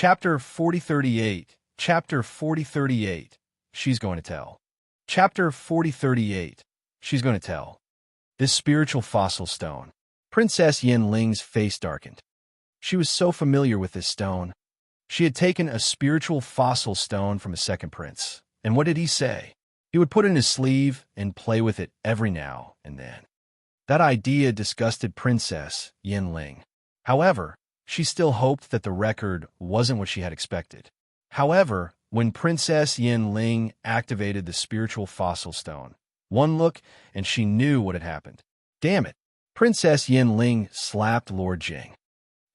Chapter 4038. Chapter 4038. She's going to tell. Chapter 4038. She's going to tell. This spiritual fossil stone. Princess Yin Ling's face darkened. She was so familiar with this stone. She had taken a spiritual fossil stone from a second prince. And what did he say? He would put it in his sleeve and play with it every now and then. That idea disgusted Princess Yin Ling. However, she still hoped that the record wasn't what she had expected. However, when Princess Yin Ling activated the spiritual fossil stone, one look and she knew what had happened. Damn it! Princess Yin Ling slapped Lord Jing.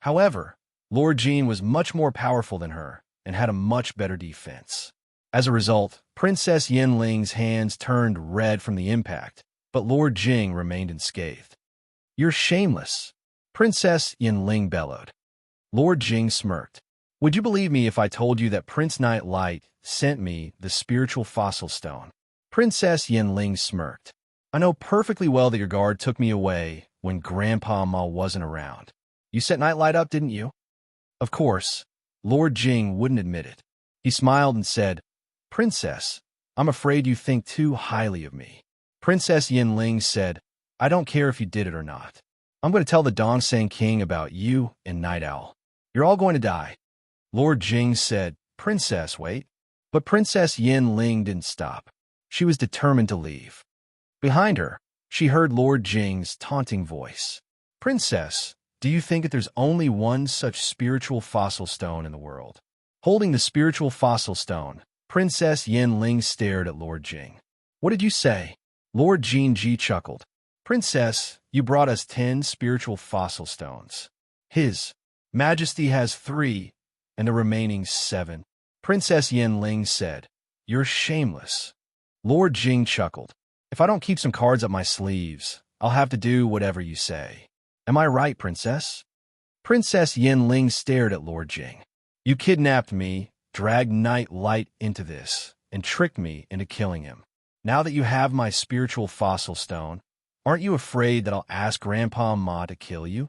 However, Lord Jing was much more powerful than her and had a much better defense. As a result, Princess Yin Ling's hands turned red from the impact, but Lord Jing remained unscathed. "You're shameless," Princess Yin Ling bellowed. Lord Jing smirked. "Would you believe me if I told you that Prince Night Light sent me the spiritual fossil stone?" Princess Yin Ling smirked. "I know perfectly well that your guard took me away when Grandpa Ma wasn't around. You set Night Light up, didn't you?" Of course, Lord Jing wouldn't admit it. He smiled and said, "Princess, I'm afraid you think too highly of me." Princess Yin Ling said, "I don't care if you did it or not. I'm going to tell the Dongseng King about you and Night Owl. You're all going to die." Lord Jing said, "Princess, wait." But Princess Yin Ling didn't stop. She was determined to leave. Behind her, she heard Lord Jing's taunting voice. "Princess, do you think that there's only one such spiritual fossil stone in the world?" Holding the spiritual fossil stone, Princess Yin Ling stared at Lord Jing. "What did you say?" Lord Jing chuckled. "Princess, you brought us 10 spiritual fossil stones. His Majesty has 3, and the remaining 7. Princess Yin Ling said, "You're shameless." Lord Jing chuckled. "If I don't keep some cards up my sleeves, I'll have to do whatever you say. Am I right, Princess?" Princess Yin Ling stared at Lord Jing. "You kidnapped me, dragged Night Light into this, and tricked me into killing him. Now that you have my spiritual fossil stone, aren't you afraid that I'll ask Grandpa Ma to kill you?"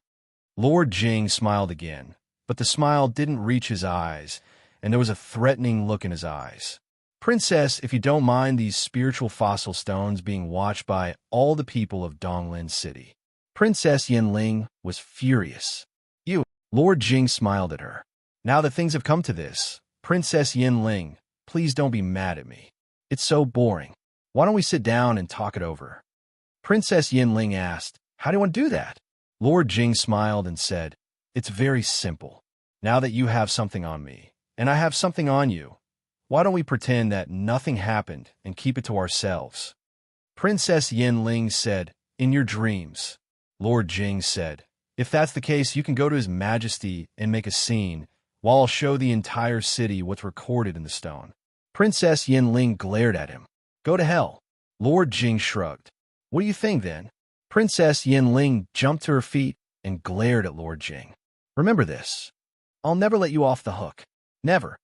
Lord Jing smiled again, but the smile didn't reach his eyes, and there was a threatening look in his eyes. "Princess, if you don't mind these spiritual fossil stones being watched by all the people of Donglin City." Princess Yin Ling was furious. "You." Lord Jing smiled at her. "Now that things have come to this, Princess Yin Ling, please don't be mad at me. It's so boring. Why don't we sit down and talk it over?" Princess Yin Ling asked, "How do you want to do that?" Lord Jing smiled and said, "It's very simple. Now that you have something on me, and I have something on you, why don't we pretend that nothing happened and keep it to ourselves?" Princess Yin Ling said, "In your dreams." Lord Jing said, "If that's the case, you can go to His Majesty and make a scene, while I'll show the entire city what's recorded in the stone." Princess Yin Ling glared at him. "Go to hell." Lord Jing shrugged. "What do you think, then?" Princess Yin Ling jumped to her feet and glared at Lord Jing. "Remember this. I'll never let you off the hook. Never."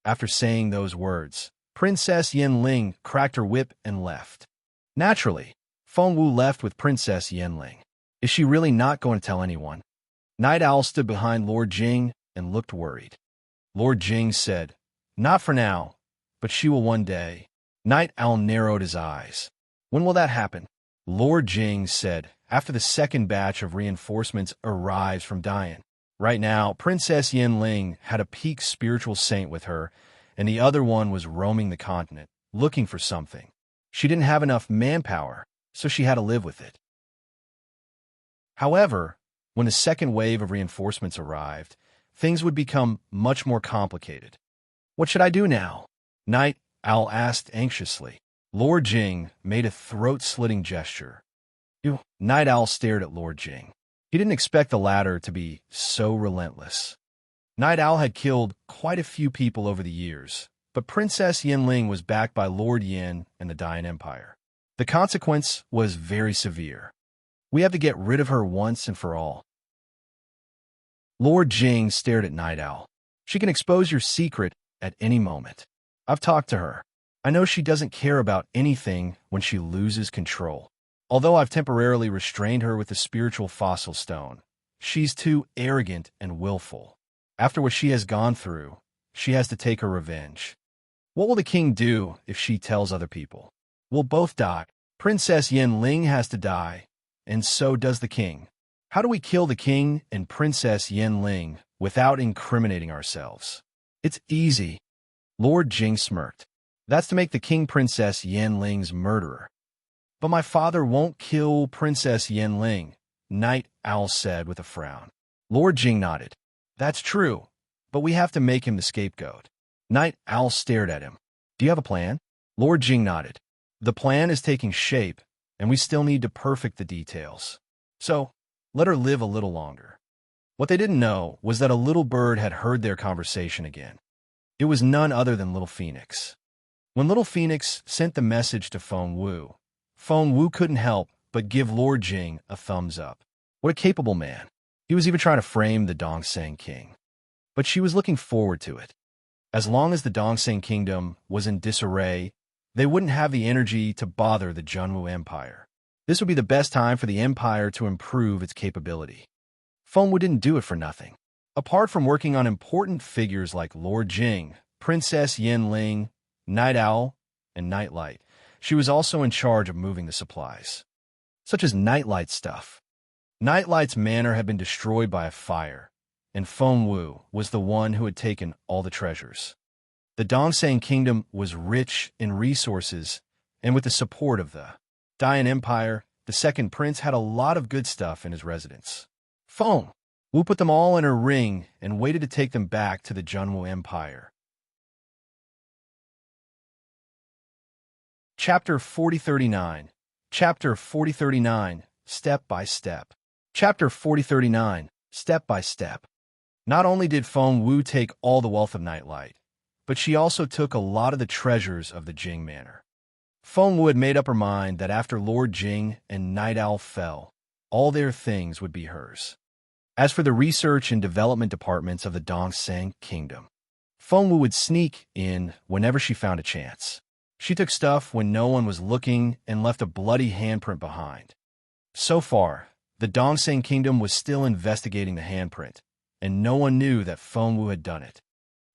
After saying those words, Princess Yin Ling cracked her whip and left. Naturally, Feng Wu left with Princess Yin Ling. Is she really not going to tell anyone? Night Owl stood behind Lord Jing and looked worried. Lord Jing said, "Not for now, but she will one day." Night Owl narrowed his eyes. "When will that happen?" Lord Jing said, "After the second batch of reinforcements arrives from Dian." Right now, Princess Yin Ling had a peak spiritual saint with her, and the other one was roaming the continent, looking for something. She didn't have enough manpower, so she had to live with it. However, when the second wave of reinforcements arrived, things would become much more complicated. "What should I do now?" Night Owl asked anxiously. Lord Jing made a throat-slitting gesture. Night Owl stared at Lord Jing. He didn't expect the latter to be so relentless. Night Owl had killed quite a few people over the years, but Princess Yin Ling was backed by Lord Yin and the Dian Empire. The consequence was very severe. We have to get rid of her once and for all. Lord Jing stared at Night Owl. "She can expose your secret at any moment. I've talked to her. I know she doesn't care about anything when she loses control. Although I've temporarily restrained her with the spiritual fossil stone, she's too arrogant and willful. After what she has gone through, she has to take her revenge. What will the king do if she tells other people? We'll both die. Princess Yanling has to die, and so does the king. How do we kill the king and Princess Yanling without incriminating ourselves? It's easy. Lord Jing smirked. That's to make the king Princess Yanling's murderer. But my father won't kill Princess Yanling, Night Owl said with a frown. Lord Jing nodded. That's true, but we have to make him the scapegoat. Night Owl stared at him. Do you have a plan? Lord Jing nodded. The plan is taking shape, and we still need to perfect the details. So, let her live a little longer. What they didn't know was that a little bird had heard their conversation again. It was none other than Little Phoenix. When Little Phoenix sent the message to Feng Wu couldn't help but give Lord Jing a thumbs up. What a capable man. He was even trying to frame the Dongseng king. But she was looking forward to it. As long as the Dongseng kingdom was in disarray, they wouldn't have the energy to bother the Junwu Empire. This would be the best time for the empire to improve its capability. Feng Wu didn't do it for nothing. Apart from working on important figures like Lord Jing, Princess Yanling, Night Owl, and Nightlight, she was also in charge of moving the supplies, such as Nightlight's stuff. Nightlight's manor had been destroyed by a fire, and Feng Wu was the one who had taken all the treasures. The Dongseng kingdom was rich in resources, and with the support of the Dian Empire, the second prince had a lot of good stuff in his residence. Feng Wu put them all in her ring and waited to take them back to the Junwu Empire. Chapter 4039. Chapter 4039. Step by Step. Chapter 4039. Step by Step. Not only did Feng Wu take all the wealth of Nightlight, but she also took a lot of the treasures of the Jing Manor. Feng Wu had made up her mind that after Lord Jing and Night Owl fell, all their things would be hers. As for the research and development departments of the Dongseng Kingdom, Feng Wu would sneak in whenever she found a chance. She took stuff when no one was looking and left a bloody handprint behind. So far, the Dongseng Kingdom was still investigating the handprint, and no one knew that Feng Wu had done it.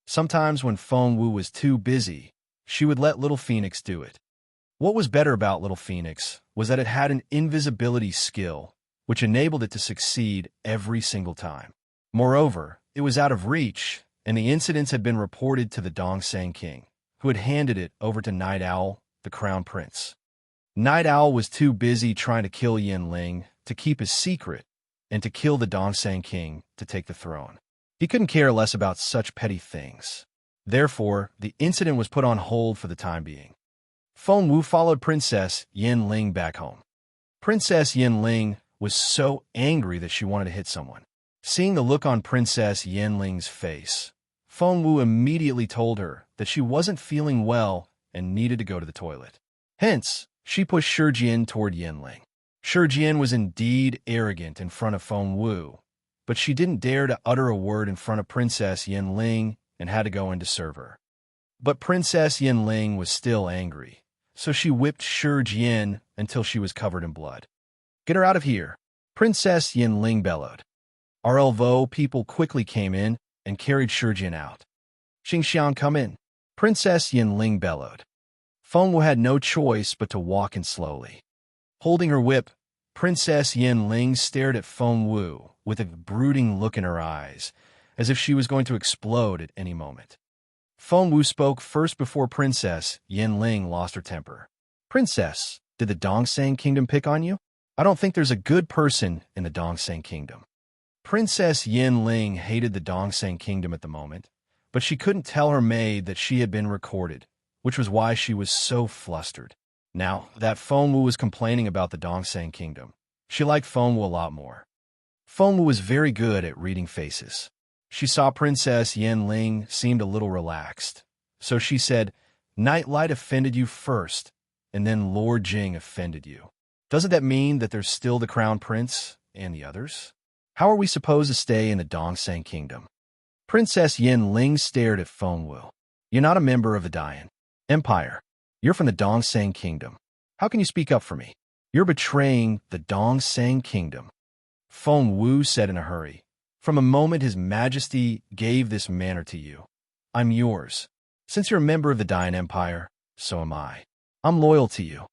Sometimes when Feng Wu was too busy, she would let Little Phoenix do it. What was better about Little Phoenix was that it had an invisibility skill, which enabled it to succeed every single time. Moreover, it was out of reach, and the incidents had been reported to the Dongseng King, who had handed it over to Night Owl, the Crown Prince. Night Owl was too busy trying to kill Yanling to keep his secret, and to kill the Dongseng King to take the throne. He couldn't care less about such petty things. Therefore, the incident was put on hold for the time being. Feng Wu followed Princess Yanling back home. Princess Yanling was so angry that she wanted to hit someone. Seeing the look on Princess Yanling's face, Feng Wu immediately told her that she wasn't feeling well and needed to go to the toilet. Hence, she pushed Shijian toward Yanling. Shijian was indeed arrogant in front of Feng Wu, but she didn't dare to utter a word in front of Princess Yanling and had to go in to serve her. But Princess Yanling was still angry, so she whipped Shijian until she was covered in blood. Get her out of here, Princess Yanling bellowed. RLVO people quickly came in and carried Shijian out. Xingxiang, come in, Princess Yanling bellowed. Feng Wu had no choice but to walk in slowly. Holding her whip, Princess Yanling stared at Feng Wu with a brooding look in her eyes, as if she was going to explode at any moment. Feng Wu spoke first before Princess Yanling lost her temper. Princess, did the Dongseng Kingdom pick on you? I don't think there's a good person in the Dongseng Kingdom. Princess Yanling hated the Dongseng Kingdom at the moment, but she couldn't tell her maid that she had been recorded, which was why she was so flustered. Now that Feng Wu was complaining about the Dongseng Kingdom, she liked Feng Wu a lot more. Feng Wu was very good at reading faces. She saw Princess Yanling seemed a little relaxed, so she said, Nightlight offended you first, and then Lord Jing offended you. Doesn't that mean that there's still the Crown Prince and the others? How are we supposed to stay in the Dongseng Kingdom? Princess Yanling stared at Feng Wu. You're not a member of the Dian Empire. You're from the Dongseng Kingdom. How can you speak up for me? You're betraying the Dongseng Kingdom. Feng Wu said in a hurry. From a moment His Majesty gave this manor to you. I'm yours. Since you're a member of the Dian Empire, so am I. I'm loyal to you.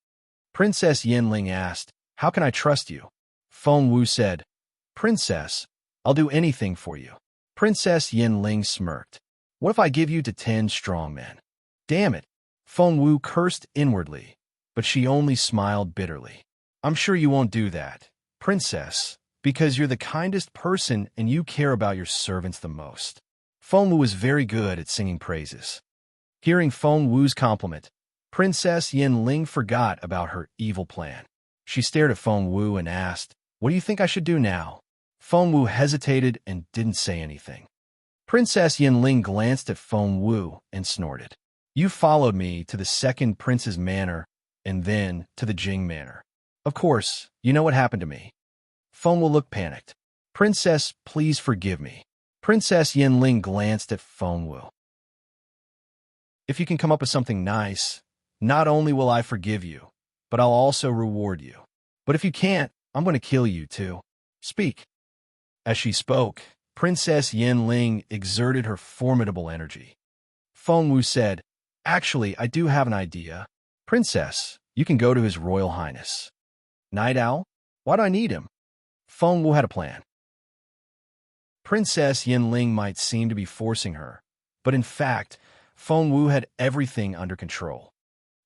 Princess Yanling asked, how can I trust you? Feng Wu said, Princess, I'll do anything for you. Princess Yanling smirked. What if I give you to 10 strong men? Damn it. Feng Wu cursed inwardly, but she only smiled bitterly. I'm sure you won't do that, Princess, because you're the kindest person and you care about your servants the most. Feng Wu was very good at singing praises. Hearing Feng Wu's compliment, Princess Yanling forgot about her evil plan. She stared at Feng Wu and asked, what do you think I should do now? Feng Wu hesitated and didn't say anything. Princess Yanling glanced at Feng Wu and snorted. You followed me to the second prince's manor and then to the Jing manor. Of course, you know what happened to me. Feng Wu looked panicked. Princess, please forgive me. Princess Yanling glanced at Feng Wu. If you can come up with something nice, not only will I forgive you, but I'll also reward you. But if you can't, I'm going to kill you too. Speak. As she spoke, Princess Yanling exerted her formidable energy. Feng Wu said, actually, I do have an idea. Princess, you can go to His Royal Highness. Night Owl? Why do I need him? Feng Wu had a plan. Princess Yanling might seem to be forcing her, but in fact, Feng Wu had everything under control.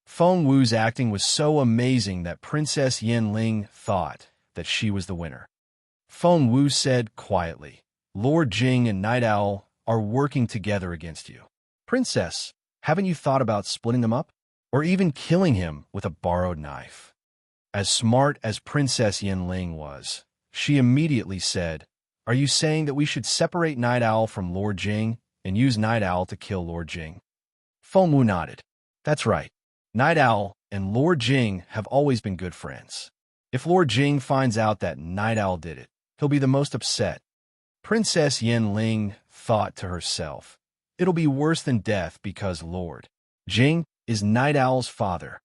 Feng Wu's acting was so amazing that Princess Yanling thought that she was the winner. Feng Wu said quietly, Lord Jing and Night Owl are working together against you. Princess, haven't you thought about splitting them up? Or even killing him with a borrowed knife? As smart as Princess Yanling was, she immediately said, are you saying that we should separate Night Owl from Lord Jing and use Night Owl to kill Lord Jing? Feng Wu nodded. That's right. Night Owl and Lord Jing have always been good friends. If Lord Jing finds out that Night Owl did it, he'll be the most upset. Princess Yanling thought to herself, it'll be worse than death because Lord Jing is Night Owl's father.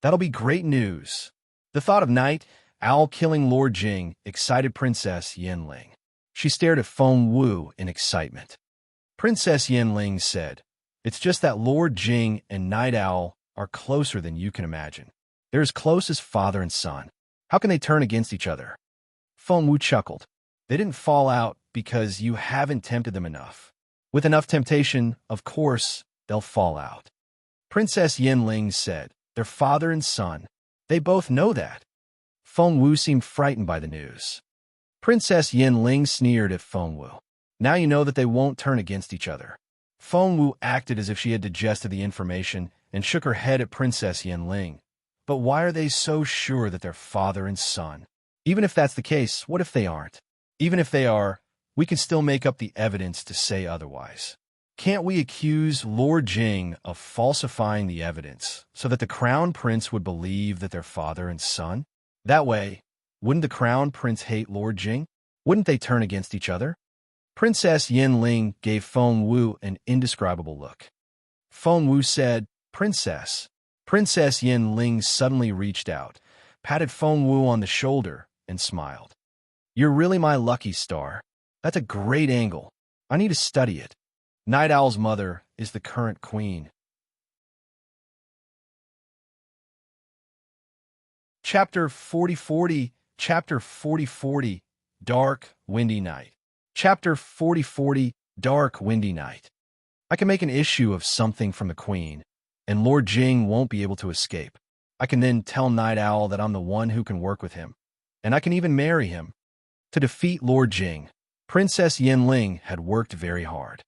That'll be great news. The thought of Night Owl killing Lord Jing excited Princess Yanling. She stared at Feng Wu in excitement. Princess Yanling said, it's just that Lord Jing and Night Owl are closer than you can imagine. They're as close as father and son. How can they turn against each other? Feng Wu chuckled. They didn't fall out because you haven't tempted them enough. With enough temptation, of course, they'll fall out. Princess Yanling said, they're father and son. They both know that. Feng Wu seemed frightened by the news. Princess Yanling sneered at Feng Wu. Now you know that they won't turn against each other. Feng Wu acted as if she had digested the information and shook her head at Princess Yanling. But why are they so sure that they're father and son? Even if that's the case, what if they aren't? Even if they are, we can still make up the evidence to say otherwise. Can't we accuse Lord Jing of falsifying the evidence so that the Crown Prince would believe that they're father and son? That way, wouldn't the Crown Prince hate Lord Jing? Wouldn't they turn against each other? Princess Yanling gave Feng Wu an indescribable look. Feng Wu said, Princess. Princess Yanling suddenly reached out, patted Feng Wu on the shoulder, and smiled. You're really my lucky star. That's a great angle. I need to study it. Night Owl's mother is the current queen. Chapter 4040, Chapter 4040, Dark, Windy Night. Chapter 4040, Dark, Windy Night. I can make an issue of something from the queen, and Lord Jing won't be able to escape. I can then tell Night Owl that I'm the one who can work with him, and I can even marry him. To defeat Lord Jing, Princess Yanling had worked very hard.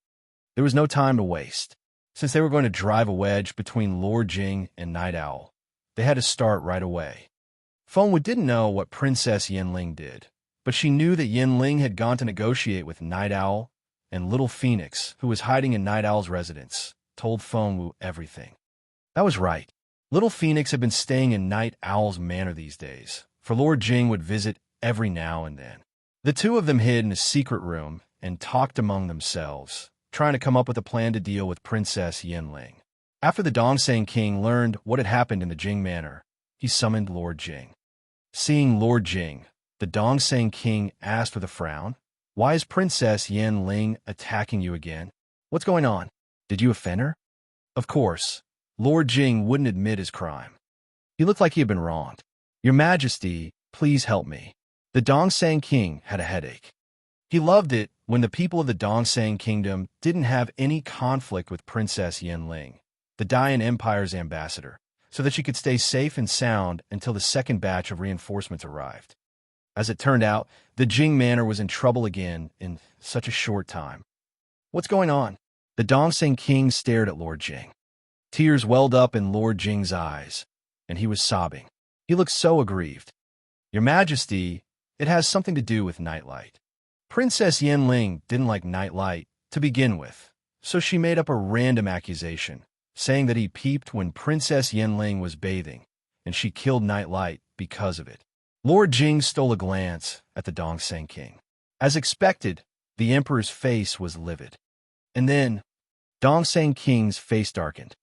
There was no time to waste. Since they were going to drive a wedge between Lord Jing and Night Owl, they had to start right away. Feng Wu didn't know what Princess Yanling did, but she knew that Yanling had gone to negotiate with Night Owl, and Little Phoenix, who was hiding in Night Owl's residence, told Feng Wu everything. That was right. Little Phoenix had been staying in Night Owl's manor these days, for Lord Jing would visit every now and then. The two of them hid in a secret room and talked among themselves, trying to come up with a plan to deal with Princess Yanling. After the Dongsang King learned what had happened in the Jing manor, he summoned Lord Jing. Seeing Lord Jing, the Dongsang King asked with a frown, Why is Princess Yan Ling attacking you again? What's going on? Did you offend her? Of course, Lord Jing wouldn't admit his crime. He looked like he had been wronged. Your Majesty, please help me. The Dongsang King had a headache. He loved it when the people of the Dongsang Kingdom didn't have any conflict with Princess Yan Ling, the Dayan Empire's ambassador, so that she could stay safe and sound until the second batch of reinforcements arrived. As it turned out, the Jing Manor was in trouble again in such a short time. What's going on? The Dongsang King stared at Lord Jing. Tears welled up in Lord Jing's eyes, and he was sobbing. He looked so aggrieved. Your Majesty, it has something to do with nightlight. Princess Yan Ling didn't like nightlight to begin with, so she made up a random accusation, saying that he peeped when Princess Yan Ling was bathing, and she killed nightlight because of it. Lord Jing stole a glance at the Dongsang King. As expected, the Emperor's face was livid. And then, Dongsang King's face darkened.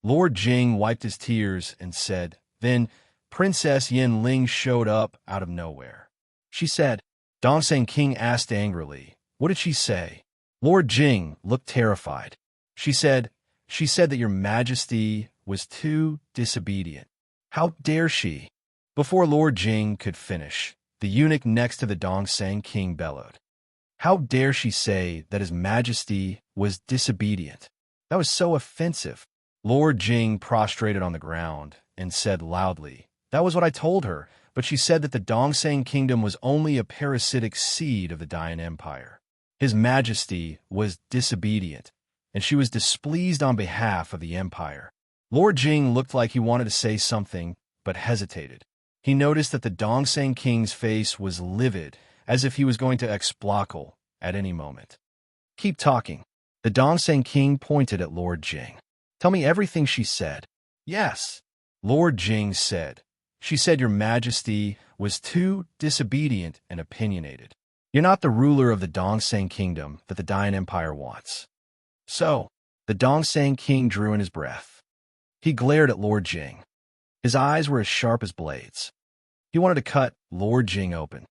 Lord Jing wiped his tears and said, then Princess Yan Ling showed up out of nowhere. She said, Dongsang King asked angrily, what did she say? Lord Jing looked terrified. She said that your Majesty was too disobedient. How dare she? Before Lord Jing could finish, the eunuch next to the Dongsang King bellowed. How dare she say that His Majesty was disobedient? That was so offensive. Lord Jing prostrated on the ground and said loudly, that was what I told her, but she said that the Dongsang Kingdom was only a parasitic seed of the Dayan Empire. His Majesty was disobedient, and she was displeased on behalf of the Empire. Lord Jing looked like he wanted to say something, but hesitated. He noticed that the Dongsang King's face was livid, as if he was going to explode at any moment. Keep talking. The Dongsang King pointed at Lord Jing. Tell me everything she said. Yes, Lord Jing said. She said your Majesty was too disobedient and opinionated. You're not the ruler of the Dongsang Kingdom that the Dayan Empire wants. So, the Dongsang King drew in his breath. He glared at Lord Jing. His eyes were as sharp as blades. He wanted to cut Lord Jing open.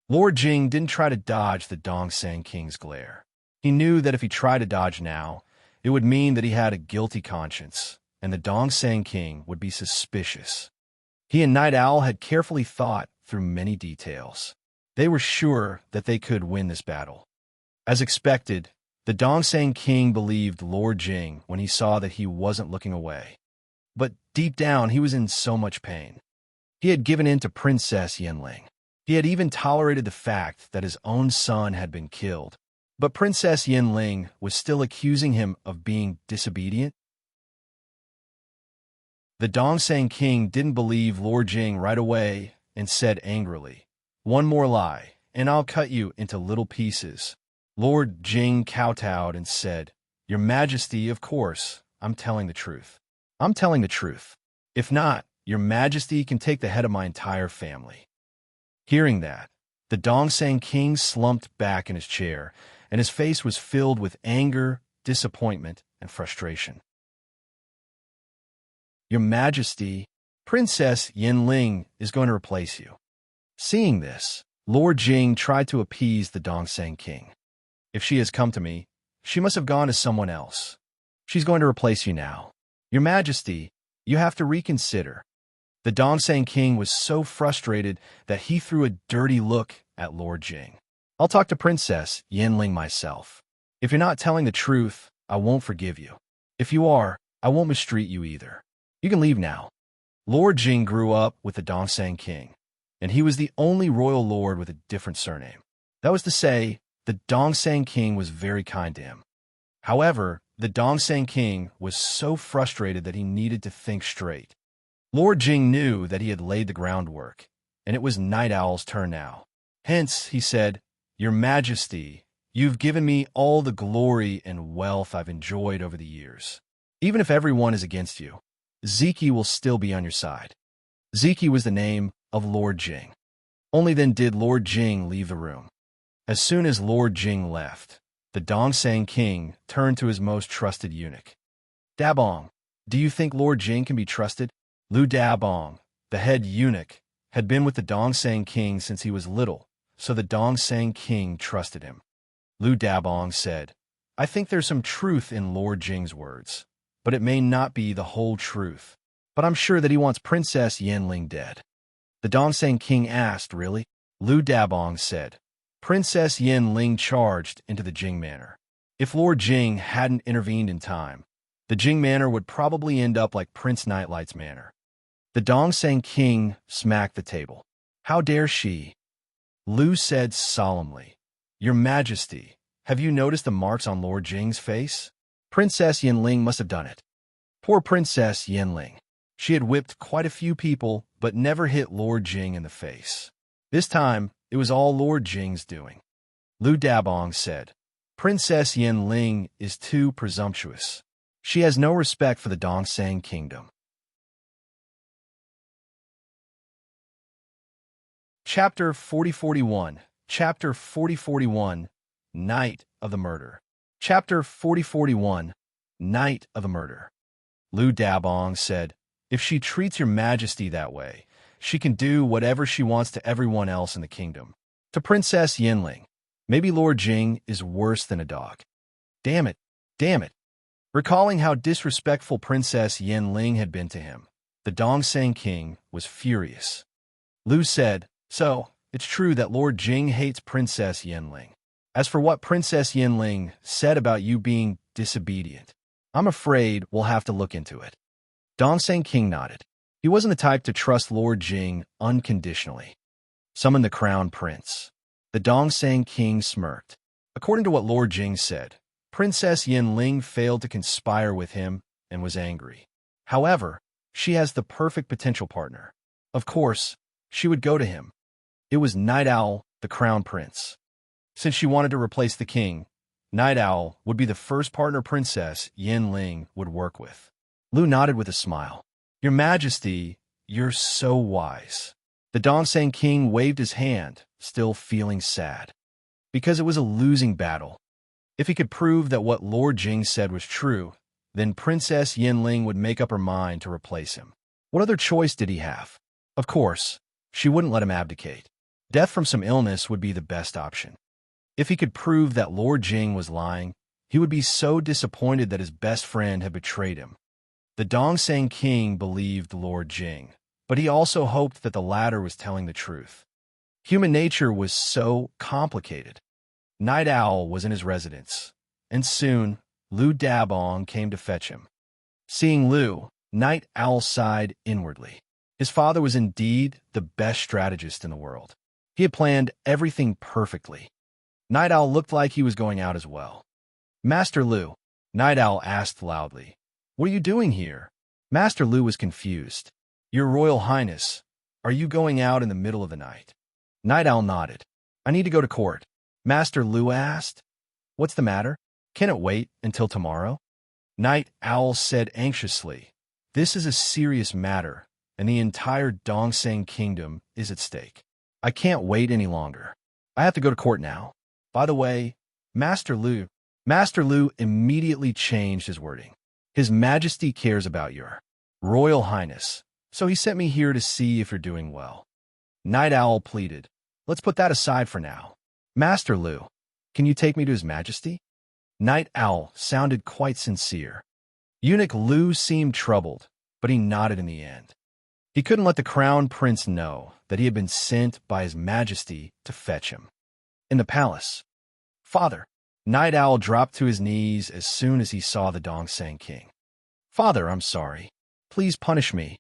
Lord Jing didn't try to dodge the Dongsang King's glare. He knew that if he tried to dodge now, it would mean that he had a guilty conscience, and the Dongsang King would be suspicious. He and Night Owl had carefully thought through many details. They were sure that they could win this battle. As expected, the Dongsang King believed Lord Jing when he saw that he wasn't looking away. But deep down, he was in so much pain. He had given in to Princess Yan Ling. He had even tolerated the fact that his own son had been killed. But Princess Yan Ling was still accusing him of being disobedient. The Dongsang King didn't believe Lord Jing right away and said angrily, one more lie, and I'll cut you into little pieces. Lord Jing kowtowed and said, Your Majesty, of course, I'm telling the truth. I'm telling the truth. If not, Your Majesty can take the head of my entire family. Hearing that, the Dongsang King slumped back in his chair, and his face was filled with anger, disappointment, and frustration. Your Majesty, Princess Yan Ling is going to replace you. Seeing this, Lord Jing tried to appease the Dongsang King. If she has come to me, she must have gone to someone else. She's going to replace you now. Your Majesty, you have to reconsider. The Dongsang King was so frustrated that he threw a dirty look at Lord Jing. I'll talk to Princess Yan Ling myself. If you're not telling the truth, I won't forgive you. If you are, I won't mistreat you either. You can leave now. Lord Jing grew up with the Dongsang King, and he was the only royal lord with a different surname. That was to say, the Dongsang King was very kind to him. However, the Dongsang King was so frustrated that he needed to think straight. Lord Jing knew that he had laid the groundwork, and it was Night Owl's turn now. Hence, he said, Your Majesty, you've given me all the glory and wealth I've enjoyed over the years. Even if everyone is against you, Ziki will still be on your side. Ziki was the name of Lord Jing. Only then did Lord Jing leave the room. As soon as Lord Jing left, the Dongsang King turned to his most trusted eunuch. Dabong, do you think Lord Jing can be trusted? Lu Dabong, the head eunuch, had been with the Dongsang King since he was little, so the Dongsang king trusted him. Lu Dabong said, I think there's some truth in Lord Jing's words, but it may not be the whole truth. But I'm sure that he wants Princess Yanling dead. The Dongsang king asked, really? Lu Dabong said, Princess Yanling charged into the Jing manor. If Lord Jing hadn't intervened in time, the Jing manor would probably end up like Prince Nightlight's manor. The Dongsang king smacked the table. How dare she? Lu said solemnly, Your Majesty, have you noticed the marks on Lord Jing's face? Princess Yanling must have done it. Poor Princess Yanling. She had whipped quite a few people, but never hit Lord Jing in the face. This time, it was all Lord Jing's doing. Lu Dabong said, Princess Yanling is too presumptuous. She has no respect for the Dongsang kingdom. Chapter 4041, Chapter 4041, Night of the Murder. Chapter 4041, Night of the Murder. Lu Dabong said, If she treats your Majesty that way, she can do whatever she wants to everyone else in the kingdom. To Princess Yanling, maybe Lord Jing is worse than a dog. Damn it, damn it. Recalling how disrespectful Princess Yanling had been to him, the Dongsang king was furious. Lu said, So, it's true that Lord Jing hates Princess Yanling. As for what Princess Yanling said about you being disobedient, I'm afraid we'll have to look into it. Dongsang king nodded. He wasn't the type to trust Lord Jing unconditionally. Summon the crown prince. The Dongsang king smirked. According to what Lord Jing said, Princess Yanling failed to conspire with him and was angry. However, she has the perfect potential partner. Of course, she would go to him. It was Night Owl, the crown prince. Since she wanted to replace the king, Night Owl would be the first partner Princess Yanling would work with. Lu nodded with a smile. Your Majesty, you're so wise. The Dongsang king waved his hand, still feeling sad. Because it was a losing battle. If he could prove that what Lord Jing said was true, then Princess Yanling would make up her mind to replace him. What other choice did he have? Of course, she wouldn't let him abdicate. Death from some illness would be the best option. If he could prove that Lord Jing was lying, he would be so disappointed that his best friend had betrayed him. The Dongsang king believed Lord Jing, but he also hoped that the latter was telling the truth. Human nature was so complicated. Night Owl was in his residence, and soon Lu Dabong came to fetch him. Seeing Lu, Night Owl sighed inwardly. His father was indeed the best strategist in the world. He had planned everything perfectly. Night Owl looked like he was going out as well. Master Lu, Night Owl asked loudly, What are you doing here? Master Lu was confused. Your Royal Highness, are you going out in the middle of the night? Night Owl nodded. I need to go to court. Master Lu asked, What's the matter? Can it wait until tomorrow? Night Owl said anxiously, This is a serious matter, and the entire Dongsang kingdom is at stake. I can't wait any longer. I have to go to court now. By the way, Master Lu immediately changed his wording. His Majesty cares about your Royal Highness, so he sent me here to see if you're doing well. Night Owl pleaded, Let's put that aside for now. Master Lu, can you take me to His Majesty? Night Owl sounded quite sincere. Eunuch Lu seemed troubled, but he nodded in the end. He couldn't let the crown prince know that he had been sent by His Majesty to fetch him. In the palace, Father, Night Owl dropped to his knees as soon as he saw the Dongsang king. Father, I'm sorry. Please punish me.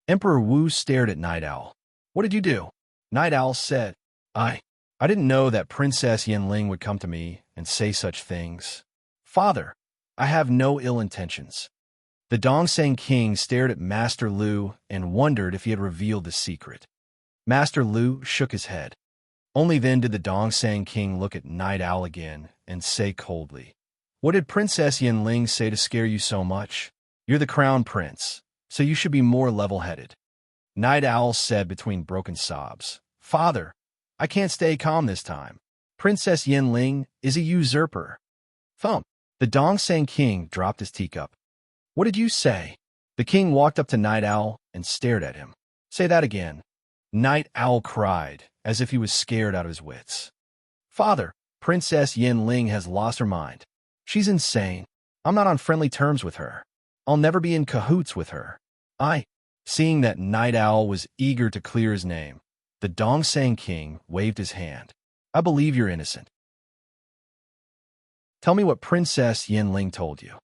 Emperor Wu stared at Night Owl. What did you do? Night Owl said, I didn't know that Princess Yanling would come to me and say such things. Father, I have no ill intentions. The Dongsang king stared at Master Lu and wondered if he had revealed the secret. Master Lu shook his head. Only then did the Dongsang king look at Night Owl again and say coldly, What did Princess Yanling say to scare you so much? You're the crown prince, so you should be more level-headed. Night Owl said between broken sobs, Father, I can't stay calm this time. Princess Yanling is a usurper. Thump. The Dongsang king dropped his teacup. What did you say? The king walked up to Night Owl and stared at him. Say that again. Night Owl cried as if he was scared out of his wits. "Father, Princess Yin Ling has lost her mind. She's insane. I'm not on friendly terms with her. I'll never be in cahoots with her. Seeing that Night Owl was eager to clear his name, the Dongsang King waved his hand. "I believe you're innocent. Tell me what Princess Yin Ling told you."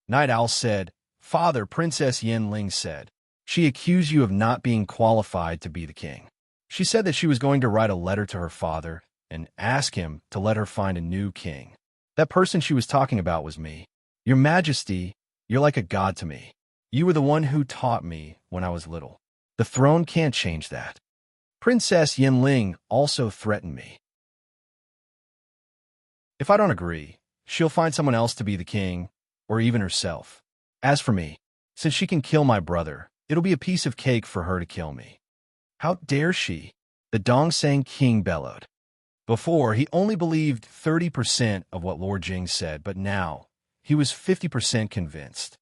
Night Owl said, "Father, Princess Yin Ling said, she accused you of not being qualified to be the king. She said that she was going to write a letter to her father and ask him to let her find a new king. That person she was talking about was me. Your Majesty, you're like a god to me. You were the one who taught me when I was little. The throne can't change that. Princess Yin Ling also threatened me. If I don't agree, she'll find someone else to be the king, or even herself. As for me, since she can kill my brother, it'll be a piece of cake for her to kill me." "How dare she?" the Dongsang King bellowed. Before, he only believed 30% of what Lord Jing said, but now he was 50% convinced.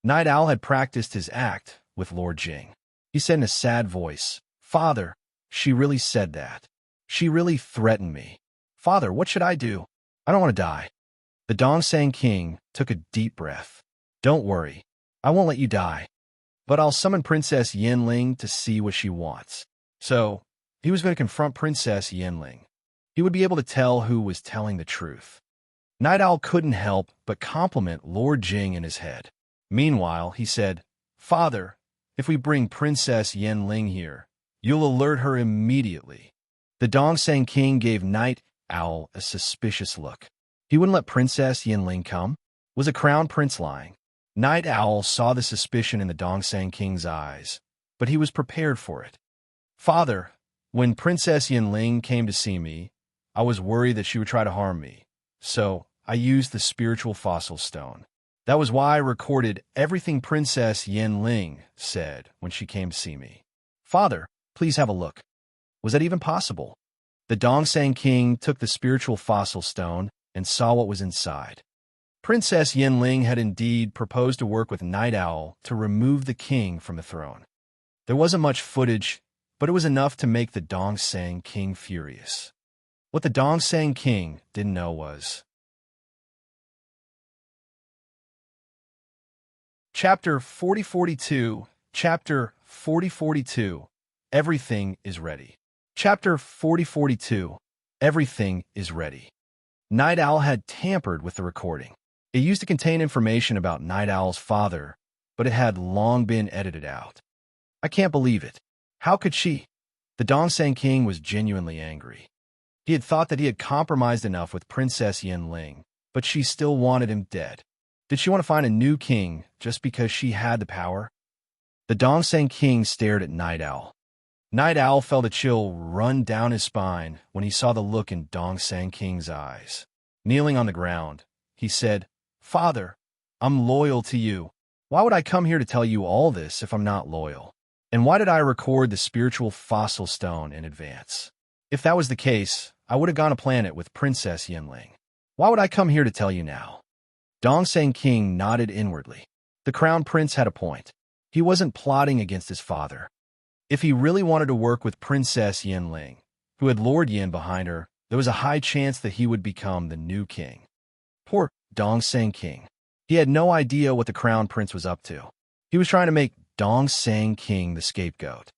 Night Owl had practiced his act with Lord Jing. He said in a sad voice, "Father, she really said that. She really threatened me. Father, what should I do? I don't want to die." The Dongsang King took a deep breath. "Don't worry, I won't let you die. But I'll summon Princess Yin Ling to see what she wants." So, he was going to confront Princess Yin Ling. He would be able to tell who was telling the truth. Night Owl couldn't help but compliment Lord Jing in his head. Meanwhile, he said, "Father, if we bring Princess Yin Ling here, you'll alert her immediately." The Dongsang King gave Night Owl a suspicious look. He wouldn't let Princess Yin Ling come? Was a crown prince lying? Night Owl saw the suspicion in the Dongsang King's eyes, but he was prepared for it. "Father, when Princess Yin Ling came to see me, I was worried that she would try to harm me, so I used the spiritual fossil stone. That was why I recorded everything Princess Yin Ling said when she came to see me. Father, please have a look." Was that even possible? The Dongsang King took the spiritual fossil stone and saw what was inside. Princess Yin Ling had indeed proposed to work with Night Owl to remove the king from the throne. There wasn't much footage, but it was enough to make the Dongsang King furious. What the Dongsang King didn't know was... Chapter 4042, Chapter 4042, Everything is Ready. Chapter 4042, Everything is Ready. Night Owl had tampered with the recording. It used to contain information about Night Owl's father, but it had long been edited out. "I can't believe it. How could she?" The Dongsang King was genuinely angry. He had thought that he had compromised enough with Princess Yin Ling, but she still wanted him dead. Did she want to find a new king just because she had the power? The Dongsang King stared at Night Owl. Night Owl felt a chill run down his spine when he saw the look in Dongsang King's eyes. Kneeling on the ground, he said, "Father, I'm loyal to you. Why would I come here to tell you all this if I'm not loyal? And why did I record the spiritual fossil stone in advance? If that was the case, I would have gone to plan it with Princess Yin Ling. Why would I come here to tell you now?" Dongsang King nodded inwardly. The crown prince had a point. He wasn't plotting against his father. If he really wanted to work with Princess Yin Ling, who had Lord Yin behind her, there was a high chance that he would become the new king. Poor Dongsang King. He had no idea what the crown prince was up to. He was trying to make Dongsang King the scapegoat.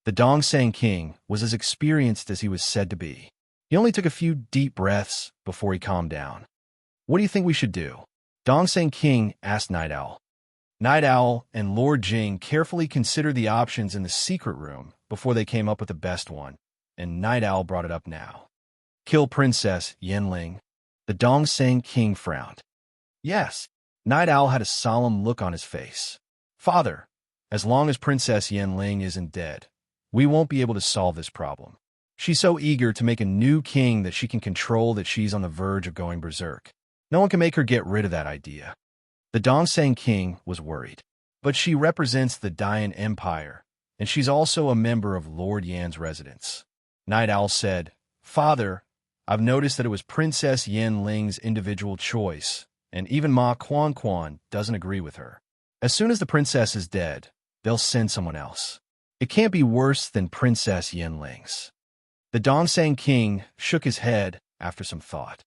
The Dongsang King was as experienced as he was said to be. He only took a few deep breaths before he calmed down. "What do you think we should do?" Dongsang King asked Night Owl. Night Owl and Lord Jing carefully considered the options in the secret room before they came up with the best one, and Night Owl brought it up now. "Kill Princess Yin Ling." The Dongsang King frowned. "Yes." Night Owl had a solemn look on his face. "Father, as long as Princess Yin Ling isn't dead, we won't be able to solve this problem. She's so eager to make a new king that she can control that she's on the verge of going berserk. No one can make her get rid of that idea." The Dongsang King was worried. But she represents the Dian Empire, and she's also a member of Lord Yan's residence. Night Owl said, "Father, I've noticed that it was Princess Yin Ling's individual choice, and even Ma Quan Quan doesn't agree with her. As soon as the princess is dead, they'll send someone else. It can't be worse than Princess Yin Ling's." The Dongsang King shook his head after some thought.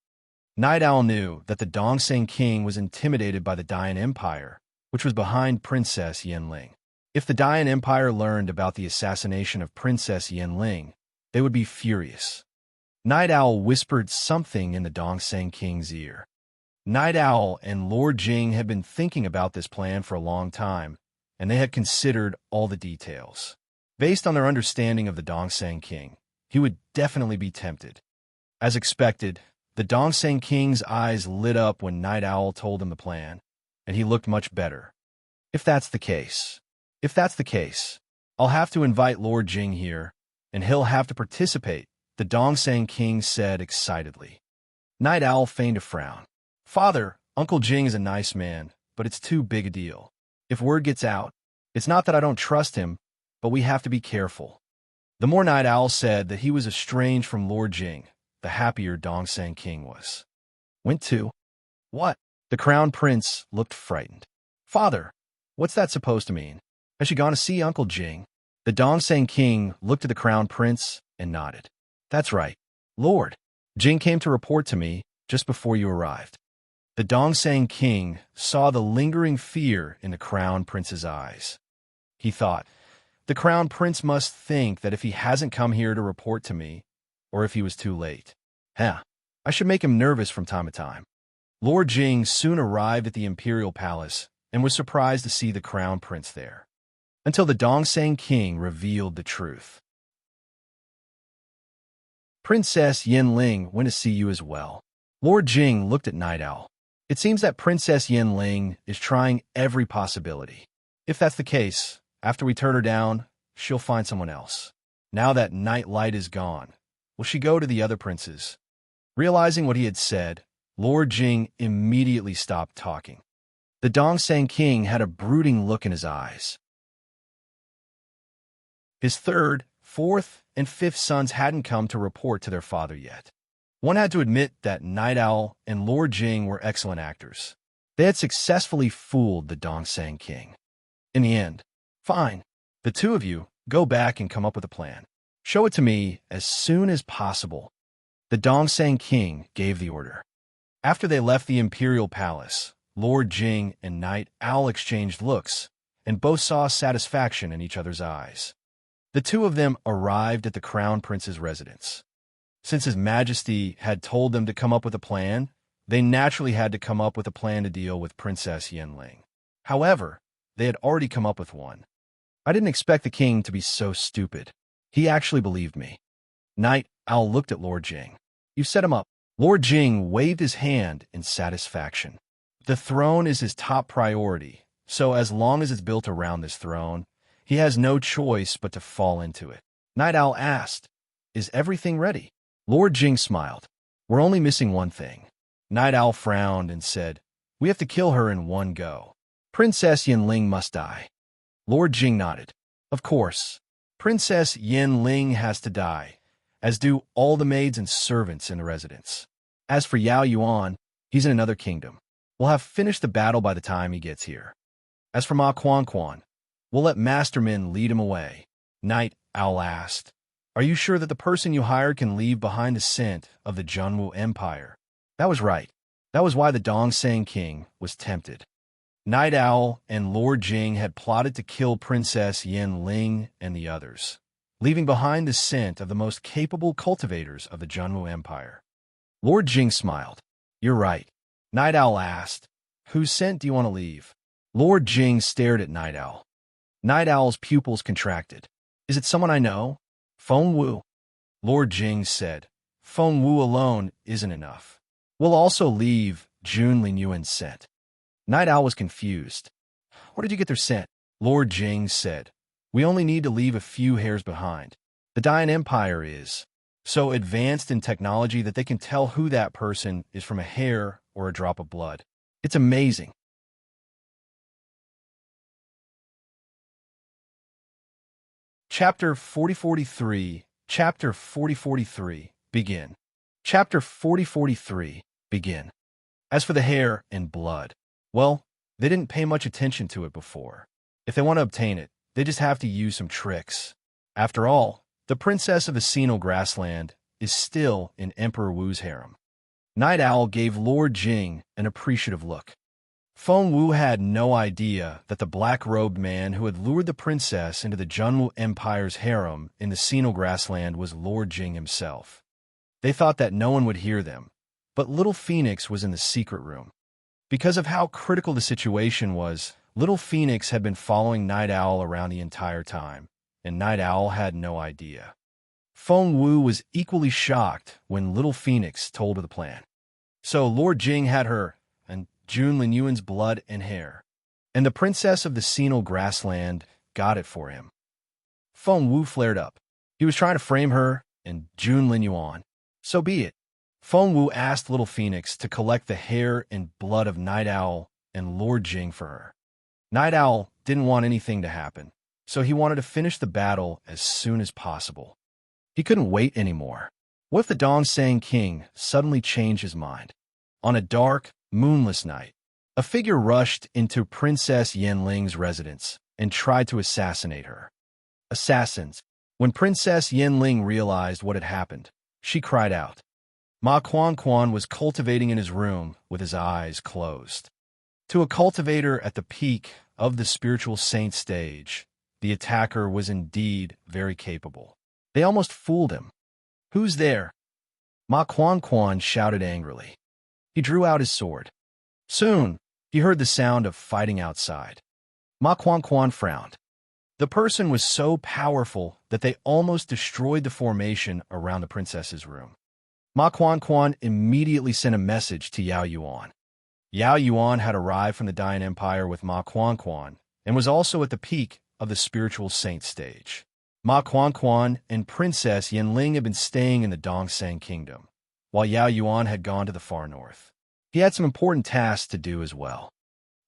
Night Owl knew that the Dongsang King was intimidated by the Dian Empire, which was behind Princess Yanling. If the Dian Empire learned about the assassination of Princess Yanling, they would be furious. Night Owl whispered something in the Dongsang King's ear. Night Owl and Lord Jing had been thinking about this plan for a long time, and they had considered all the details. Based on their understanding of the Dongsang King, he would definitely be tempted. As expected, the Dongsang King's eyes lit up when Night Owl told him the plan, and he looked much better. If that's the case, I'll have to invite Lord Jing here, and he'll have to participate, the Dongsang King said excitedly. Night Owl feigned a frown. Father, Uncle Jing is a nice man, but it's too big a deal. If word gets out, it's not that I don't trust him, but we have to be careful. The more Night Owl said that he was estranged from Lord Jing, the happier Dongsang King was. Went to? What? The Crown Prince looked frightened. Father, what's that supposed to mean? Has she gone to see Uncle Jing? The Dongsang King looked at the Crown Prince and nodded. That's right. Lord Jing came to report to me just before you arrived. The Dongsang King saw the lingering fear in the Crown Prince's eyes. He thought, the Crown Prince must think that if he hasn't come here to report to me, or if he was too late. I should make him nervous from time to time. Lord Jing soon arrived at the Imperial Palace and was surprised to see the Crown Prince there, until the Dongsang King revealed the truth. Princess Yanling went to see you as well. Lord Jing looked at Night Owl. It seems that Princess Yanling is trying every possibility. If that's the case, after we turn her down, she'll find someone else. Now that Night Light is gone, will she go to the other princes? Realizing what he had said, Lord Jing immediately stopped talking. The Dongsang King had a brooding look in his eyes. His third, fourth, and fifth sons hadn't come to report to their father yet. One had to admit that Night Owl and Lord Jing were excellent actors. They had successfully fooled the Dongsang King. In the end, fine, the two of you go back and come up with a plan. Show it to me as soon as possible. The Dongsang King gave the order. After they left the Imperial Palace, Lord Jing and Night Owl exchanged looks, and both saw satisfaction in each other's eyes. The two of them arrived at the Crown Prince's residence. Since His Majesty had told them to come up with a plan, they naturally had to come up with a plan to deal with Princess Yanling. However, they had already come up with one. I didn't expect the king to be so stupid. He actually believed me. Night Owl looked at Lord Jing. You set him up. Lord Jing waved his hand in satisfaction. The throne is his top priority, so as long as it's built around this throne, he has no choice but to fall into it. Night Owl asked, is everything ready? Lord Jing smiled. We're only missing one thing. Night Owl frowned and said, we have to kill her in one go. Princess Yanling must die. Lord Jing nodded. Of course. Princess Yanling has to die, as do all the maids and servants in the residence. As for Yao Yuan, he's in another kingdom. We'll have finished the battle by the time he gets here. As for Ma Quan, we'll let Masterman lead him away. Night Owl asked, are you sure that the person you hired can leave behind the scent of the Junwu Empire? That was right. That was why the Dongsang King was tempted. Night Owl and Lord Jing had plotted to kill Princess Yanling and the others, leaving behind the scent of the most capable cultivators of the Junwu Empire. Lord Jing smiled. You're right. Night Owl asked, whose scent do you want to leave? Lord Jing stared at Night Owl. Night Owl's pupils contracted. Is it someone I know? Feng Wu. Lord Jing said, Feng Wu alone isn't enough. We'll also leave Jun Lingyuan's scent. Night Owl was confused. Where did you get their scent? Lord Jing said, we only need to leave a few hairs behind. The Dian Empire is so advanced in technology that they can tell who that person is from a hair or a drop of blood. It's amazing. Chapter 4043, Chapter 4043, Begin. Chapter 4043, Begin. As for the hair and blood, well, they didn't pay much attention to it before. If they want to obtain it, they just have to use some tricks. After all, The princess of the senile grassland is still in Emperor Wu's harem. Night Owl gave Lord Jing an appreciative look. Feng Wu had no idea that the black-robed man who had lured the princess into the Junwu Empire's harem in the senile grassland was Lord Jing himself. They thought that no one would hear them, but Little Phoenix was in the secret room. Because of how critical the situation was, Little Phoenix had been following Night Owl around the entire time, and Night Owl had no idea. Feng Wu was equally shocked when Little Phoenix told her the plan. So Lord Jing had her and Jun Linyuan's blood and hair, and the princess of the senile grassland got it for him. Feng Wu flared up. He was trying to frame her and Jun Linyuan. So be it. Feng Wu asked Little Phoenix to collect the hair and blood of Night Owl and Lord Jing for her. Night Owl didn't want anything to happen, so he wanted to finish the battle as soon as possible. He couldn't wait anymore. What if the Dongsang King suddenly changed his mind? On a dark, moonless night, a figure rushed into Princess Yanling's residence and tried to assassinate her. Assassins. When Princess Yanling realized what had happened, she cried out. Ma Quan was cultivating in his room with his eyes closed. To a cultivator at the peak of the spiritual saint stage, the attacker was indeed very capable. They almost fooled him. Who's there? Ma Quan shouted angrily. He drew out his sword. Soon, he heard the sound of fighting outside. Ma Quan frowned. The person was so powerful that they almost destroyed the formation around the princess's room. Ma Quan immediately sent a message to Yao Yuan. Yao Yuan had arrived from the Dian Empire with Ma Quan and was also at the peak of the spiritual saint stage. Ma Quan and Princess Yanling had been staying in the Dongsang Kingdom, while Yao Yuan had gone to the far north. He had some important tasks to do as well.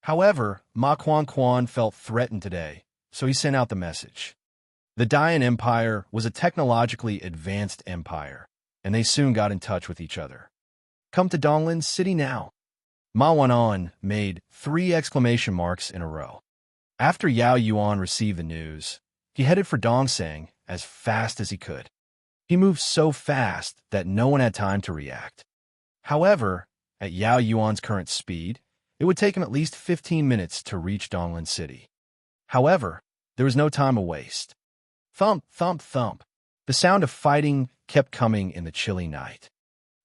However, Ma Quan felt threatened today, so he sent out the message. The Dian Empire was a technologically advanced empire, and they soon got in touch with each other. Come to Donglin City now. Ma Wanan made 3 exclamation marks in a row. After Yao Yuan received the news, he headed for Dongsang as fast as he could. He moved so fast that no one had time to react. However, at Yao Yuan's current speed, it would take him at least 15 minutes to reach Donglin City. However, there was no time to waste. Thump, thump, thump. The sound of fighting kept coming in the chilly night.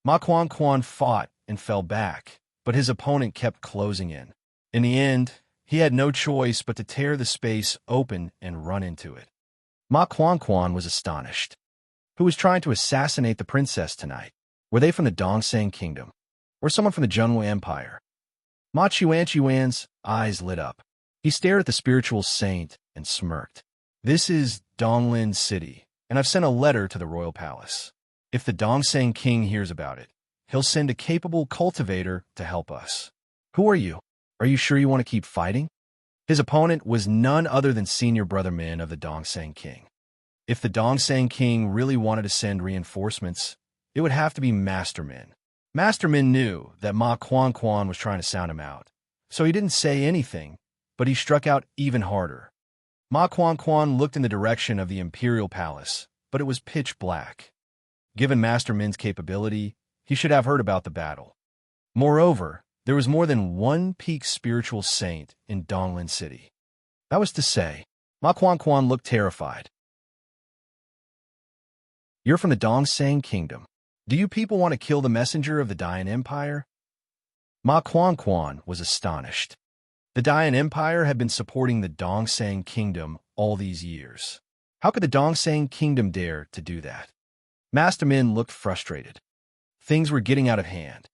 Ma Quan fought and fell back, but his opponent kept closing in. In the end, he had no choice but to tear the space open and run into it. Ma Quan was astonished. Who was trying to assassinate the princess tonight? Were they from the Dongsang Kingdom? Or someone from the Junwu Empire? Ma Chuan's eyes lit up. He stared at the spiritual saint and smirked. This is Donglin City, and I've sent a letter to the royal palace. If the Dongsang King hears about it, he'll send a capable cultivator to help us. Who are you? Are you sure you want to keep fighting? His opponent was none other than Senior Brother Min of the Dongsang King. If the Dongsang King really wanted to send reinforcements, it would have to be Master Min. Master Min knew that Ma Quan was trying to sound him out, so he didn't say anything, but he struck out even harder. Ma Quan looked in the direction of the Imperial Palace, but it was pitch black. Given Master Min's capability, he should have heard about the battle. Moreover, there was more than one peak spiritual saint in Donglin City. That was to say, Ma Quan looked terrified. You're from the Dongsang Kingdom. Do you people want to kill the messenger of the Dian Empire? Ma Quan was astonished. The Dian Empire had been supporting the Dongsang Kingdom all these years. How could the Dongsang Kingdom dare to do that? Master Min looked frustrated. Things were getting out of hand.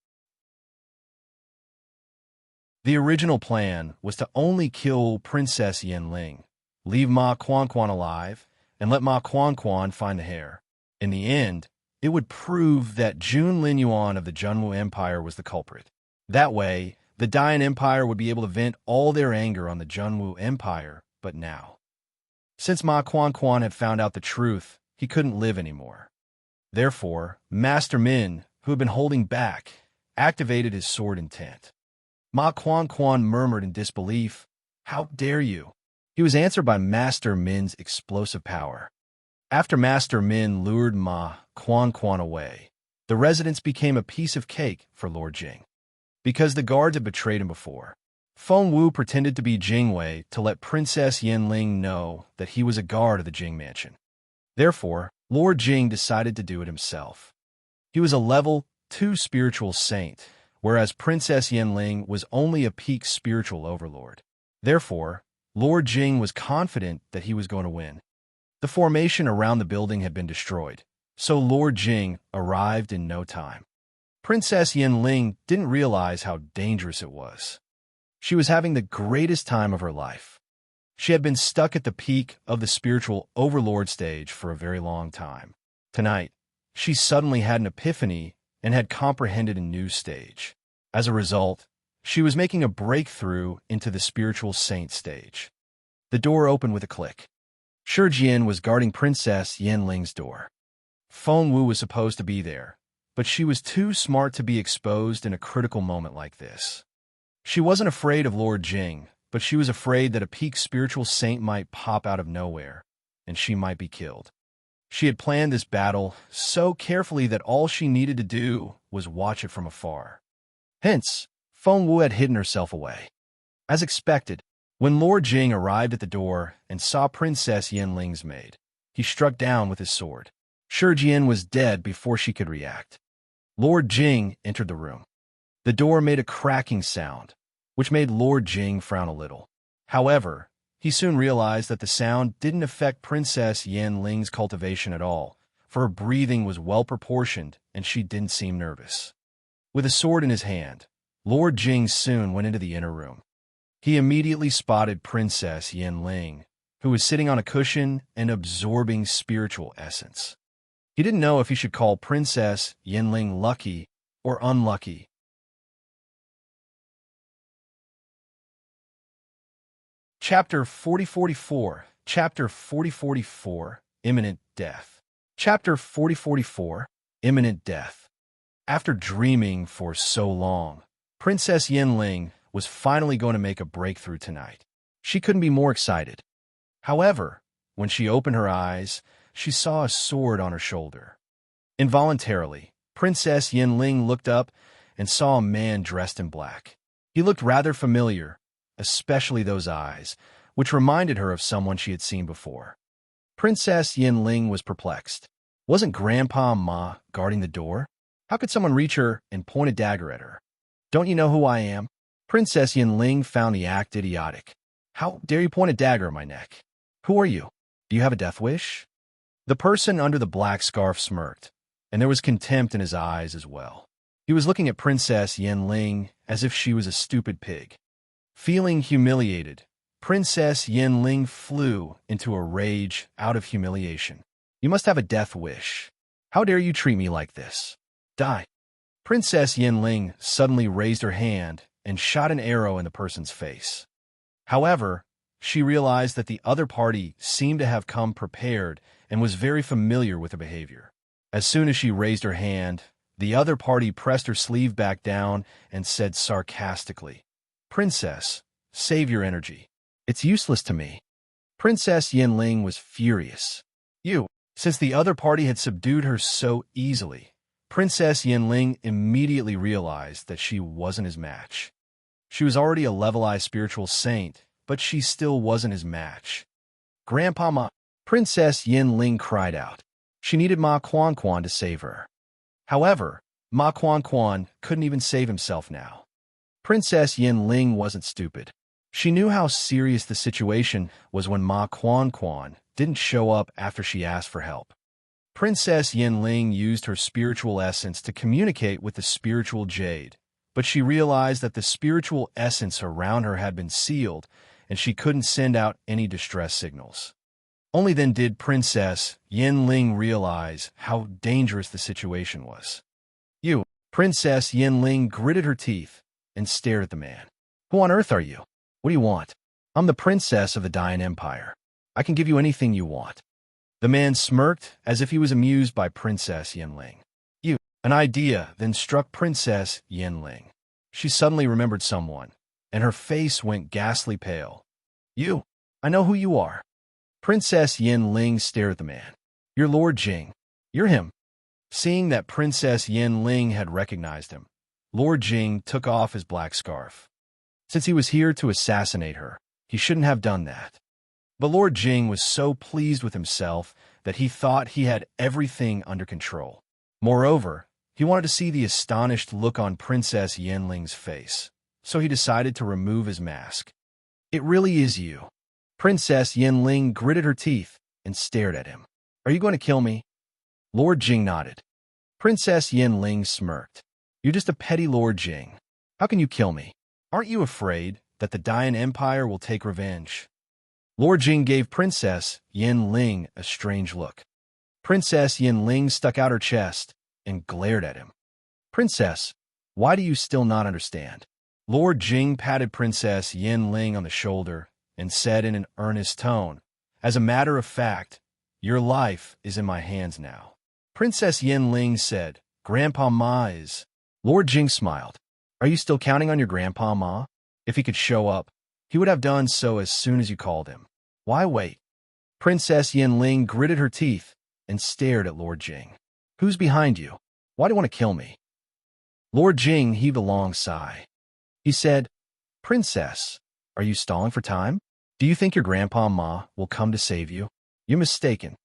The original plan was to only kill Princess Yanling, leave Ma Quan alive, and let Ma Quan find the hair. In the end, it would prove that Jun Linyuan of the Junwu Empire was the culprit. That way, the Dian Empire would be able to vent all their anger on the Junwu Empire, but now. Since Ma Quan had found out the truth, he couldn't live anymore. Therefore, Master Min, who had been holding back, activated his sword intent. Ma Quan murmured in disbelief, "How dare you?" He was answered by Master Min's explosive power. After Master Min lured Ma Quan away, the residence became a piece of cake for Lord Jing. Because the guards had betrayed him before, Feng Wu pretended to be Jingwei to let Princess Yanling know that he was a guard of the Jing mansion. Therefore, Lord Jing decided to do it himself. He was a level 2 spiritual saint, whereas Princess Yanling was only a peak spiritual overlord. Therefore, Lord Jing was confident that he was going to win. The formation around the building had been destroyed, so Lord Jing arrived in no time. Princess Yanling didn't realize how dangerous it was. She was having the greatest time of her life. She had been stuck at the peak of the spiritual overlord stage for a very long time. Tonight, she suddenly had an epiphany and had comprehended a new stage. As a result, she was making a breakthrough into the spiritual saint stage. The door opened with a click. Shi Jian was guarding Princess Yanling's door. Feng Wu was supposed to be there, but she was too smart to be exposed in a critical moment like this. She wasn't afraid of Lord Jing, but she was afraid that a peak spiritual saint might pop out of nowhere, and she might be killed. She had planned this battle so carefully that all she needed to do was watch it from afar. Hence, Feng Wu had hidden herself away. As expected, when Lord Jing arrived at the door and saw Princess Yanling's maid, he struck down with his sword. Shi Jian was dead before she could react. Lord Jing entered the room. The door made a cracking sound, which made Lord Jing frown a little. However, he soon realized that the sound didn't affect Princess Yanling's cultivation at all, for her breathing was well-proportioned and she didn't seem nervous. With a sword in his hand, Lord Jing soon went into the inner room. He immediately spotted Princess Yanling, who was sitting on a cushion and absorbing spiritual essence. He didn't know if he should call Princess Yanling lucky or unlucky. Chapter 4044, Chapter 4044, Imminent Death. Chapter 4044, Imminent Death. After dreaming for so long, Princess Yanling was finally going to make a breakthrough tonight. She couldn't be more excited. However, when she opened her eyes, she saw a sword on her shoulder. Involuntarily, Princess Yanling looked up and saw a man dressed in black. He looked rather familiar, especially those eyes, which reminded her of someone she had seen before. Princess Yanling was perplexed. Wasn't Grandpa Ma guarding the door? How could someone reach her and point a dagger at her? Don't you know who I am? Princess Yanling found the act idiotic. How dare you point a dagger at my neck? Who are you? Do you have a death wish? The person under the black scarf smirked, and there was contempt in his eyes as well. He was looking at Princess Yanling as if she was a stupid pig. Feeling humiliated, Princess Yanling flew into a rage out of humiliation. You must have a death wish. How dare you treat me like this? Die. Princess Yanling suddenly raised her hand and shot an arrow in the person's face. However, she realized that the other party seemed to have come prepared and was very familiar with her behavior. As soon as she raised her hand, the other party pressed her sleeve back down and said sarcastically, Princess, save your energy. It's useless to me. Princess Yanling was furious. Since the other party had subdued her so easily, Princess Yanling immediately realized that she wasn't his match. She was already a level-I spiritual saint, but she still wasn't his match. Grandpa Ma, Princess Yanling cried out. She needed Ma Quan to save her. However, Ma Quan couldn't even save himself now. Princess Yanling wasn't stupid. She knew how serious the situation was when Ma Quan didn't show up after she asked for help. Princess Yanling used her spiritual essence to communicate with the spiritual jade, but she realized that the spiritual essence around her had been sealed, and she couldn't send out any distress signals. Only then did Princess Yanling realize how dangerous the situation was. Princess Yanling gritted her teeth and stared at the man. Who on earth are you? What do you want? I'm the princess of the Dian Empire. I can give you anything you want. The man smirked as if he was amused by Princess Yanling. An idea then struck Princess Yanling. She suddenly remembered someone, and her face went ghastly pale. I know who you are. Princess Yanling stared at the man. You're Lord Jing. You're him. Seeing that Princess Yin Ling had recognized him, Lord Jing took off his black scarf. Since he was here to assassinate her, he shouldn't have done that. But Lord Jing was so pleased with himself that he thought he had everything under control. Moreover, he wanted to see the astonished look on Princess Yin Ling's face, so he decided to remove his mask. It really is you. Princess Yin Ling gritted her teeth and stared at him. Are you going to kill me? Lord Jing nodded. Princess Yin Ling smirked. You're just a petty Lord Jing. How can you kill me? Aren't you afraid that the Dian Empire will take revenge? Lord Jing gave Princess Yin Ling a strange look. Princess Yin Ling stuck out her chest and glared at him. Princess, why do you still not understand? Lord Jing patted Princess Yin Ling on the shoulder and said in an earnest tone, as a matter of fact, your life is in my hands now. Princess Yin Ling said, Grandpa Ma is... Lord Jing smiled. Are you still counting on your Grandpa Ma? If he could show up, he would have done so as soon as you called him. Why wait? Princess Yin Ling gritted her teeth and stared at Lord Jing. Who's behind you? Why do you want to kill me? Lord Jing heaved a long sigh. He said, Princess, are you stalling for time? Do you think your Grandpa Ma will come to save you? You're mistaken.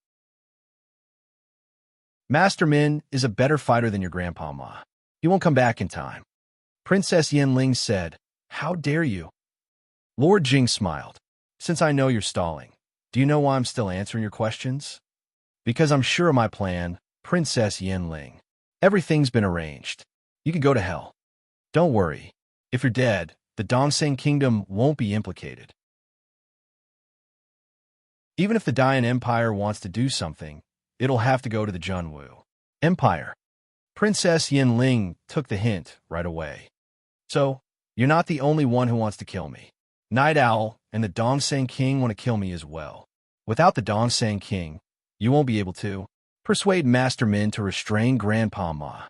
Master Min is a better fighter than your Grandpa Ma. He won't come back in time. Princess Yin Ling said, How dare you? Lord Jing smiled. Since I know you're stalling, do you know why I'm still answering your questions? Because I'm sure of my plan, Princess Yin Ling. Everything's been arranged. You can go to hell. Don't worry. If you're dead, the Dongseng Kingdom won't be implicated. Even if the Dian Empire wants to do something, it'll have to go to the Junwu Empire. Princess Yin Ling took the hint right away. So, you're not the only one who wants to kill me. Night Owl and the Dongseng King want to kill me as well. Without the Dongseng King, you won't be able to persuade Master Min to restrain Grandpa Ma.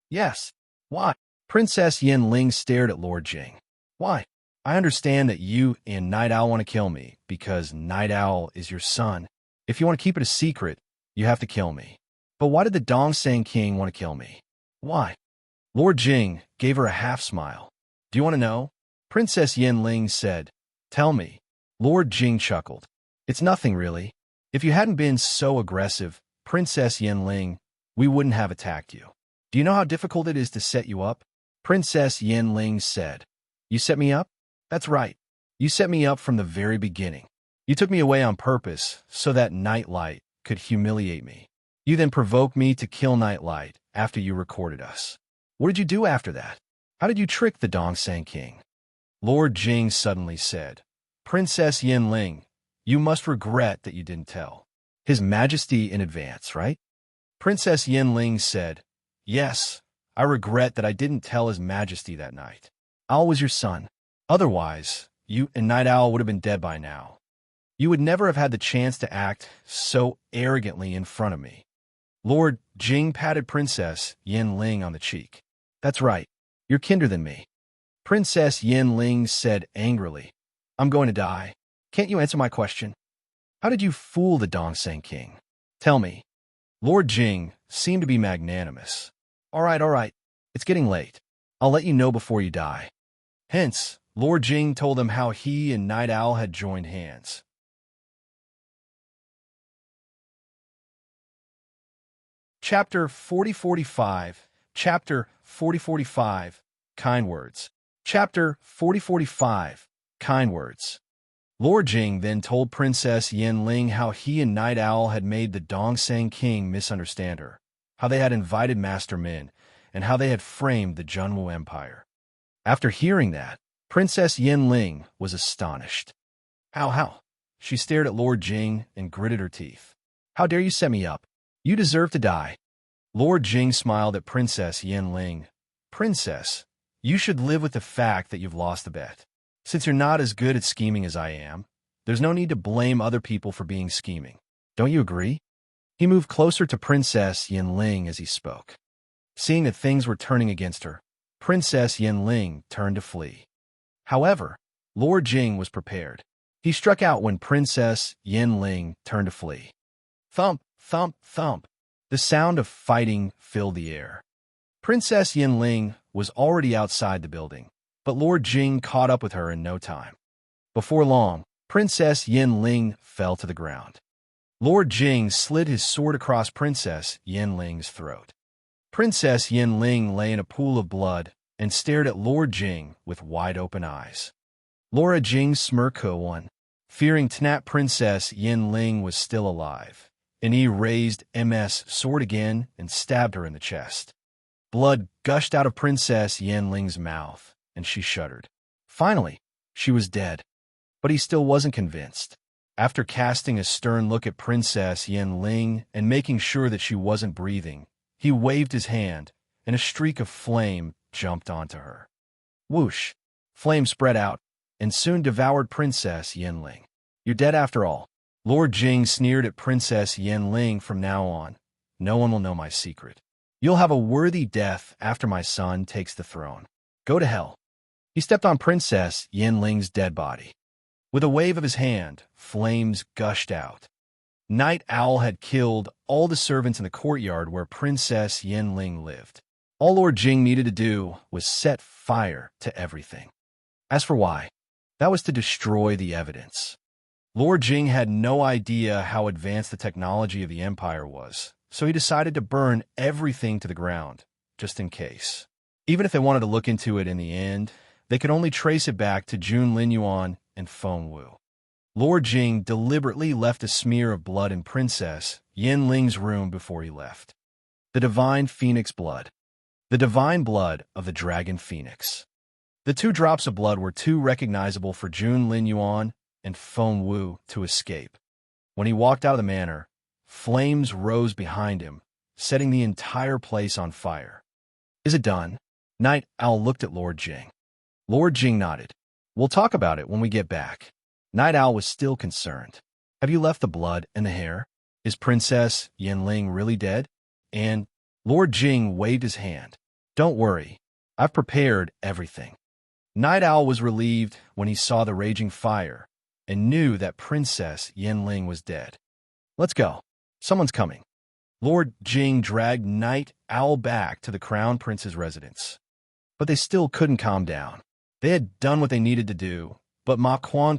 Yes. Why? Princess Yin Ling stared at Lord Jing. Why? I understand that you and Night Owl want to kill me because Night Owl is your son. If you want to keep it a secret, you have to kill me. But why did the Dongseng King want to kill me? Why? Lord Jing gave her a half-smile. Do you want to know? Princess Yin Ling said, Tell me. Lord Jing chuckled. It's nothing really. If you hadn't been so aggressive, Princess Yin Ling, we wouldn't have attacked you. Do you know how difficult it is to set you up? Princess Yin Ling said, You set me up? That's right. You set me up from the very beginning. You took me away on purpose so that Nightlight could humiliate me. You then provoked me to kill Nightlight after you recorded us. What did you do after that? How did you trick the Dongseng King? Lord Jing suddenly said, Princess Yin Ling, you must regret that you didn't tell His Majesty in advance, right? Princess Yin Ling said, Yes, I regret that I didn't tell His Majesty that night. Owl was your son. Otherwise, you and Night Owl would have been dead by now. You would never have had the chance to act so arrogantly in front of me. Lord Jing patted Princess Yin Ling on the cheek. That's right. You're kinder than me. Princess Yin Ling said angrily, I'm going to die. Can't you answer my question? How did you fool the Dongseng King? Tell me. Lord Jing seemed to be magnanimous. All right. It's getting late. I'll let you know before you die. Hence, Lord Jing told him how he and Night Owl had joined hands. Chapter 4045. Chapter 4045. Kind Words. Chapter 4045. Kind Words. Lord Jing then told Princess Yin Ling how he and Night Owl had made the Dongseng King misunderstand her, how they had invited Master Min, and how they had framed the Junwu Empire. After hearing that, Princess Yin Ling was astonished. How? She stared at Lord Jing and gritted her teeth. How dare you set me up? You deserve to die. Lord Jing smiled at Princess Yin Ling. Princess, you should live with the fact that you've lost the bet. Since you're not as good at scheming as I am, there's no need to blame other people for being scheming. Don't you agree? He moved closer to Princess Yin Ling as he spoke. Seeing that things were turning against her, Princess Yin Ling turned to flee. However, Lord Jing was prepared. He struck out when Princess Yin Ling turned to flee. Thump! thump, thump. The sound of fighting filled the air. Princess Yinling was already outside the building, but Lord Jing caught up with her in no time. Before long, Princess Yinling fell to the ground. Lord Jing slid his sword across Princess Yinling's throat. Princess Yinling lay in a pool of blood and stared at Lord Jing with wide-open eyes. Lord Jing smirked one, fearing Tnat Princess Yinling was still alive, and he raised MS sword again and stabbed her in the chest. Blood gushed out of Princess Yinling's mouth, and she shuddered. Finally, she was dead. But he still wasn't convinced. After casting a stern look at Princess Yinling and making sure that she wasn't breathing, he waved his hand, and a streak of flame jumped onto her. Whoosh! Flame spread out, and soon devoured Princess Yinling. You're dead after all. Lord Jing sneered at Princess Yinling. From now on, no one will know my secret. You'll have a worthy death after my son takes the throne. Go to hell. He stepped on Princess Yinling's dead body. With a wave of his hand, flames gushed out. Night Owl had killed all the servants in the courtyard where Princess Yinling lived. All Lord Jing needed to do was set fire to everything. As for why, that was to destroy the evidence. Lord Jing had no idea how advanced the technology of the Empire was, so he decided to burn everything to the ground, just in case. Even if they wanted to look into it in the end, they could only trace it back to Jun Linyuan and Feng Wu. Lord Jing deliberately left a smear of blood in Princess Yinling's room before he left. The divine phoenix blood. The divine blood of the dragon phoenix. The 2 drops of blood were too recognizable for Jun Linyuan and Feng Wu to escape. When he walked out of the manor, flames rose behind him, setting the entire place on fire. Is it done? Night Owl looked at Lord Jing. Lord Jing nodded. We'll talk about it when we get back. Night Owl was still concerned. Have you left the blood and the hair? Is Princess Yinling really dead? And Lord Jing waved his hand. Don't worry. I've prepared everything. Night Owl was relieved when he saw the raging fire and knew that Princess Yinling was dead. Let's go. Someone's coming. Lord Jing dragged Night Owl back to the Crown Prince's residence. But they still couldn't calm down. They had done what they needed to do, but Ma Quan,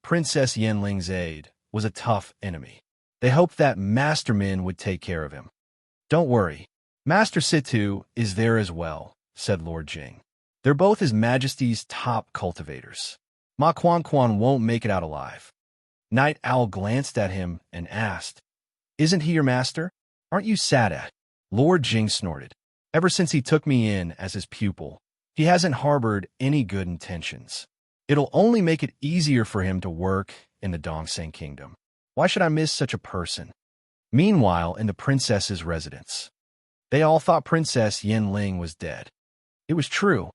Princess Yinling's aide, was a tough enemy. They hoped that Master Min would take care of him. Don't worry. Master Situ is there as well, said Lord Jing. They're both His Majesty's top cultivators. Ma Quan won't make it out alive. Night Owl glanced at him and asked, Isn't he your master? Aren't you sad at? Lord Jing snorted. Ever since he took me in as his pupil, he hasn't harbored any good intentions. It'll only make it easier for him to work in the Dongseng Kingdom. Why should I miss such a person? Meanwhile, in the princess's residence, they all thought Princess Yinling was dead. It was true.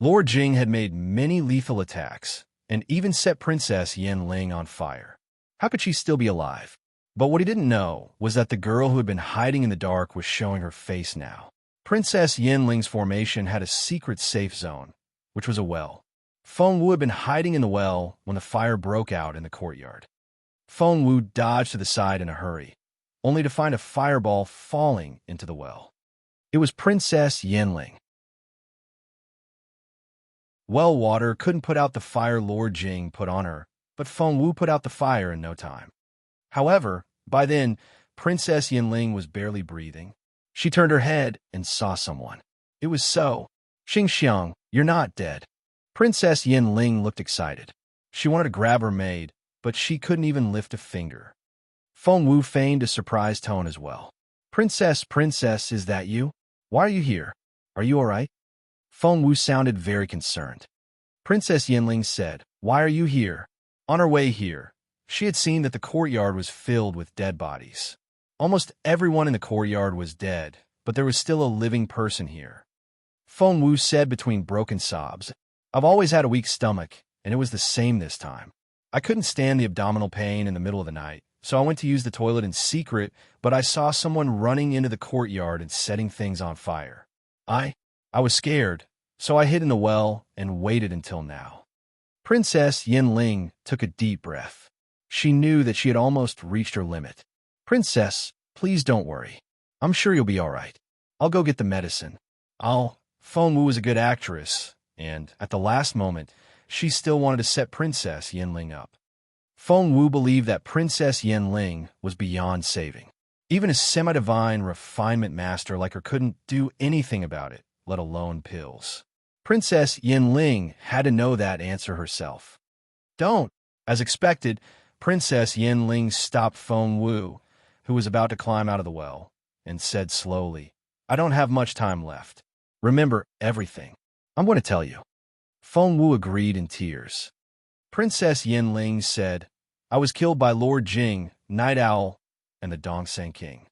Lord Jing had made many lethal attacks and even set Princess Yinling on fire. How could she still be alive? But what he didn't know was that the girl who had been hiding in the dark was showing her face now. Princess Yinling's formation had a secret safe zone, which was a well. Feng Wu had been hiding in the well when the fire broke out in the courtyard. Feng Wu dodged to the side in a hurry, only to find a fireball falling into the well. It was Princess Yinling. Well water couldn't put out the fire Lord Jing put on her, but Feng Wu put out the fire in no time. However, by then, Princess Yinling was barely breathing. She turned her head and saw someone. It was So. Xingxiang, you're not dead. Princess Yinling looked excited. She wanted to grab her maid, but she couldn't even lift a finger. Feng Wu feigned a surprised tone as well. Princess, is that you? Why are you here? Are you all right? Feng Wu sounded very concerned. Princess Yinling said, Why are you here? On her way here, she had seen that the courtyard was filled with dead bodies. Almost everyone in the courtyard was dead, but there was still a living person here. Feng Wu said between broken sobs, I've always had a weak stomach, and it was the same this time. I couldn't stand the abdominal pain in the middle of the night, so I went to use the toilet in secret, but I saw someone running into the courtyard and setting things on fire. I was scared, so I hid in the well and waited until now. Princess Yinling took a deep breath. She knew that she had almost reached her limit. Princess, please don't worry. I'm sure you'll be all right. I'll go get the medicine. Feng Wu was a good actress, and at the last moment, she still wanted to set Princess Yinling up. Feng Wu believed that Princess Yinling was beyond saving. Even a semi-divine refinement master like her couldn't do anything about it, let alone pills. Princess Yinling had to know that answer herself. Don't. As expected, Princess Yinling stopped Feng Wu, who was about to climb out of the well, and said slowly, I don't have much time left. Remember everything. I'm going to tell you. Feng Wu agreed in tears. Princess Yinling said, I was killed by Lord Jing, Night Owl, and the Dongseng King.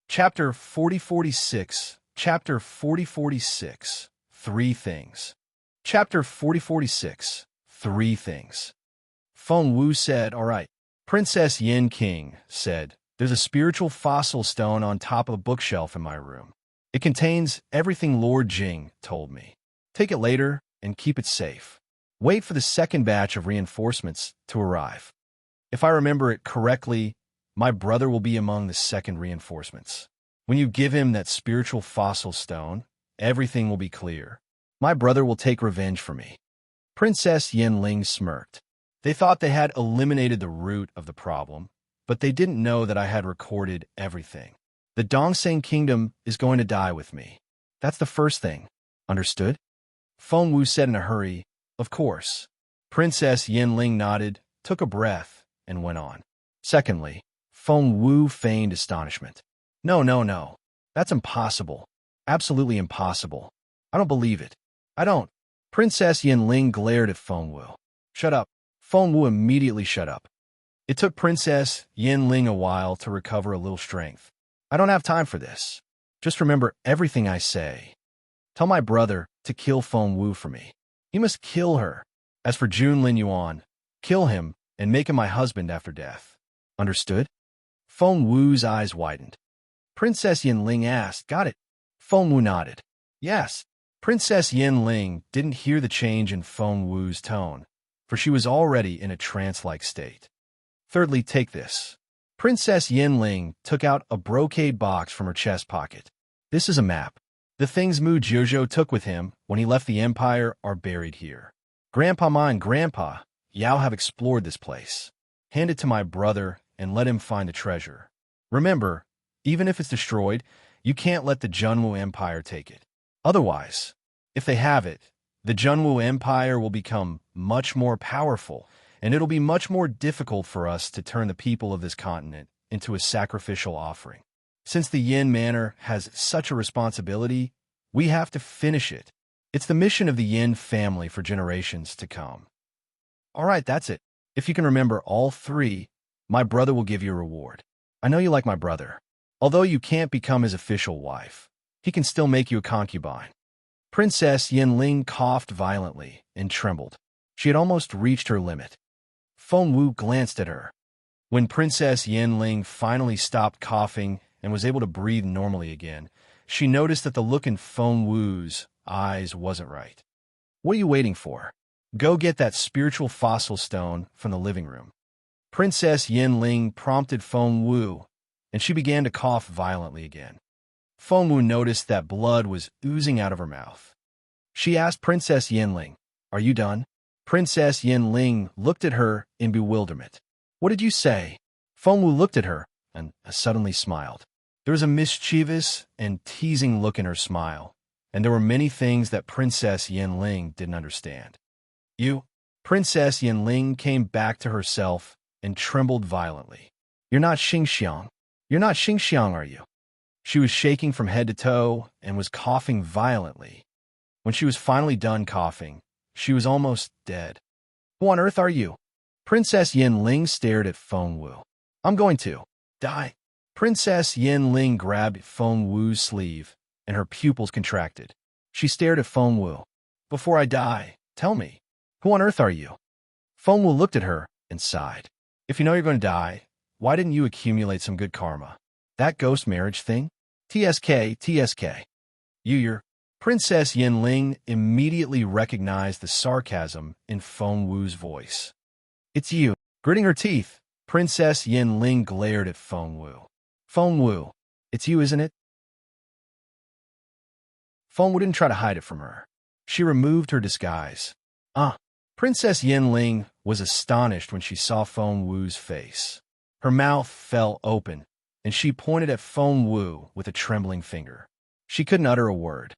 Chapter 4046. Chapter 4046. 3 Things. Chapter 4046. 3 Things. Feng Wu said, all right. Princess Yin King said, there's a spiritual fossil stone on top of a bookshelf in my room. It contains everything Lord Jing told me. Take it later and keep it safe. Wait for the second batch of reinforcements to arrive. If I remember it correctly, my brother will be among the second reinforcements. When you give him that spiritual fossil stone, everything will be clear. My brother will take revenge for me. Princess Yinling smirked. They thought they had eliminated the root of the problem, but they didn't know that I had recorded everything. The Dongseng Kingdom is going to die with me. That's the first thing. Understood? Feng Wu said in a hurry, of course. Princess Yinling nodded, took a breath, and went on. Secondly, Feng Wu feigned astonishment. No. That's impossible. Absolutely impossible. I don't believe it. I don't. Princess Yinling glared at Feng Wu. Shut up. Feng Wu immediately shut up. It took Princess Yinling a while to recover a little strength. I don't have time for this. Just remember everything I say. Tell my brother to kill Feng Wu for me. He must kill her. As for Jun Lin Yuan, kill him and make him my husband after death. Understood? Feng Wu's eyes widened. Princess Yinling asked, got it? Feng Wu nodded. Yes. Princess Yinling didn't hear the change in Feng Wu's tone, for she was already in a trance-like state. Thirdly, take this. Princess Yinling took out a brocade box from her chest pocket. This is a map. The things Mu Jiuzhou took with him when he left the Empire are buried here. Grandpa Ma and Grandpa Yao have explored this place. Hand it to my brother and let him find the treasure. Remember, even if it's destroyed, you can't let the Junwu Empire take it. Otherwise, if they have it, the Junwu Empire will become much more powerful, and it'll be much more difficult for us to turn the people of this continent into a sacrificial offering. Since the Yin Manor has such a responsibility, we have to finish it. It's the mission of the Yin family for generations to come. All right, that's it. If you can remember all 3, my brother will give you a reward. I know you like my brother. Although you can't become his official wife, he can still make you a concubine. Princess Yinling coughed violently and trembled. She had almost reached her limit. Feng Wu glanced at her. When Princess Yinling finally stopped coughing and was able to breathe normally again, she noticed that the look in Feng Wu's eyes wasn't right. What are you waiting for? Go get that spiritual fossil stone from the living room. Princess Yinling prompted Feng Wu, and she began to cough violently again. Feng Wu noticed that blood was oozing out of her mouth. She asked Princess Yinling, are you done? Princess Yinling looked at her in bewilderment. What did you say? Feng Wu looked at her and suddenly smiled. There was a mischievous and teasing look in her smile, and there were many things that Princess Yinling didn't understand. Princess Yinling came back to herself and trembled violently. You're not Xingxiang. You're not Xingxiang, are you? She was shaking from head to toe and was coughing violently. When she was finally done coughing, she was almost dead. Who on earth are you? Princess Yinling stared at Feng Wu. I'm going to die. Princess Yinling grabbed Feng Wu's sleeve, and her pupils contracted. She stared at Feng Wu. Before I die, tell me, who on earth are you? Feng Wu looked at her and sighed. If you know you're going to die, why didn't you accumulate some good karma? That ghost marriage thing? TSK. You're Princess Yinling immediately recognized the sarcasm in Feng Wu's voice. It's you. Gritting her teeth, Princess Yinling glared at Feng Wu. Feng Wu, it's you, isn't it? Feng Wu didn't try to hide it from her. She removed her disguise. Princess Yinling was astonished when she saw Feng Wu's face. Her mouth fell open, and she pointed at Feng Wu with a trembling finger. She couldn't utter a word.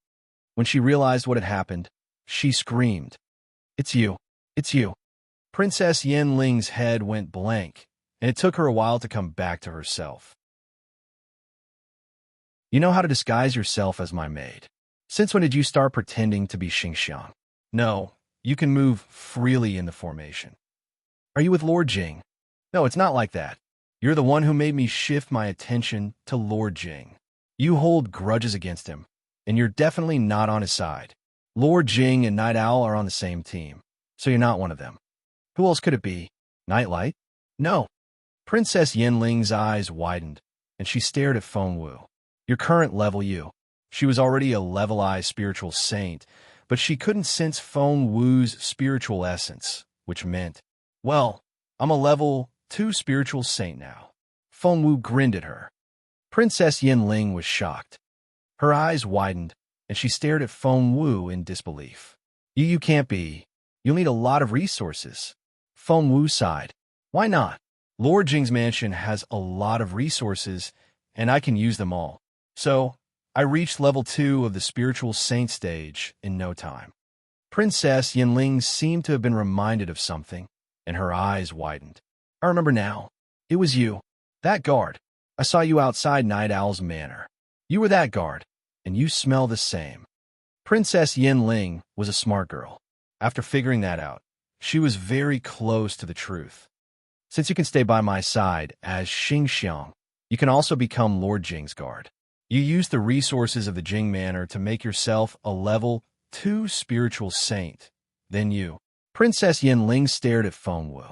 When she realized what had happened, she screamed, It's you! It's you! Princess Yinling's head went blank, and it took her a while to come back to herself. You know how to disguise yourself as my maid. Since when did you start pretending to be Xingxiang? No, you can move freely in the formation. Are you with Lord Jing? No, it's not like that. You're the one who made me shift my attention to Lord Jing. You hold grudges against him, and you're definitely not on his side. Lord Jing and Night Owl are on the same team, so you're not one of them. Who else could it be? Nightlight? No. Princess Yinling's eyes widened, and she stared at Feng Wu. Your current level you. She was already a level-I spiritual saint, but she couldn't sense Feng Wu's spiritual essence, which meant, well, I'm a level 2 spiritual saint now. Feng Wu grinned at her. Princess Yinling was shocked. Her eyes widened, and she stared at Feng Wu in disbelief. You can't be. You'll need a lot of resources. Feng Wu sighed. Why not? Lord Jing's mansion has a lot of resources, and I can use them all. So, I reached level 2 of the spiritual saint stage in no time. Princess Yinling seemed to have been reminded of something, and her eyes widened. I remember now. It was you. That guard. I saw you outside Night Owl's manor. You were that guard, and you smell the same. Princess Yinling was a smart girl. After figuring that out, she was very close to the truth. Since you can stay by my side as Xingxiang, you can also become Lord Jing's guard. You use the resources of the Jing Manor to make yourself a level 2 spiritual saint. Then you. Princess Yinling stared at Feng Wu.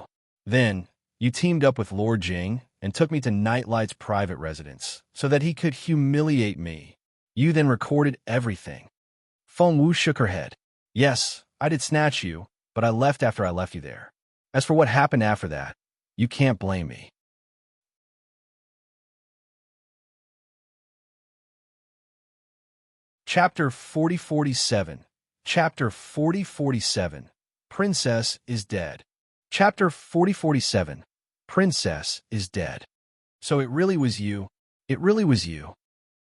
Then, you teamed up with Lord Jing and took me to Nightlight's private residence so that he could humiliate me. You then recorded everything. Feng Wu shook her head. Yes, I did snatch you, but I left after I left you there. As for what happened after that, you can't blame me. Chapter 4047. Chapter 4047. Princess is dead. Chapter 4047. Princess is dead. So it really was you. It really was you.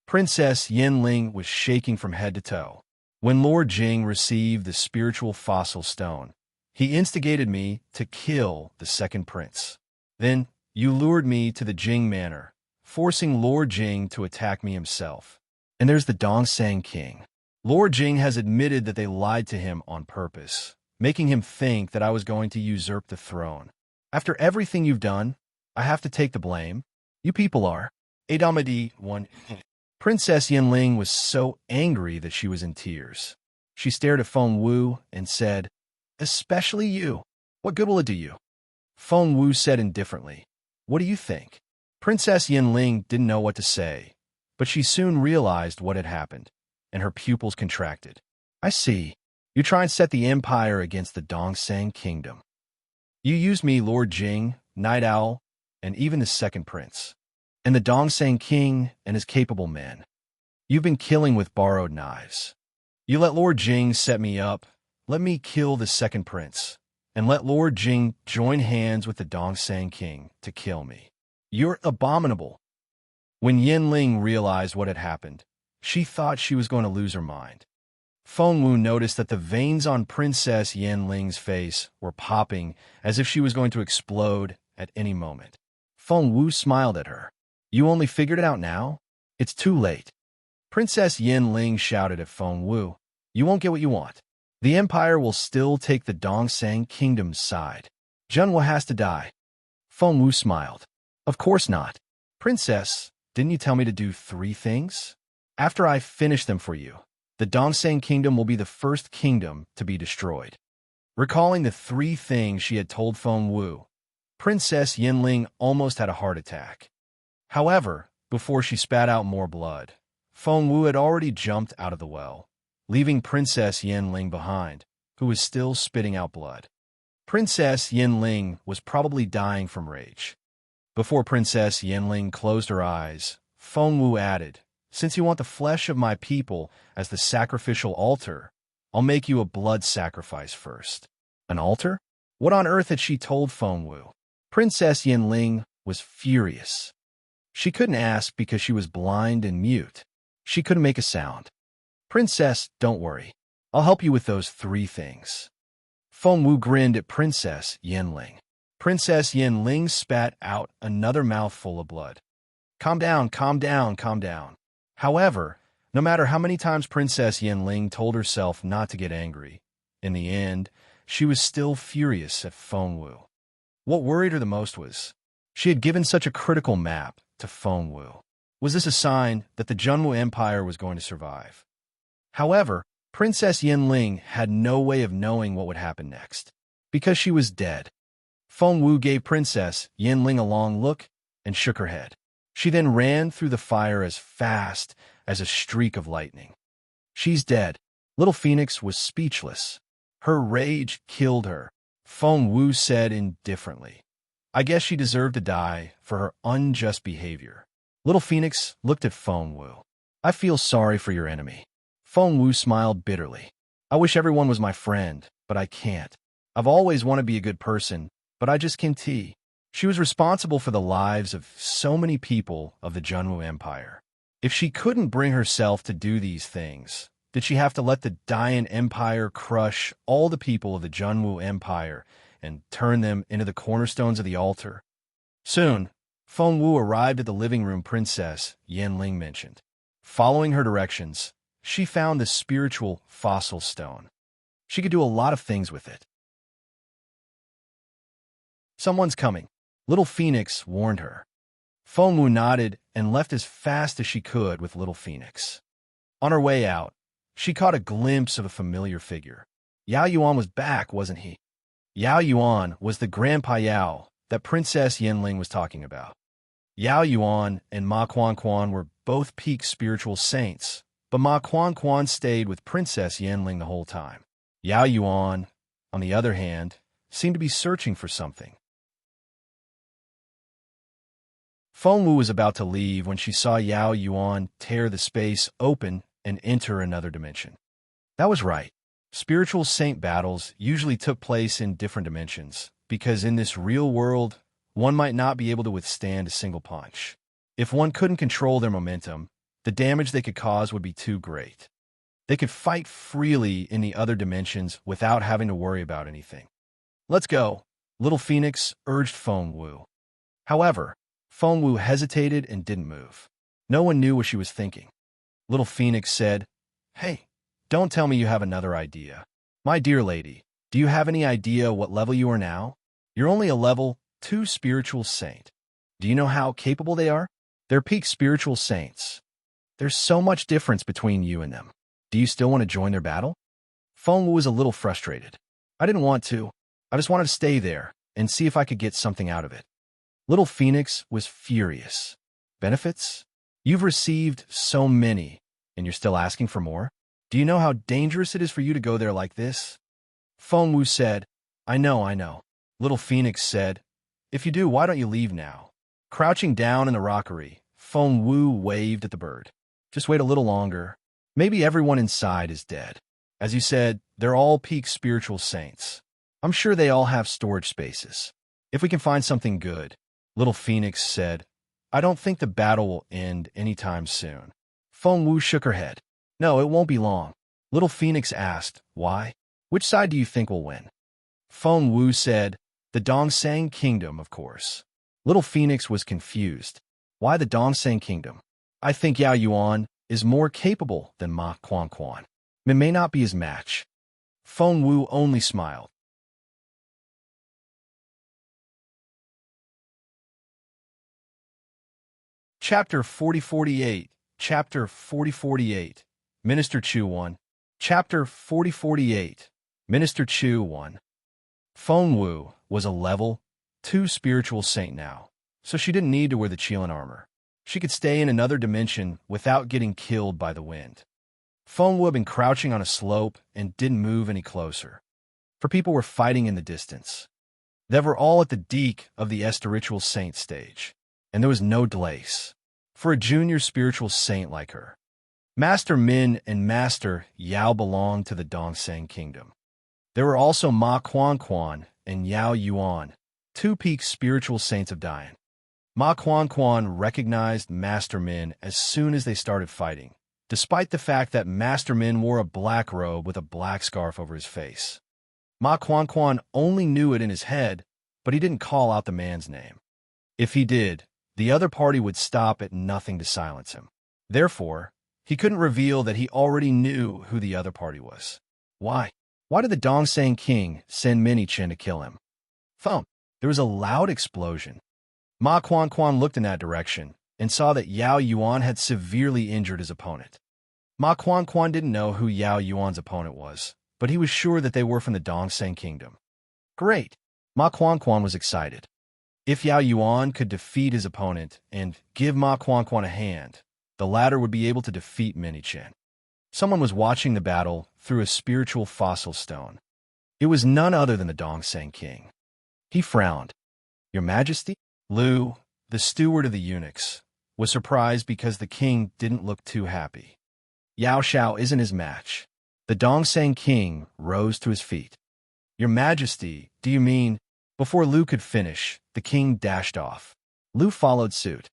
Princess Yinling was shaking from head to toe. When Lord Jing received the spiritual fossil stone, he instigated me to kill the second prince. Then, you lured me to the Jing Manor, forcing Lord Jing to attack me himself. And there's the Dongsang King. Lord Jing has admitted that they lied to him on purpose, making him think that I was going to usurp the throne. After everything you've done, I have to take the blame. You people are. Adamadi 1. Princess Yinling was so angry that she was in tears. She stared at Feng Wu and said, Especially you. What good will it do you? Feng Wu said indifferently, What do you think? Princess Yinling didn't know what to say, but she soon realized what had happened, and her pupils contracted. I see. You try and set the empire against the Dongsang Kingdom. You used me, Lord Jing, Night Owl, and even the second prince, and the Dongsang King and his capable men. You've been killing with borrowed knives. You let Lord Jing set me up, let me kill the second prince, and let Lord Jing join hands with the Dongsang King to kill me. You're abominable. When Yinling realized what had happened, she thought she was going to lose her mind. Feng Wu noticed that the veins on Princess Yinling's face were popping as if she was going to explode at any moment. Feng Wu smiled at her. You only figured it out now? It's too late. Princess Yinling shouted at Feng Wu. You won't get what you want. The Empire will still take the Dongsang Kingdom's side. Zhenhua has to die. Feng Wu smiled. Of course not. Princess, didn't you tell me to do 3 things? After I finish them for you, the Dongsang Kingdom will be the first kingdom to be destroyed. Recalling the 3 things she had told Feng Wu, Princess Yinling almost had a heart attack. However, before she spat out more blood, Feng Wu had already jumped out of the well. leaving Princess Yanling behind, who was still spitting out blood. Princess Yanling was probably dying from rage. Before Princess Yanling closed her eyes, Fengwu added, "Since you want the flesh of my people as the sacrificial altar, I'll make you a blood sacrifice first." An altar? What on earth had she told Fengwu? Princess Yanling was furious. She couldn't ask because she was blind and mute. She couldn't make a sound. "Princess, don't worry. I'll help you with those 3 things." Fengwu grinned at Princess Yanling. Princess Yanling spat out another mouthful of blood. "Calm down, calm down, calm down." However, no matter how many times Princess Yanling told herself not to get angry, in the end, she was still furious at Fengwu. What worried her the most was, she had given such a critical map to Fengwu. Was this a sign that the Junwu Empire was going to survive? However, Princess Yanling had no way of knowing what would happen next, because she was dead. Fengwu gave Princess Yanling a long look and shook her head. She then ran through the fire as fast as a streak of lightning. "She's dead." Little Phoenix was speechless. Her rage killed her. Fengwu said indifferently, "I guess she deserved to die for her unjust behavior." Little Phoenix looked at Fengwu. "I feel sorry for your enemy." Fengwu smiled bitterly. "I wish everyone was my friend, but I can't. I've always wanted to be a good person, but I just can't." She was responsible for the lives of so many people of the Junwu Empire. If she couldn't bring herself to do these things, did she have to let the Dayan Empire crush all the people of the Junwu Empire and turn them into the cornerstones of the altar? Soon, Fengwu arrived at the living room Princess Yanling mentioned. Following her directions, she found the spiritual fossil stone. She could do a lot of things with it. "Someone's coming," Little Phoenix warned her. Fengwu nodded and left as fast as she could with Little Phoenix. On her way out, she caught a glimpse of a familiar figure. Yao Yuan was back, wasn't he? Yao Yuan was the Grandpa Yao that Princess Yanling was talking about. Yao Yuan and Ma Quan were both peak spiritual saints, but Ma Quan stayed with Princess Yanling the whole time. Yao Yuan, on the other hand, seemed to be searching for something. Fengwu was about to leave when she saw Yao Yuan tear the space open and enter another dimension. That was right. Spiritual saint battles usually took place in different dimensions, because in this real world, one might not be able to withstand a single punch. If one couldn't control their momentum, the damage they could cause would be too great. They could fight freely in the other dimensions without having to worry about anything. "Let's go," Little Phoenix urged Fengwu. However, Fengwu hesitated and didn't move. No one knew what she was thinking. Little Phoenix said, "Hey, don't tell me you have another idea. My dear lady, do you have any idea what level you are now? You're only a level 2 spiritual saint. Do you know how capable they are? They're peak spiritual saints. There's so much difference between you and them. Do you still want to join their battle?" Fengwu was a little frustrated. "I didn't want to. I just wanted to stay there and see if I could get something out of it." Little Phoenix was furious. "Benefits? You've received so many, and you're still asking for more? Do you know how dangerous it is for you to go there like this?" Fengwu said, I know. Little Phoenix said, "If you do, why don't you leave now?" Crouching down in the rockery, Fengwu waved at the bird. "Just wait a little longer. Maybe everyone inside is dead. As you said, they're all peak spiritual saints. I'm sure they all have storage spaces. If we can find something good," Little Phoenix said, "I don't think the battle will end anytime soon." Fengwu shook her head. "No, it won't be long." Little Phoenix asked, "Why? Which side do you think will win?" Fengwu said, "The Dongsang Kingdom, of course." Little Phoenix was confused. "Why the Dongsang Kingdom?" "I think Yao Yuan is more capable than Ma Quan. It may not be his match." Fengwu only smiled. Chapter 4048, Chapter 4048, Minister Chu 1. Chapter 4048, Minister Chu 1. Fengwu was a level 2 spiritual saint now, so she didn't need to wear the Qilin armor. She could stay in another dimension without getting killed by the wind. Feng Wu had been crouching on a slope and didn't move any closer, for people were fighting in the distance. They were all at the deek of the spiritual saint stage, and there was no delays for a junior spiritual saint like her. Master Min and Master Yao belonged to the Dongseng Kingdom. There were also Ma Quan and Yao Yuan, two peak spiritual saints of Dian. Ma Quan recognized Master Min as soon as they started fighting, despite the fact that Master Min wore a black robe with a black scarf over his face. Ma Quan only knew it in his head, but he didn't call out the man's name. If he did, the other party would stop at nothing to silence him. Therefore, he couldn't reveal that he already knew who the other party was. Why? Why did the Dongseng King send Minichen to kill him? Thump! There was a loud explosion. Ma Quan looked in that direction and saw that Yao Yuan had severely injured his opponent. Ma Quan didn't know who Yao Yuan's opponent was, but he was sure that they were from the Dongseng Kingdom. Great! Ma Quan was excited. If Yao Yuan could defeat his opponent and give Ma Quan a hand, the latter would be able to defeat Minichen. Someone was watching the battle through a spiritual fossil stone. It was none other than the Dongseng King. He frowned. Your Majesty? Lu, the steward of the eunuchs, was surprised because the king didn't look too happy. Yao Shao isn't his match. The Dongseng King rose to his feet. Your Majesty, do you mean? Before Lu could finish, the king dashed off. Lu followed suit.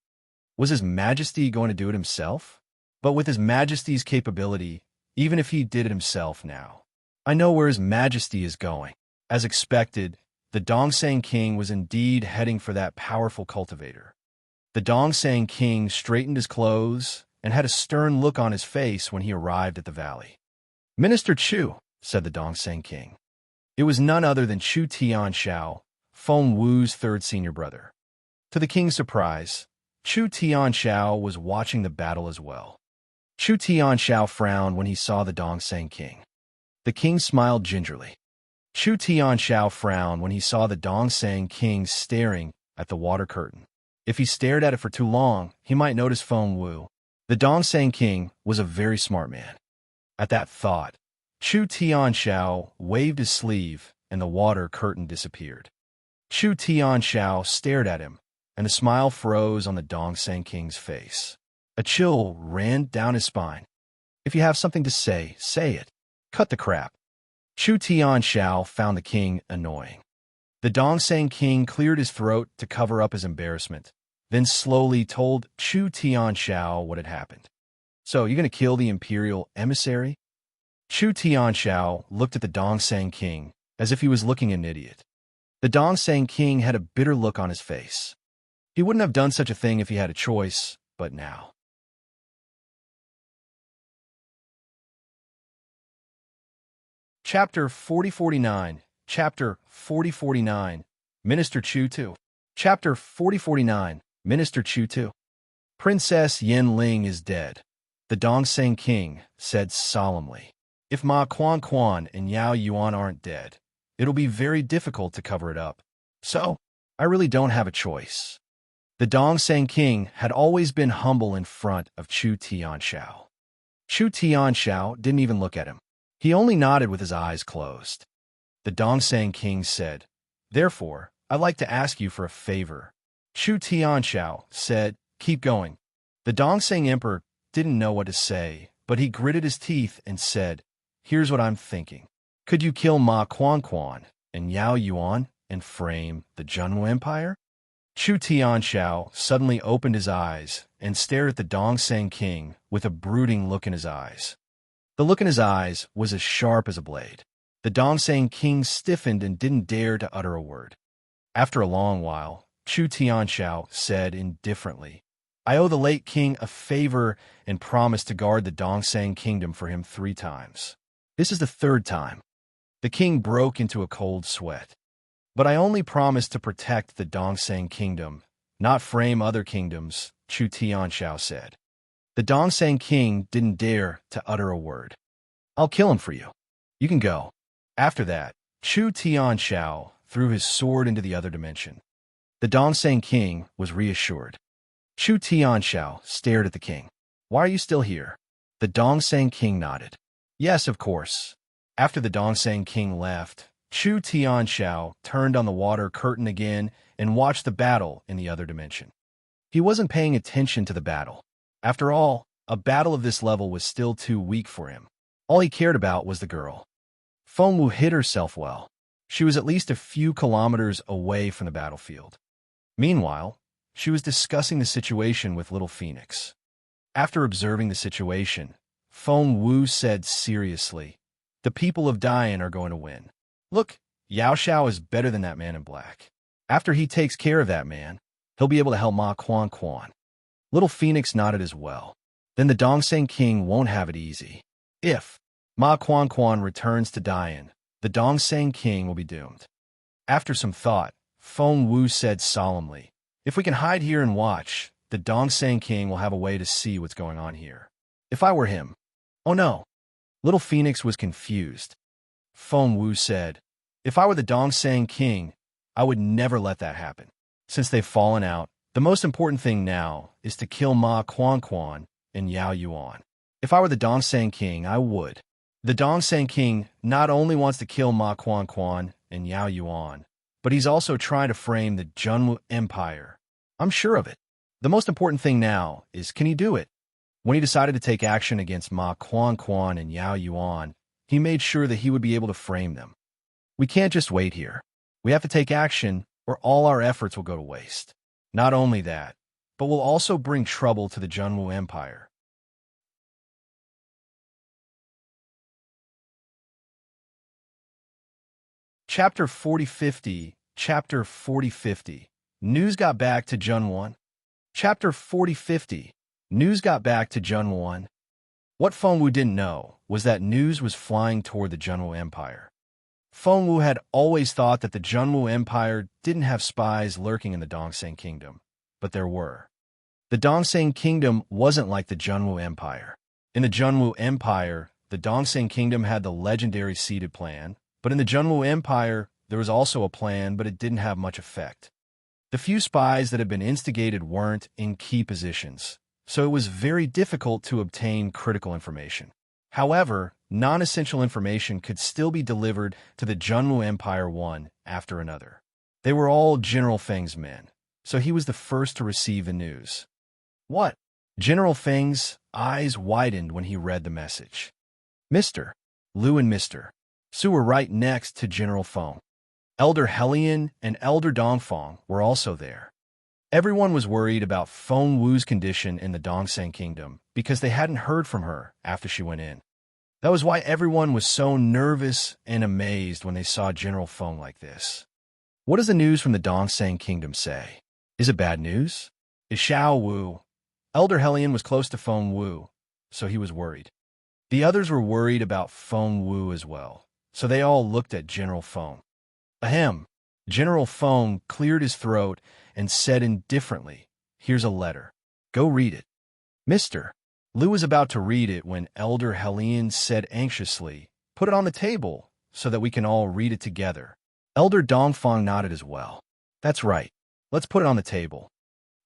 Was His Majesty going to do it himself? But with His Majesty's capability, even if he did it himself now, I know where His Majesty is going. As expected, the Dongseng King was indeed heading for that powerful cultivator. The Dongseng King straightened his clothes and had a stern look on his face when he arrived at the valley. Minister Chu, said the Dongseng King. It was none other than Chu Tianxiao, Feng Wu's third senior brother. To the king's surprise, Chu Tianxiao was watching the battle as well. Chu Tianxiao frowned when he saw the Dongseng King. The king smiled gingerly. Chu Tianxiao frowned when he saw the Dongseng King staring at the water curtain. If he stared at it for too long, he might notice Feng Wu. The Dongseng King was a very smart man. At that thought, Chu Tianxiao waved his sleeve and the water curtain disappeared. Chu Tianxiao stared at him, and a smile froze on the Dongseng King's face. A chill ran down his spine. If you have something to say, say it. Cut the crap. Chu Tianxiao found the king annoying. The Dongseng King cleared his throat to cover up his embarrassment, then slowly told Chu Tianxiao what had happened. So, you're going to kill the Imperial emissary? Chu Tianxiao looked at the Dongseng King as if he was looking at an idiot. The Dongseng King had a bitter look on his face. He wouldn't have done such a thing if he had a choice, but now. Chapter 4049, Chapter 4049, Minister Chu Tu. Chapter 4049, Minister Chu Tu. Princess Yin Ling is dead, the Dongseng King said solemnly. If Ma Quan and Yao Yuan aren't dead, it'll be very difficult to cover it up. So, I really don't have a choice. The Dongseng King had always been humble in front of Chu Tianxiao. Chu Tianxiao didn't even look at him. He only nodded with his eyes closed. The Dongseng King said, Therefore, I'd like to ask you for a favor. Chu Tianxiao said, Keep going. The Dongseng Emperor didn't know what to say, but he gritted his teeth and said, Here's what I'm thinking. Could you kill Ma Quan and Yao Yuan and frame the Junwu Empire? Chu Tianxiao suddenly opened his eyes and stared at the Dongseng King with a brooding look in his eyes. The look in his eyes was as sharp as a blade. The Dongseng King stiffened and didn't dare to utter a word. After a long while, Chu Tianxiao said indifferently, I owe the late king a favor and promised to guard the Dongseng Kingdom for him 3 times. This is the 3rd time. The king broke into a cold sweat. But I only promised to protect the Dongseng Kingdom, not frame other kingdoms, Chu Tianxiao said. The Dongseng King didn't dare to utter a word. I'll kill him for you. You can go. After that, Chu Tianxiao threw his sword into the other dimension. The Dongseng King was reassured. Chu Tianxiao stared at the king. Why are you still here? The Dongsang King nodded. Yes, of course. After the Dongsang King left, Chu Tianxiao turned on the water curtain again and watched the battle in the other dimension. He wasn't paying attention to the battle. After all, a battle of this level was still too weak for him. All he cared about was the girl. Feng Wu hid herself well. She was at least a few kilometers away from the battlefield. Meanwhile, she was discussing the situation with Little Phoenix. After observing the situation, Feng Wu said seriously, "The people of Dian are going to win. Look, Yao Xiao is better than that man in black. After he takes care of that man, he'll be able to help Ma Quan Quan." Little Phoenix nodded as well. Then the Dongsang King won't have it easy. If Ma Quan Quan returns to Dian, the Dongsang King will be doomed. After some thought, Feng Wu said solemnly, "If we can hide here and watch, the Dongsang King will have a way to see what's going on here. If I were him..." "Oh no." Little Phoenix was confused. Feng Wu said, "If I were the Dongsang King, I would never let that happen. Since they've fallen out, the most important thing now is to kill Ma Quan Quan and Yao Yuan. If I were the Dongsang King, I would." The Dongsang King not only wants to kill Ma Quan Quan and Yao Yuan, but he's also trying to frame the Junwu Empire. I'm sure of it. The most important thing now is, can he do it? When he decided to take action against Ma Quan Quan and Yao Yuan, he made sure that he would be able to frame them. We can't just wait here. We have to take action, or all our efforts will go to waste. Not only that, but we'll also bring trouble to the Junwu Empire. Chapter 4050, Chapter 4050. News got back to Junwan. Chapter 4050. News got back to Junwan. What Feng Wu didn't know was that news was flying toward the Junwu Empire. Feng Wu had always thought that the Junwu Empire didn't have spies lurking in the Dongsang Kingdom, but there were. The Dongsang Kingdom wasn't like the Junwu Empire. In the Junwu Empire, the Dongsang Kingdom had the legendary seeded plan, but in the Junwu Empire, there was also a plan, but it didn't have much effect. The few spies that had been instigated weren't in key positions, so it was very difficult to obtain critical information. However, non-essential information could still be delivered to the Junwu Empire one after another. They were all General Feng's men, so he was the first to receive the news. What? General Feng's eyes widened when he read the message. Mr. Lu and Mr. Su were right next to General Feng. Elder Helian and Elder Dongfang were also there. Everyone was worried about Feng Wu's condition in the Dongsang Kingdom because they hadn't heard from her after she went in. That was why everyone was so nervous and amazed when they saw General Feng like this. What does the news from the Dongsang Kingdom say? Is it bad news? Is Xiao Wu? Elder Helian was close to Feng Wu, so he was worried. The others were worried about Feng Wu as well, so they all looked at General Feng. Ahem. General Feng cleared his throat and said indifferently, "Here's a letter. Go read it." Mr. Lu was about to read it when Elder Helian said anxiously, "Put it on the table so that we can all read it together." Elder Dongfang nodded as well. "That's right. Let's put it on the table."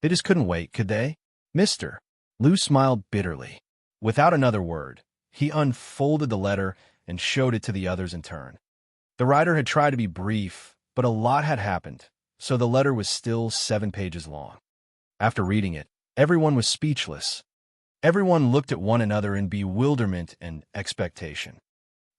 They just couldn't wait, could they? Mr. Lu smiled bitterly. Without another word, he unfolded the letter and showed it to the others in turn. The writer had tried to be brief, but a lot had happened, so the letter was still 7 pages long. After reading it, everyone was speechless. Everyone looked at one another in bewilderment and expectation.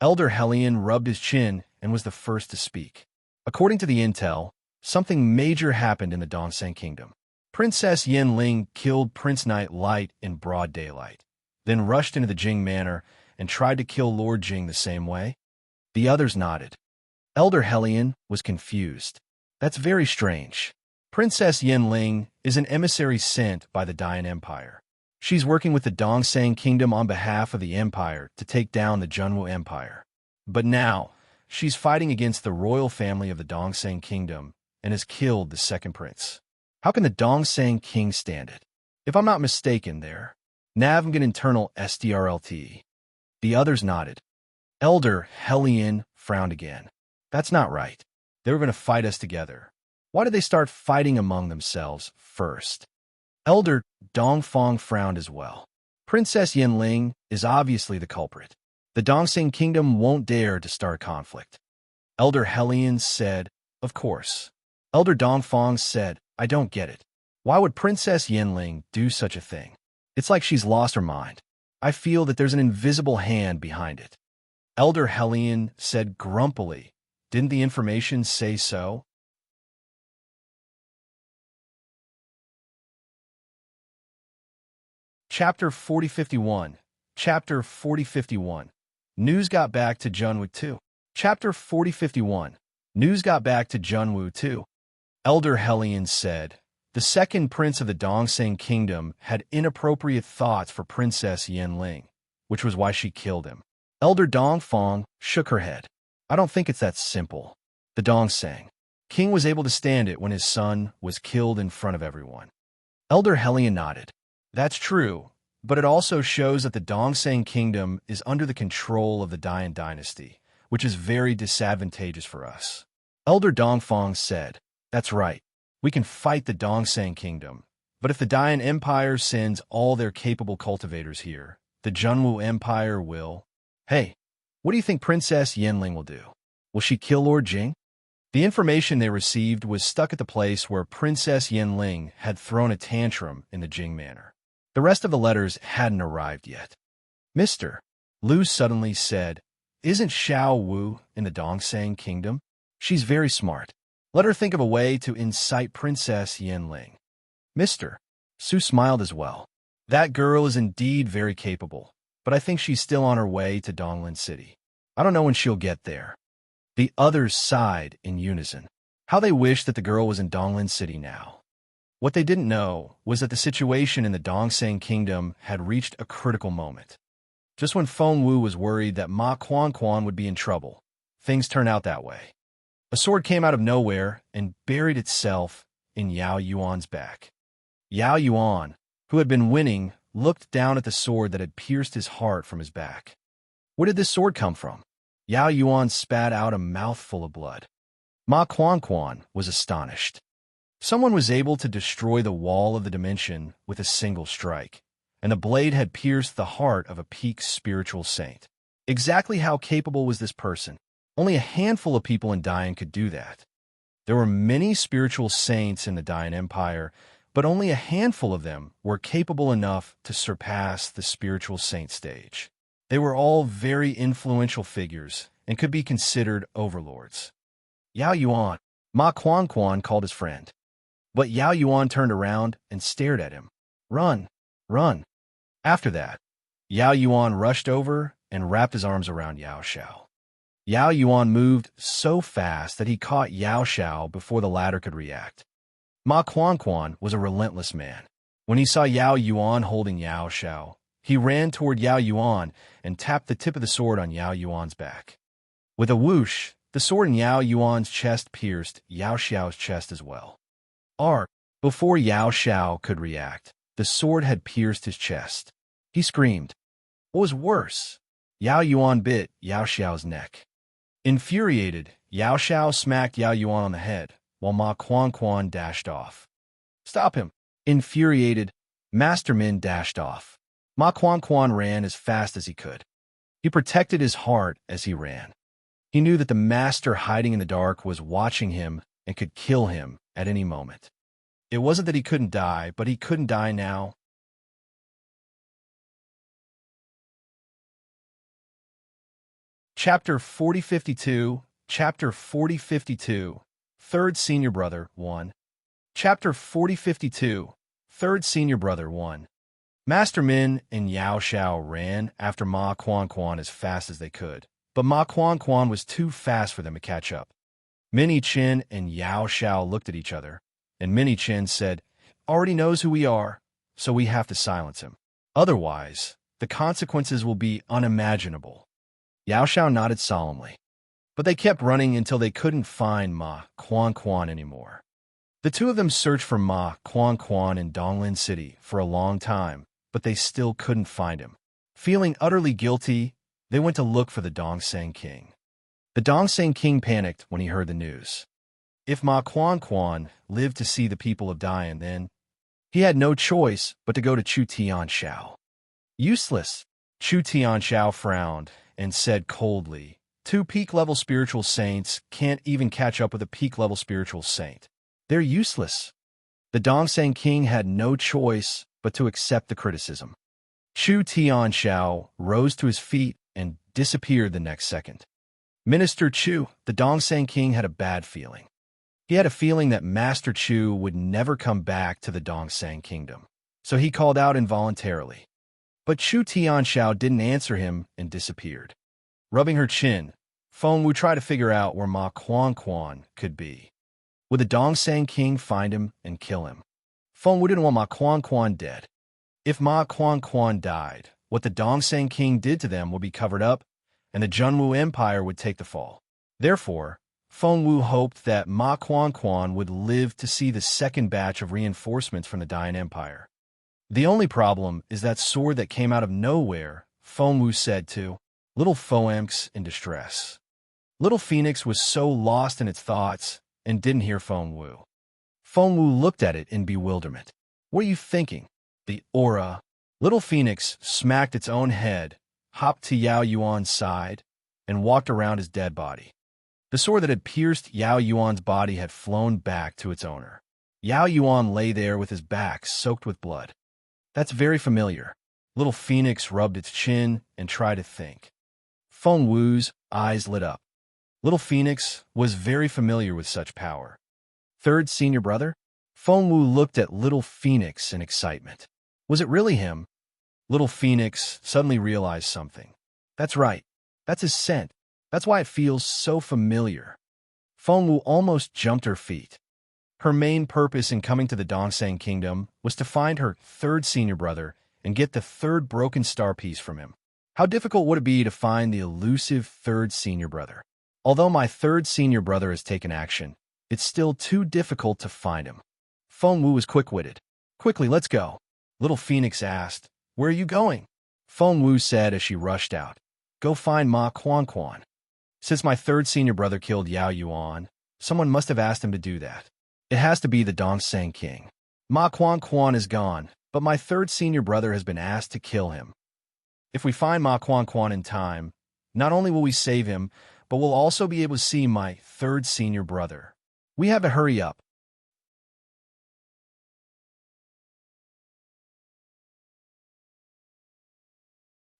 Elder Helian rubbed his chin and was the first to speak. According to the intel, something major happened in the Dongsang Kingdom. Princess Yanling killed Prince Night Light in broad daylight, then rushed into the Jing Manor and tried to kill Lord Jing the same way. The others nodded. Elder Helian was confused. That's very strange. Princess Yanling is an emissary sent by the Dian Empire. She's working with the Dongsang Kingdom on behalf of the Empire to take down the Junwu Empire. But now, she's fighting against the royal family of the Dongsang Kingdom and has killed the second prince. How can the Dongsang King stand it? If I'm not mistaken there, Navngan internal SDRLT. The others nodded. Elder Helian frowned again. That's not right. They were going to fight us together. Why did they start fighting among themselves first? Elder Dongfang frowned as well. Princess Yanling is obviously the culprit. The Dongseng kingdom won't dare to start a conflict. Elder Hellion said, of course. Elder Dongfang said, I don't get it. Why would Princess Yanling do such a thing? It's like she's lost her mind. I feel that there's an invisible hand behind it. Elder Hellion said grumpily, didn't the information say so? Chapter 4051. Chapter 4051. News got back to Junwu too. Chapter 4051. News got back to Junwu too. Elder Hellion said, the second prince of the Dongseng kingdom had inappropriate thoughts for Princess Yanling, which was why she killed him. Elder Dongfang shook her head. I don't think it's that simple. The Dongseng king was able to stand it when his son was killed in front of everyone. Elder Hellion nodded. That's true, but it also shows that the Dongseng kingdom is under the control of the Dian dynasty, which is very disadvantageous for us. Elder Dongfang said, that's right. We can fight the Dongseng kingdom, but if the Dian Empire sends all their capable cultivators here, the Junwu Empire will... Hey, what do you think Princess Yanling will do? Will she kill Lord Jing? The information they received was stuck at the place where Princess Yanling had thrown a tantrum in the Jing manor. The rest of the letters hadn't arrived yet. Mr. Lu suddenly said, isn't Xiao Wu in the Dongseng kingdom? She's very smart. Let her think of a way to incite Princess Yanling. Mr. Su smiled as well. That girl is indeed very capable, but I think she's still on her way to Donglin City. I don't know when she'll get there. The others sighed in unison. How they wished that the girl was in Donglin City now. What they didn't know was that the situation in the Dongseng kingdom had reached a critical moment. Just when Feng Wu was worried that Ma Quan would be in trouble, things turned out that way. A sword came out of nowhere and buried itself in Yao Yuan's back. Yao Yuan, who had been winning, looked down at the sword that had pierced his heart from his back. Where did this sword come from? Yao Yuan spat out a mouthful of blood. Ma Quan was astonished. Someone was able to destroy the wall of the dimension with a single strike, and the blade had pierced the heart of a peak spiritual saint. Exactly how capable was this person? Only a handful of people in Dian could do that. There were many spiritual saints in the Dian Empire, but only a handful of them were capable enough to surpass the spiritual saint stage. They were all very influential figures and could be considered overlords. Yao Yuan, Ma Quan called his friend. But Yao Yuan turned around and stared at him. Run, run. After that, Yao Yuan rushed over and wrapped his arms around Yao Xiao. Yao Yuan moved so fast that he caught Yao Xiao before the latter could react. Ma Quan was a relentless man. When he saw Yao Yuan holding Yao Xiao, he ran toward Yao Yuan and tapped the tip of the sword on Yao Yuan's back. With a whoosh, the sword in Yao Yuan's chest pierced Yao Xiao's chest as well. Before Yao Xiao could react, the sword had pierced his chest. He screamed. What was worse? Yao Yuan bit Yao Xiao's neck. Infuriated, Yao Xiao smacked Yao Yuan on the head, while Ma Quan dashed off. Stop him! Infuriated, Master Min dashed off. Ma Quan ran as fast as he could. He protected his heart as he ran. He knew that the master hiding in the dark was watching him and could kill him at any moment. It wasn't that he couldn't die, but he couldn't die now. Chapter 4052, Chapter 4052, Third Senior Brother 1. Chapter 4052, Third Senior Brother 1. Master Min and Yao Xiao ran after Ma Quan as fast as they could, but Ma Quan was too fast for them to catch up. Mini Qin and Yao Xiao looked at each other, and Mini Qin said, already knows who we are, so we have to silence him. Otherwise, the consequences will be unimaginable. Yao Xiao nodded solemnly. But they kept running until they couldn't find Ma Quan anymore. The two of them searched for Ma Quan in Donglin City for a long time, but they still couldn't find him. Feeling utterly guilty, they went to look for the Dongseng king. The Dongseng king panicked when he heard the news. If Ma Quan lived to see the people of Dian, then he had no choice but to go to Chu Tian Shao. Useless. Chu Tianxiao frowned and said coldly, "Two peak-level spiritual saints can't even catch up with a peak-level spiritual saint. They're useless." The Dongsang king had no choice but to accept the criticism. Chu Tianxiao rose to his feet and disappeared the next second. Minister Chu, the Dongsang king, had a bad feeling. He had a feeling that Master Chu would never come back to the Dongsang kingdom, so he called out involuntarily. But Chu Tianxiao didn't answer him and disappeared. Rubbing her chin, Feng Wu tried to figure out where Ma Quan could be. Would the Dongsang king find him and kill him? Feng Wu didn't want Ma Quan dead. If Ma Quan died, what the Dongsang king did to them would be covered up, and the Junwu Empire would take the fall. Therefore, Feng Wu hoped that Ma Quan would live to see the second batch of reinforcements from the Dayan Empire. The only problem is that sword that came out of nowhere, Feng Wu said to Little Phoenix in distress. Little Phoenix was so lost in its thoughts and didn't hear Feng Wu. Feng Wu looked at it in bewilderment. "What are you thinking?" The aura. Little Phoenix smacked its own head, hopped to Yao Yuan's side, and walked around his dead body. The sword that had pierced Yao Yuan's body had flown back to its owner. Yao Yuan lay there with his back soaked with blood. "That's very familiar." Little Phoenix rubbed its chin and tried to think. Feng Wu's eyes lit up. Little Phoenix was very familiar with such power. Third senior brother? Feng Wu looked at Little Phoenix in excitement. Was it really him? Little Phoenix suddenly realized something. That's right. That's his scent. That's why it feels so familiar. Feng Wu almost jumped her feet. Her main purpose in coming to the Dongsang Kingdom was to find her third senior brother and get the third broken star piece from him. How difficult would it be to find the elusive third senior brother? Although my third senior brother has taken action, it's still too difficult to find him. Feng Wu was quick-witted. "Quickly, let's go." Little Phoenix asked, "Where are you going?" Feng Wu said as she rushed out, "Go find Ma Quan. Since my third senior brother killed Yao Yuan, someone must have asked him to do that. It has to be the Dongsang king. Ma Quan is gone, but my third senior brother has been asked to kill him. If we find Ma Quan in time, not only will we save him, but we'll also be able to see my third senior brother. We have to hurry up."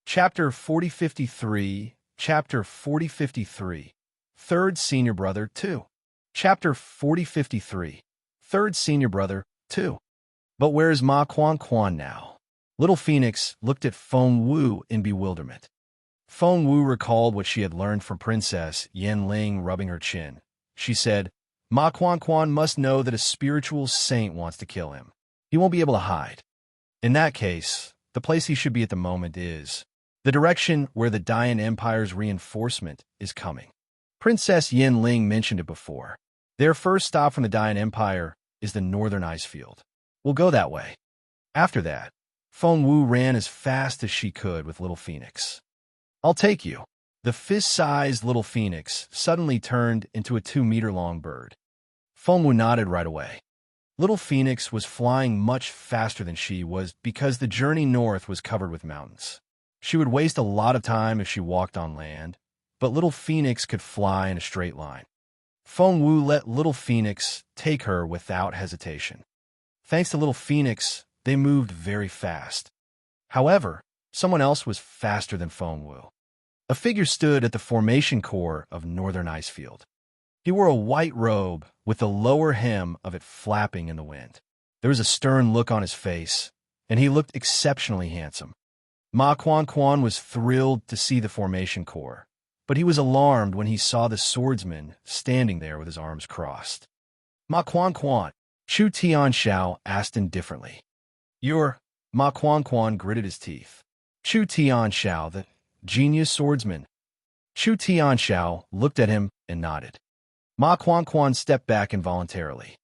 Chapter 4053, Chapter 4053, Third Senior Brother 2. Chapter 4053, Third Senior Brother 2. But where is Ma Quan now? Little Phoenix looked at Feng Wu in bewilderment. Feng Wu recalled what she had learned from Princess Yanling rubbing her chin. She said, "Ma Quan must know that a spiritual saint wants to kill him. He won't be able to hide. In that case, the place he should be at the moment is the direction where the Dayan Empire's reinforcement is coming." Princess Yanling mentioned it before. Their first stop from the Dayan Empire is the northern ice field. We'll go that way. After that, Feng Wu ran as fast as she could with Little Phoenix. "I'll take you." The fist-sized Little Phoenix suddenly turned into a 2-meter-long bird. Feng Wu nodded right away. Little Phoenix was flying much faster than she was because the journey north was covered with mountains. She would waste a lot of time if she walked on land, but Little Phoenix could fly in a straight line. Feng Wu let Little Phoenix take her without hesitation. Thanks to Little Phoenix, they moved very fast. However, someone else was faster than Feng Wu. A figure stood at the formation core of Northern Icefield. He wore a white robe with the lower hem of it flapping in the wind. There was a stern look on his face, and he looked exceptionally handsome. Ma Quan was thrilled to see the formation core, but he was alarmed when he saw the swordsman standing there with his arms crossed. "Ma Quan," Chu Tianxiao asked indifferently. "You're—" Ma Quan gritted his teeth. "Chu Tianxiao, the genius swordsman." Chu Tianxiao looked at him and nodded. Ma Quan stepped back involuntarily.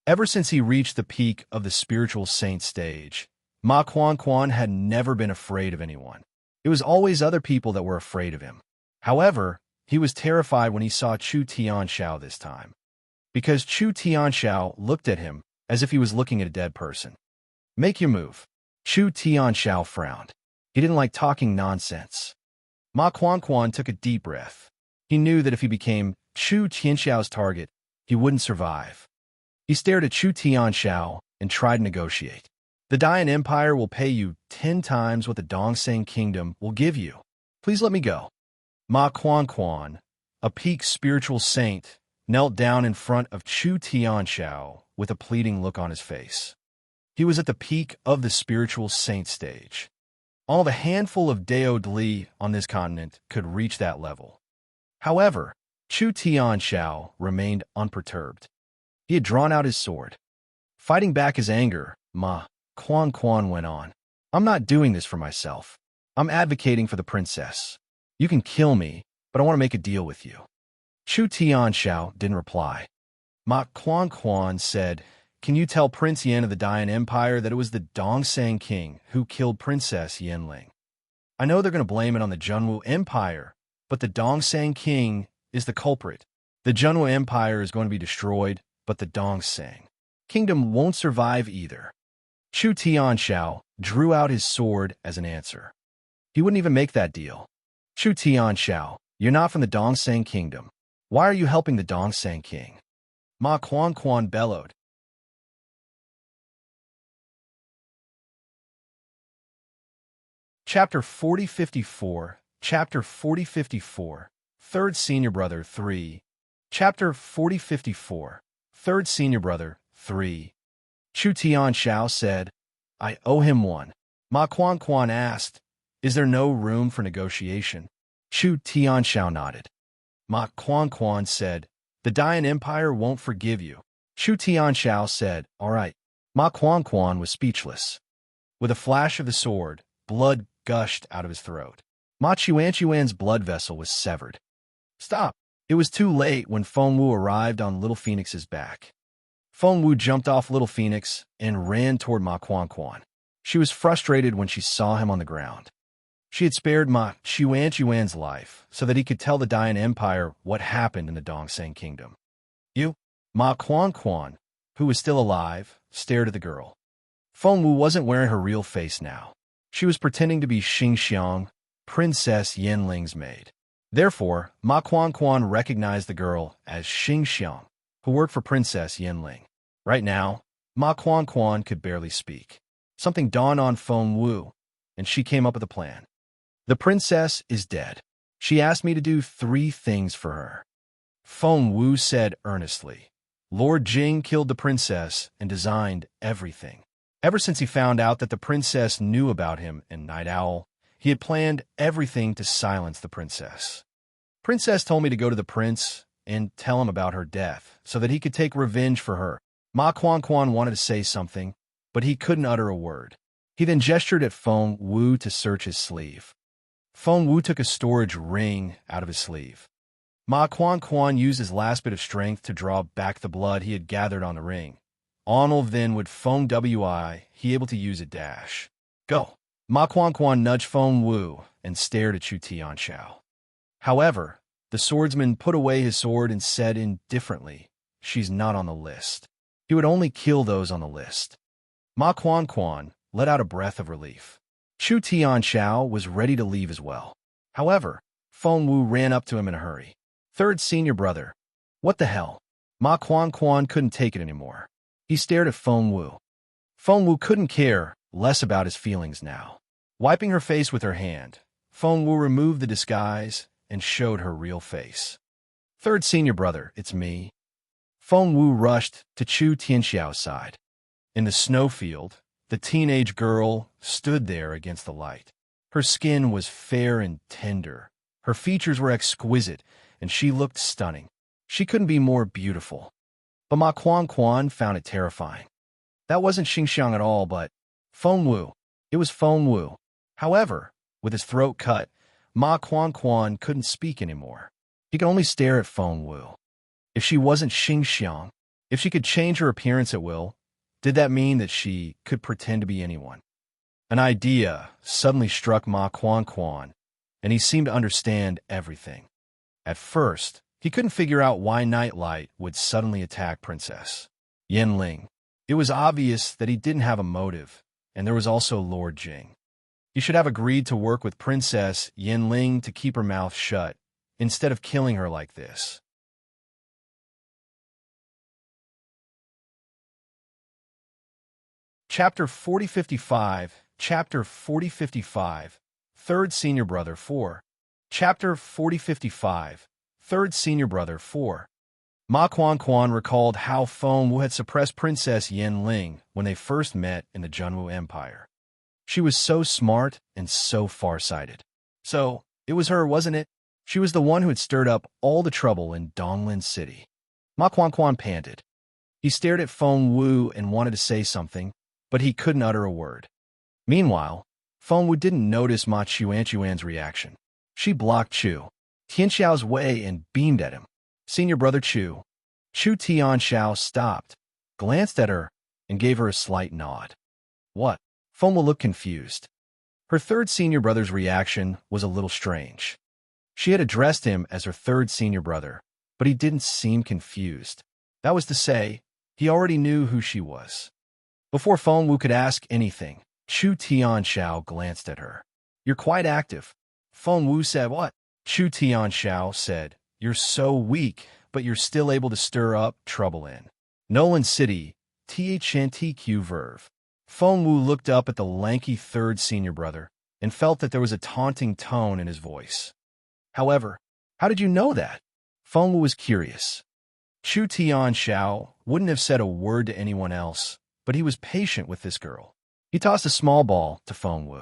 Ever since he reached the peak of the spiritual saint stage, Ma Quan had never been afraid of anyone. It was always other people that were afraid of him. However, he was terrified when he saw Chu Tianxiao this time, because Chu Tianxiao looked at him as if he was looking at a dead person. "Make your move." Chu Tianxiao frowned. He didn't like talking nonsense. Ma Quan took a deep breath. He knew that if he became Chu Tianxiao's target, he wouldn't survive. He stared at Chu Tianxiao and tried to negotiate. The Dayan Empire will pay you 10 times what the Dongseng Kingdom will give you. Please let me go. Ma Quan, a peak spiritual saint, knelt down in front of Chu Tianxiao with a pleading look on his face. He was at the peak of the spiritual saint stage. All the handful of Dao Dli on this continent could reach that level. However, Chu Tianxiao remained unperturbed. He had drawn out his sword. Fighting back his anger, Ma Quan went on. I'm not doing this for myself. I'm advocating for the princess. You can kill me, but I want to make a deal with you. Chu Tianxiao didn't reply. Ma Quan said, can you tell Prince Yan of the Dayan Empire that it was the Dongseng King who killed Princess Yanling? I know they're going to blame it on the Junwu Empire, but the Dongseng King is the culprit. The Junwu Empire is going to be destroyed, but the Dongseng Kingdom won't survive either. Chu Tianxiao drew out his sword as an answer. He wouldn't even make that deal. Chu Tianxiao, you're not from the Dongseng Kingdom. Why are you helping the Dongseng King? Ma Quan bellowed. Chapter 4054, Chapter 4054, Third Senior Brother 3. Chapter 4054, Third Senior Brother 3. Chu Tianxiao said, I owe him one. Ma Quan asked, is there no room for negotiation? Chu Tianxiao nodded. Ma Quan said, the Dayan Empire won't forgive you. Chu Tianxiao said, all right. Ma Quan was speechless. With a flash of the sword, blood gushed out of his throat. Ma Chuan's blood vessel was severed. Stop! It was too late when Feng Wu arrived on Little Phoenix's back. Feng Wu jumped off Little Phoenix and ran toward Ma Quan. She was frustrated when she saw him on the ground. She had spared Ma Chuan's life so that he could tell the Dayan Empire what happened in the Dongseng Kingdom. You? Ma Quan, who was still alive, stared at the girl. Feng Wu wasn't wearing her real face now. She was pretending to be Xingxiang, Princess Yanling's maid. Therefore, Ma Quan recognized the girl as Xingxiang, who worked for Princess Yanling. Right now, Ma Quan could barely speak. Something dawned on Feng Wu, and she came up with a plan. The princess is dead. She asked me to do 3 things for her. Feng Wu said earnestly, Lord Jing killed the princess and designed everything. Ever since he found out that the princess knew about him and Night Owl, he had planned everything to silence the princess. Princess told me to go to the prince and tell him about her death so that he could take revenge for her. Ma Quan wanted to say something, but he couldn't utter a word. He then gestured at Feng Wu to search his sleeve. Feng Wu took a storage ring out of his sleeve. Ma Quan used his last bit of strength to draw back the blood he had gathered on the ring. Only then would Feng Wi he able to use a dash. Go! Ma Quan nudged Feng Wu and stared at Chu Tianxiao. However, the swordsman put away his sword and said indifferently, she's not on the list. He would only kill those on the list. Ma Quan let out a breath of relief. Chu Tianxiao was ready to leave as well. However, Feng Wu ran up to him in a hurry. Third Senior Brother. What the hell? Ma Quan couldn't take it anymore. He stared at Feng Wu. Feng Wu couldn't care less about his feelings now. Wiping her face with her hand, Feng Wu removed the disguise and showed her real face. Third Senior Brother, it's me. Feng Wu rushed to Chu Tianxiao's side. In the snowfield, the teenage girl stood there against the light. Her skin was fair and tender. Her features were exquisite, and she looked stunning. She couldn't be more beautiful. But Ma Quan found it terrifying. That wasn't Xingxiang at all, but Feng Wu. It was Feng Wu. However, with his throat cut, Ma Quan couldn't speak anymore. He could only stare at Feng Wu. If she wasn't Xingxiang, if she could change her appearance at will, did that mean that she could pretend to be anyone? An idea suddenly struck Ma Quan, and he seemed to understand everything. At first, he couldn't figure out why Nightlight would suddenly attack Princess Yanling. It was obvious that he didn't have a motive, and there was also Lord Jing. You should have agreed to work with Princess Yinling to keep her mouth shut, instead of killing her like this. Chapter 4055, Chapter 4055, Third Senior Brother 4. Chapter 4055, Third Senior Brother 4. Ma Quan recalled how Feng Wu had suppressed Princess Yinling when they first met in the Junwu Empire. She was so smart and so far-sighted. So, it was her, wasn't it? She was the one who had stirred up all the trouble in Donglin City. Ma Quan panted. He stared at Feng Wu and wanted to say something, but he couldn't utter a word. Meanwhile, Feng Wu didn't notice Ma Chuan's reaction. She blocked Chu Tianxiao's way and beamed at him. Senior Brother Chu Tianxiao stopped, glanced at her, and gave her a slight nod. What? Feng Wu looked confused. Her third senior brother's reaction was a little strange. She had addressed him as her third senior brother, but he didn't seem confused. That was to say, he already knew who she was. Before Feng Wu could ask anything, Chu Tianxiao glanced at her. You're quite active. Feng Wu said, what? Chu Tianxiao said, you're so weak, but you're still able to stir up trouble in Nolan City, THNTQ Verve. Feng Wu looked up at the lanky third senior brother and felt that there was a taunting tone in his voice. However, how did you know that? Feng Wu was curious. Chu Tianxiao wouldn't have said a word to anyone else, but he was patient with this girl. He tossed a small ball to Feng Wu.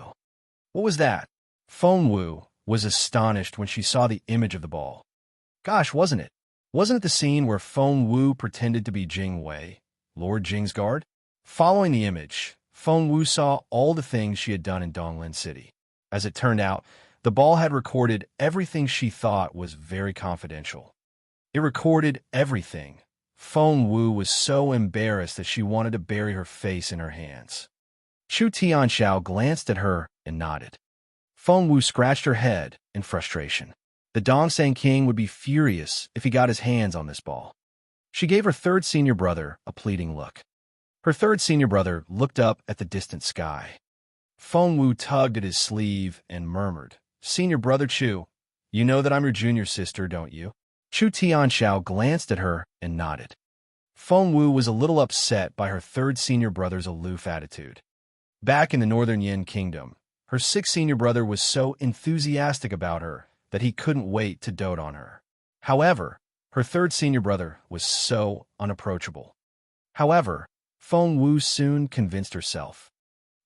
What was that? Feng Wu was astonished when she saw the image of the ball. Gosh, wasn't it? Wasn't it the scene where Feng Wu pretended to be Jing Wei, Lord Jing's guard? Following the image, Feng Wu saw all the things she had done in Donglin City. As it turned out, the ball had recorded everything she thought was very confidential. It recorded everything. Feng Wu was so embarrassed that she wanted to bury her face in her hands. Chu Tianxiao glanced at her and nodded. Feng Wu scratched her head in frustration. The Dongsang King would be furious if he got his hands on this ball. She gave her third senior brother a pleading look. Her third senior brother looked up at the distant sky. Feng Wu tugged at his sleeve and murmured, Senior Brother Chu, you know that I'm your junior sister, don't you? Chu Tianxiao glanced at her and nodded. Feng Wu was a little upset by her third senior brother's aloof attitude. Back in the Northern Yin Kingdom, her sixth senior brother was so enthusiastic about her that he couldn't wait to dote on her. However, her third senior brother was so unapproachable. However, Feng Wu soon convinced herself.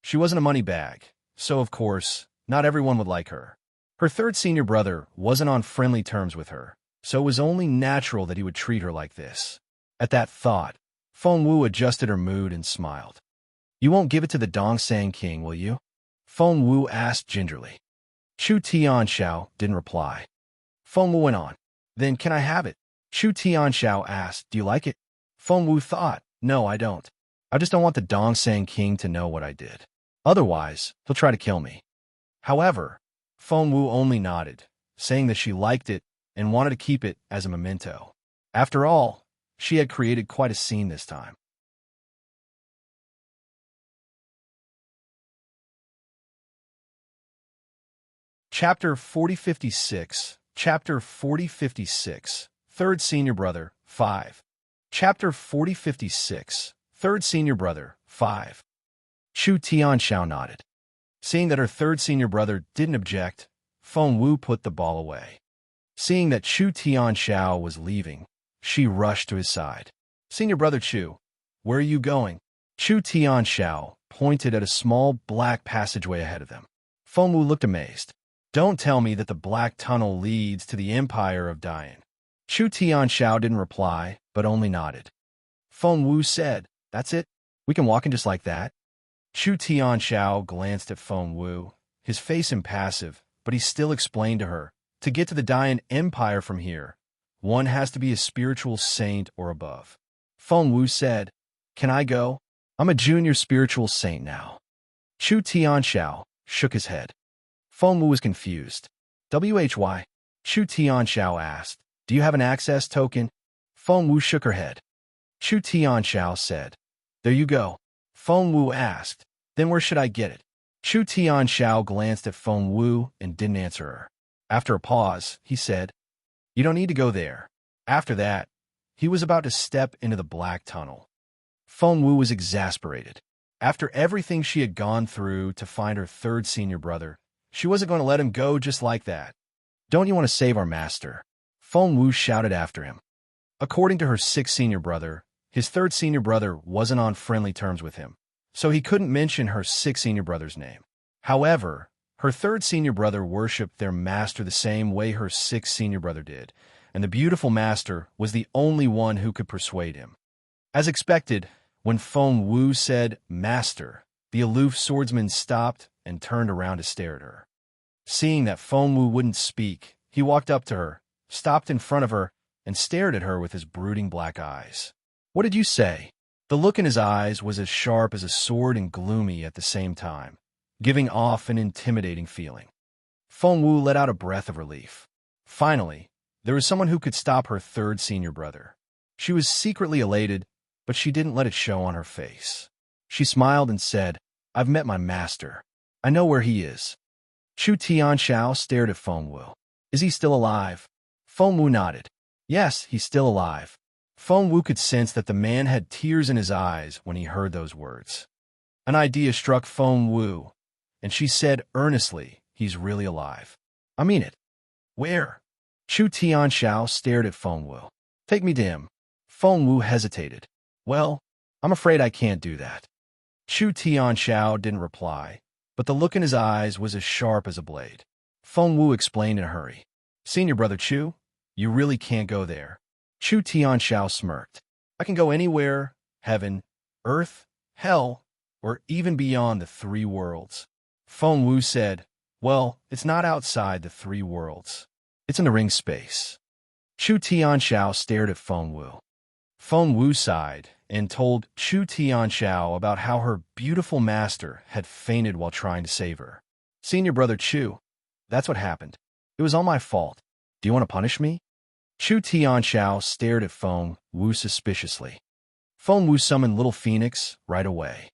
She wasn't a money bag, so of course, not everyone would like her. Her third senior brother wasn't on friendly terms with her, so it was only natural that he would treat her like this. At that thought, Feng Wu adjusted her mood and smiled. You won't give it to the Dongsang King, will you? Feng Wu asked gingerly. Chu Tianxiao didn't reply. Feng Wu went on. Then can I have it? Chu Tianxiao asked, do you like it? Feng Wu thought, no, I don't. I just don't want the Dongsang King to know what I did. Otherwise, he'll try to kill me. However, Feng Wu only nodded, saying that she liked it and wanted to keep it as a memento. After all, she had created quite a scene this time. Chapter 4056, Chapter 4056, Third Senior Brother, 5. Chapter 4056, Third Senior Brother, 5. Chu Tianxiao nodded. Seeing that her third senior brother didn't object, Feng Wu put the ball away. Seeing that Chu Tianxiao was leaving, she rushed to his side. Senior Brother Chu, where are you going? Chu Tianxiao pointed at a small black passageway ahead of them. Feng Wu looked amazed. Don't tell me that the black tunnel leads to the Empire of Dian. Chu Tianxiao didn't reply, but only nodded. Feng Wu said, that's it? We can walk in just like that? Chu Tianxiao glanced at Feng Wu, his face impassive, but he still explained to her, to get to the Dian Empire from here, one has to be a spiritual saint or above. Feng Wu said, can I go? I'm a junior spiritual saint now. Chu Tianxiao shook his head. Feng Wu was confused. Why? Chu Tianxiao asked, do you have an access token? Feng Wu shook her head. Chu Tianxiao said, there you go. Feng Wu asked, then where should I get it? Chu Tianxiao glanced at Feng Wu and didn't answer her. After a pause, he said, "You don't need to go there." After that, he was about to step into the black tunnel. Feng Wu was exasperated. After everything she had gone through to find her third senior brother, she wasn't going to let him go just like that. "Don't you want to save our master?" Feng Wu shouted after him. According to her sixth senior brother, his third senior brother wasn't on friendly terms with him, so he couldn't mention her sixth senior brother's name. However, her third senior brother worshipped their master the same way her sixth senior brother did, and the beautiful master was the only one who could persuade him. As expected, when Feng Wu said, "Master," the aloof swordsman stopped and turned around to stare at her. Seeing that Feng Wu wouldn't speak, he walked up to her, stopped in front of her, and stared at her with his brooding black eyes. "What did you say?" The look in his eyes was as sharp as a sword and gloomy at the same time, giving off an intimidating feeling. Feng Wu let out a breath of relief. Finally, there was someone who could stop her third senior brother. She was secretly elated, but she didn't let it show on her face. She smiled and said, "I've met my master. I know where he is." Chu Tianxiao stared at Feng Wu. "Is he still alive?" Feng Wu nodded. "Yes, he's still alive." Feng Wu could sense that the man had tears in his eyes when he heard those words. An idea struck Feng Wu, and she said earnestly, "He's really alive." "I mean it." "Where?" Chu Tianxiao stared at Feng Wu. "Take me to him." Feng Wu hesitated. "Well, I'm afraid I can't do that." Chu Tianxiao didn't reply, but the look in his eyes was as sharp as a blade. Feng Wu explained in a hurry. "Senior brother Chu, you really can't go there." Chu Tianxiao smirked. "I can go anywhere, heaven, earth, hell, or even beyond the three worlds." Feng Wu said, "Well, it's not outside the three worlds. It's in the ring space." Chu Tianxiao stared at Feng Wu. Feng Wu sighed and told Chu Tianxiao about how her beautiful master had fainted while trying to save her. "Senior brother Chu, that's what happened. It was all my fault. Do you want to punish me?" Chu Tianxiao stared at Feng Wu suspiciously. Feng Wu summoned Little Phoenix right away.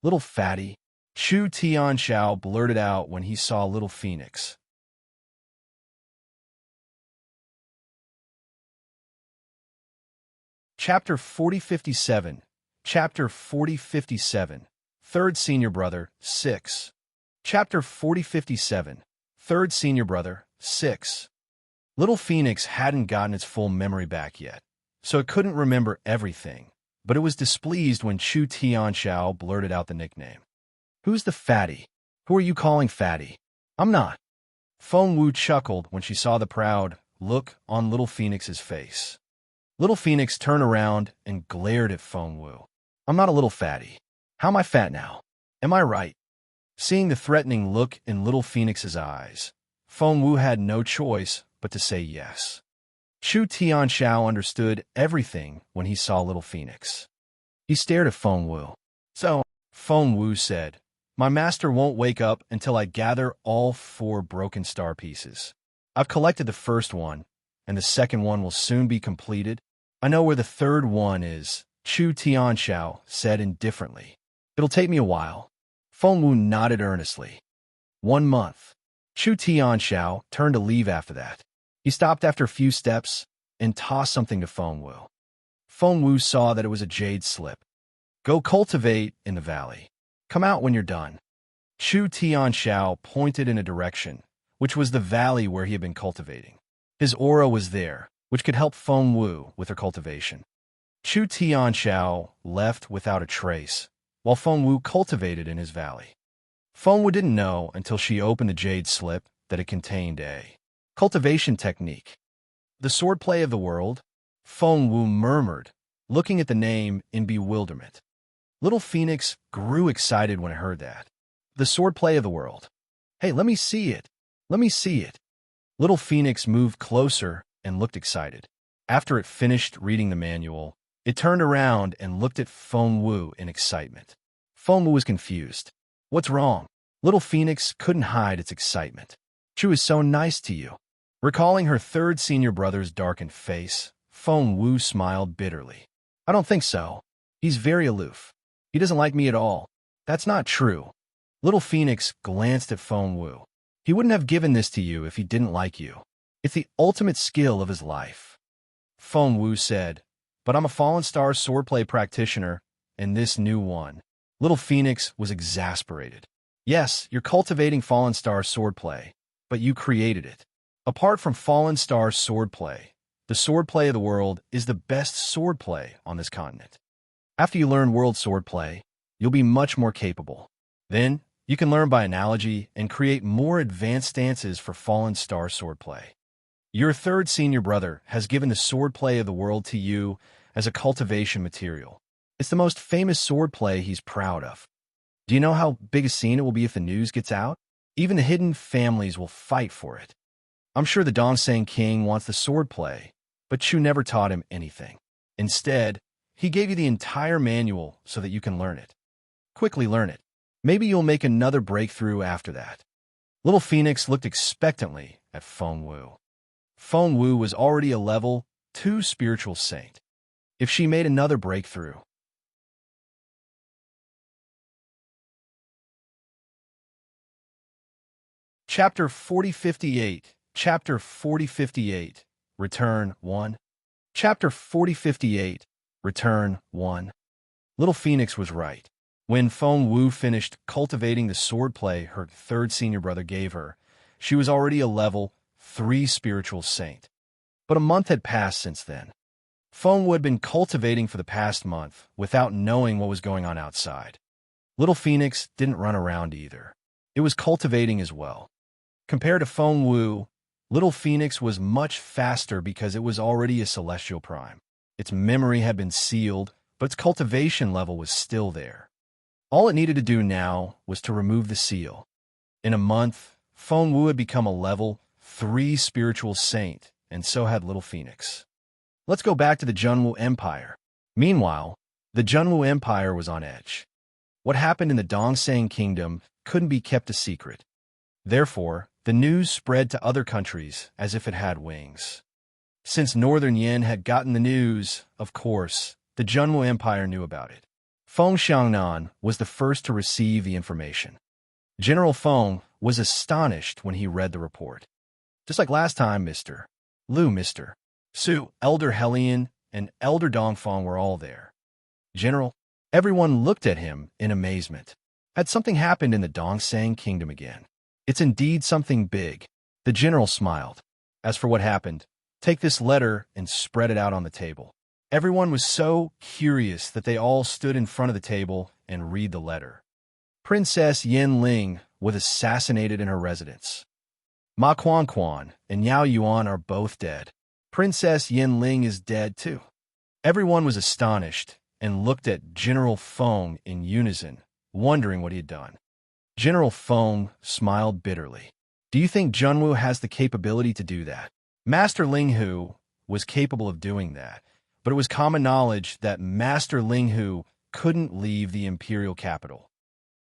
"Little fatty," Chu Tianxiao blurted out when he saw Little Phoenix. Chapter 4057. Chapter 4057. Third Senior Brother, 6. Chapter 4057. Third Senior Brother, 6. Little Phoenix hadn't gotten its full memory back yet, so it couldn't remember everything, but it was displeased when Chu Tianxiao blurted out the nickname. "Who's the fatty? Who are you calling fatty?" "I'm not." Feng Wu chuckled when she saw the proud look on Little Phoenix's face. Little Phoenix turned around and glared at Feng Wu. "I'm not a little fatty. How am I fat now? Am I right?" Seeing the threatening look in Little Phoenix's eyes, Feng Wu had no choice but to say yes. Chu Tianxiao understood everything when he saw Little Phoenix. He stared at Feng Wu. "So," Feng Wu said, "my master won't wake up until I gather all 4 broken star pieces. I've collected the first one, and the second one will soon be completed. I know where the third one is," Chu Tianxiao said indifferently. "It'll take me a while." Feng Wu nodded earnestly. 1 month. Chu Tianxiao turned to leave after that. He stopped after a few steps and tossed something to Feng Wu. Feng Wu saw that it was a jade slip. "Go cultivate in the valley. Come out when you're done." Chu Tianxiao pointed in a direction, which was the valley where he had been cultivating. His aura was there, which could help Feng Wu with her cultivation. Chu Tianxiao left without a trace, while Feng Wu cultivated in his valley. Feng Wu didn't know until she opened the jade slip that it contained a cultivation technique. "The swordplay of the world?" Feng Wu murmured, looking at the name in bewilderment. Little Phoenix grew excited when it heard that. "The swordplay of the world. Hey, let me see it. Let me see it." Little Phoenix moved closer and looked excited. After it finished reading the manual, it turned around and looked at Feng Wu in excitement. Feng Wu was confused. "What's wrong?" Little Phoenix couldn't hide its excitement. "Chu is so nice to you." Recalling her third senior brother's darkened face, Feng Wu smiled bitterly. "I don't think so. He's very aloof. He doesn't like me at all." "That's not true." Little Phoenix glanced at Feng Wu. He wouldn't have given this to you if he didn't like you. It's the ultimate skill of his life. Feng Wu said, but I'm a Fallen Star swordplay practitioner, and this new one. Little Phoenix was exasperated. Yes, you're cultivating Fallen Star swordplay, but you created it. Apart from Fallen Star swordplay, the swordplay of the world is the best swordplay on this continent. After you learn world swordplay, you'll be much more capable. Then, you can learn by analogy and create more advanced stances for Fallen Star swordplay. Your third senior brother has given the swordplay of the world to you as a cultivation material. It's the most famous swordplay he's proud of. Do you know how big a scene it will be if the news gets out? Even the hidden families will fight for it. I'm sure the Dongsang King wants the swordplay, but Chu never taught him anything. Instead, he gave you the entire manual so that you can learn it. Quickly learn it. Maybe you'll make another breakthrough after that. Little Phoenix looked expectantly at Feng Wu. Feng Wu was already a level 2 spiritual saint. If she made another breakthrough. Chapter 4058, Chapter 4058, Return 1. Chapter 4058, Return 1. Little Phoenix was right. When Feng Wu finished cultivating the swordplay her third senior brother gave her, she was already a level 3 spiritual saint. But a month had passed since then. Feng Wu had been cultivating for the past month without knowing what was going on outside. Little Phoenix didn't run around either. It was cultivating as well. Compared to Feng Wu, Little Phoenix was much faster because it was already a celestial prime. Its memory had been sealed, but its cultivation level was still there. All it needed to do now was to remove the seal. In a month, Feng Wu had become a level 3 spiritual saint, and so had Little Phoenix. Let's go back to the Junwu Empire. Meanwhile, the Junwu Empire was on edge. What happened in the Dongsang Kingdom couldn't be kept a secret. Therefore, the news spread to other countries as if it had wings. Since Northern Yin had gotten the news, of course, the Junwu Empire knew about it. Feng Xiangnan was the first to receive the information. General Feng was astonished when he read the report. Just like last time, Mr. Lu, Mr. Su, Elder Helion, and Elder Dongfang were all there. General, everyone looked at him in amazement. Had something happened in the Dongsang Kingdom again? It's indeed something big. The general smiled. As for what happened, take this letter and spread it out on the table. Everyone was so curious that they all stood in front of the table and read the letter. Princess Yin Ling was assassinated in her residence. Ma Quan and Yao Yuan are both dead. Princess Yin Ling is dead too. Everyone was astonished and looked at General Feng in unison, wondering what he had done. General Feng smiled bitterly. Do you think Junwu has the capability to do that? Master Linghu was capable of doing that, but it was common knowledge that Master Linghu couldn't leave the Imperial capital.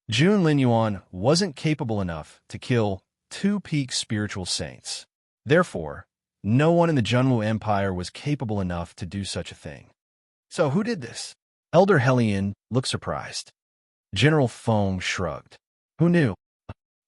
Jun Linyuan wasn't capable enough to kill 2 peak spiritual saints. Therefore, no one in the Junwu Empire was capable enough to do such a thing. So who did this? Elder Helion looked surprised. General Feng shrugged. Who knew?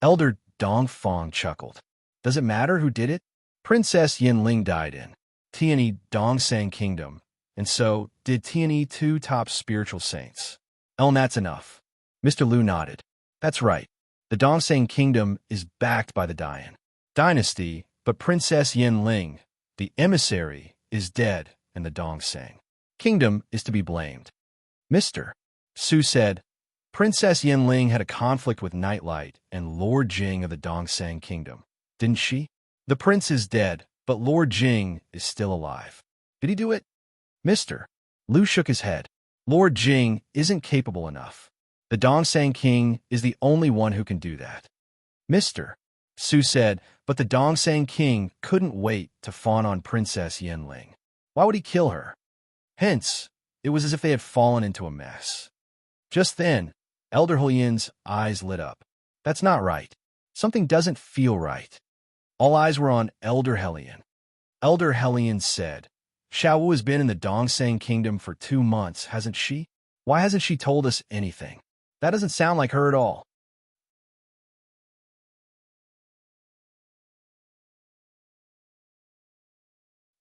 Elder Dongfang chuckled. Does it matter who did it? Princess Yinling died in Tianyi Dongsang Kingdom, and so did Tianyi 2 top spiritual saints. That's enough. Mr. Lu nodded. That's right. The Dongsang Kingdom is backed by the Dian dynasty, but Princess Yinling, the emissary, is dead, and the Dongsang Kingdom is to be blamed. Mr. Su said, Princess Yinling had a conflict with Nightlight and Lord Jing of the Dongsang Kingdom, didn't she? The prince is dead, but Lord Jing is still alive. Did he do it? Mr. Lu shook his head. Lord Jing isn't capable enough. The Dongsang King is the only one who can do that. Mr. Su said, but the Dongsang King couldn't wait to fawn on Princess Yinling. Why would he kill her? Hence, it was as if they had fallen into a mess. Just then, Elder Hulian's eyes lit up. That's not right. Something doesn't feel right. All eyes were on Elder Helion. Elder Helion said, Xiaowu has been in the Dongsang Kingdom for 2 months, hasn't she? Why hasn't she told us anything? That doesn't sound like her at all.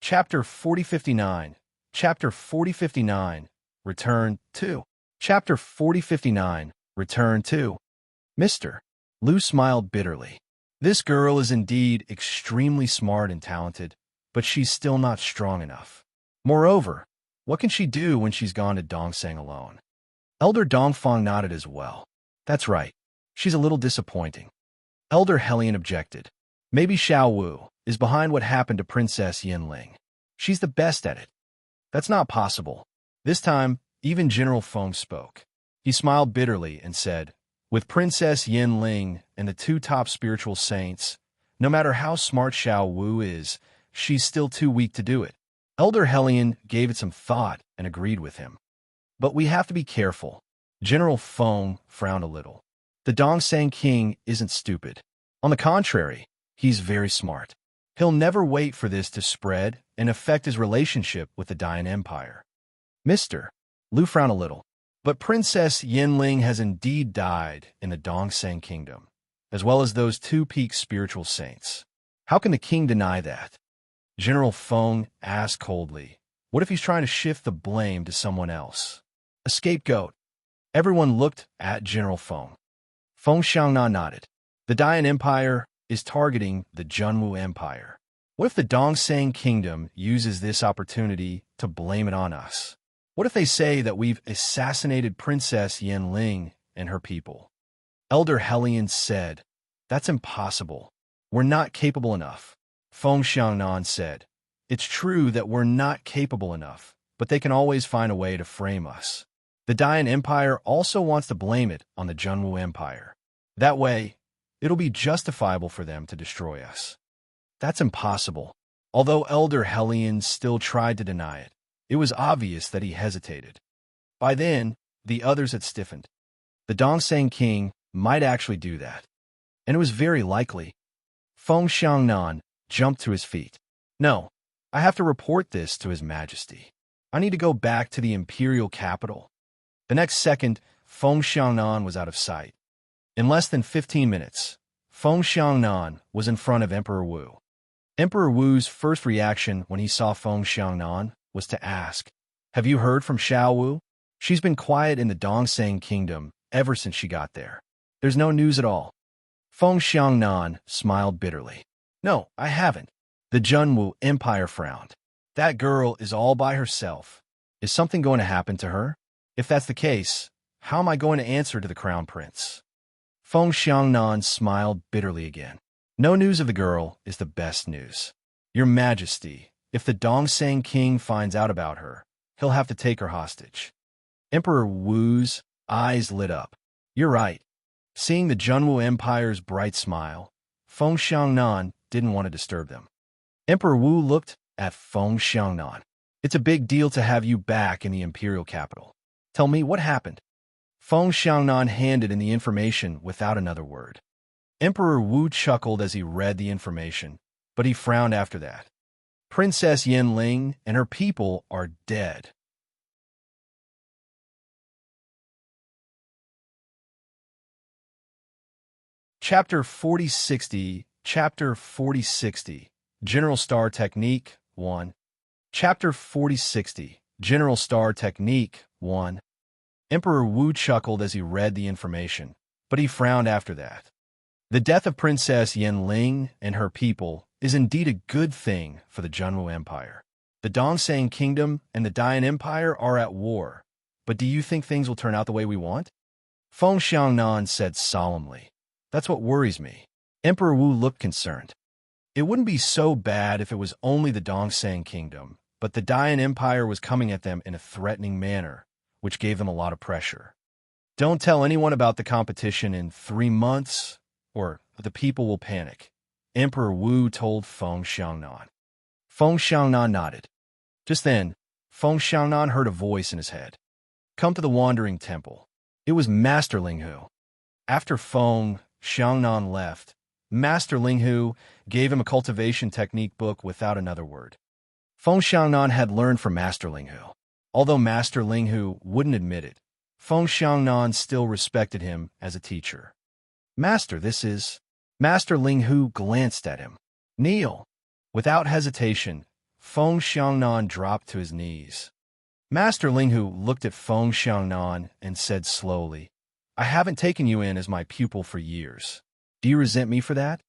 Chapter 4059. Chapter 4059. Return to. Chapter 4059. Return to. Mr. Lou smiled bitterly. This girl is indeed extremely smart and talented, but she's still not strong enough. Moreover, what can she do when she's gone to Dongsang alone? Elder Dongfang nodded as well. That's right. She's a little disappointing. Elder Hellion objected. Maybe Xiao Wu is behind what happened to Princess Yinling. She's the best at it. That's not possible. This time, even General Feng spoke. He smiled bitterly and said, with Princess Yinling and the two top spiritual saints, no matter how smart Xiao Wu is, she's still too weak to do it. Elder Hellion gave it some thought and agreed with him. But we have to be careful. General Feng frowned a little. The Dongsang King isn't stupid. On the contrary, he's very smart. He'll never wait for this to spread and affect his relationship with the Dayan Empire. Mr. Lu frowned a little. But Princess Yinling has indeed died in the Dongsang Kingdom, as well as those two peak spiritual saints. How can the king deny that? General Feng asked coldly. What if he's trying to shift the blame to someone else? A scapegoat. Everyone looked at General Feng. Feng Xiangnan nodded. The Dayan Empire is targeting the Junwu Empire. What if the Dongsang Kingdom uses this opportunity to blame it on us? What if they say that we've assassinated Princess Yinling and her people? Elder Hellion said, that's impossible. We're not capable enough. Feng Xiangnan said, it's true that we're not capable enough, but they can always find a way to frame us. The Dayan Empire also wants to blame it on the Junwu Empire. That way, it'll be justifiable for them to destroy us. That's impossible. Although Elder Hellion still tried to deny it, it was obvious that he hesitated. By then, the others had stiffened. The Dongsang King might actually do that. And it was very likely. Feng Xiangnan jumped to his feet. No, I have to report this to His Majesty. I need to go back to the Imperial capital. The next second, Feng Xiangnan was out of sight. In less than 15 minutes, Feng Xiangnan was in front of Emperor Wu. Emperor Wu's first reaction when he saw Feng Xiangnan was to ask, have you heard from Xiao Wu? She's been quiet in the Dongsang Kingdom ever since she got there. There's no news at all. Feng Xiangnan smiled bitterly. No, I haven't. The Junwu Empire frowned. That girl is all by herself. Is something going to happen to her? If that's the case, how am I going to answer to the Crown Prince? Feng Xiangnan smiled bitterly again. No news of the girl is the best news. Your Majesty, if the Dongsang King finds out about her, he'll have to take her hostage. Emperor Wu's eyes lit up. You're right. Seeing the Junwu Empire's bright smile, Feng Xiangnan didn't want to disturb them. Emperor Wu looked at Feng Xiangnan. It's a big deal to have you back in the Imperial capital. Tell me what happened. Feng Xiangnan handed in the information without another word. Emperor Wu chuckled as he read the information, but he frowned after that. Princess Yinling and her people are dead. Chapter 4060. Chapter 4060. General Star Technique 1. Chapter 4060. General Star Technique 1. Emperor Wu chuckled as he read the information, but he frowned after that. The death of Princess Yinling and her people is indeed a good thing for the Junwu Empire. The Dongsang Kingdom and the Dayan Empire are at war, but do you think things will turn out the way we want? Feng Xiangnan said solemnly. That's what worries me. Emperor Wu looked concerned. It wouldn't be so bad if it was only the Dongsang Kingdom, but the Dayan Empire was coming at them in a threatening manner, which gave them a lot of pressure. Don't tell anyone about the competition in 3 months, or the people will panic. Emperor Wu told Feng Xiangnan. Feng Xiangnan nodded. Just then, Feng Xiangnan heard a voice in his head. Come to the Wandering Temple. It was Master Linghu. After Feng Xiangnan left, Master Linghu gave him a cultivation technique book without another word. Feng Xiangnan had learned from Master Linghu. Although Master Linghu wouldn't admit it, Feng Xiangnan still respected him as a teacher. Master, this is... Master Linghu glanced at him. Kneel. Without hesitation, Feng Xiangnan dropped to his knees. Master Linghu looked at Feng Xiangnan and said slowly, I haven't taken you in as my pupil for years. Do you resent me for that?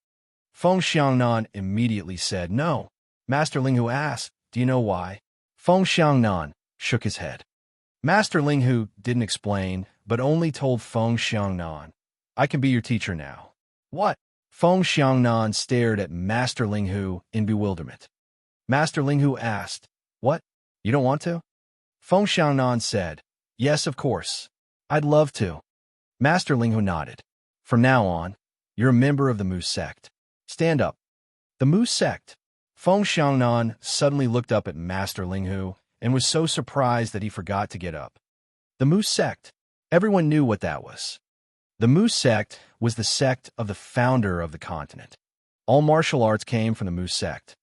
Feng Xiangnan immediately said no. Master Linghu asked, do you know why? Feng Xiangnan shook his head. Master Linghu didn't explain, but only told Feng Xiangnan, I can be your teacher now. What? Feng Xiangnan stared at Master Linghu in bewilderment. Master Linghu asked, what? You don't want to? Feng Xiangnan said, yes, of course. I'd love to. Master Linghu nodded. From now on, you're a member of the Mu sect. Stand up. The Mu sect. Feng Xiangnan suddenly looked up at Master Linghu and was so surprised that he forgot to get up. The Mu sect. Everyone knew what that was. The Mu sect was the sect of the founder of the continent. All martial arts came from the Mu sect.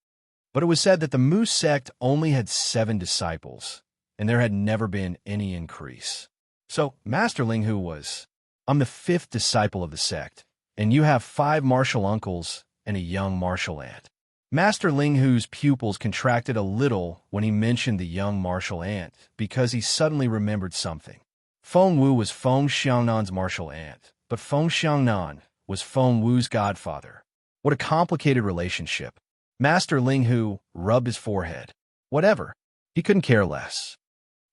But it was said that the Mu sect only had 7 disciples, and there had never been any increase. So Master Linghu was, I'm the 5th disciple of the sect, and you have 5 martial uncles and a young martial aunt. Master Linghu's pupils contracted a little when he mentioned the young martial aunt because he suddenly remembered something. Feng Wu was Feng Xiangnan's martial aunt, but Feng Xiangnan was Feng Wu's godfather. What a complicated relationship. Master Linghu rubbed his forehead. Whatever. He couldn't care less.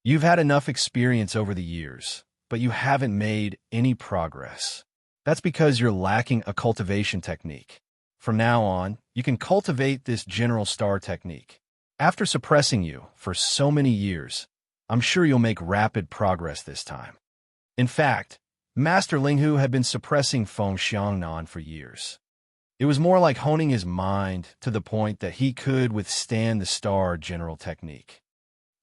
You've had enough experience over the years, but you haven't made any progress. That's because you're lacking a cultivation technique. From now on, you can cultivate this general star technique. After suppressing you for so many years, I'm sure you'll make rapid progress this time. In fact, Master Linghu had been suppressing Feng Xiangnan for years. It was more like honing his mind to the point that he could withstand the star general technique.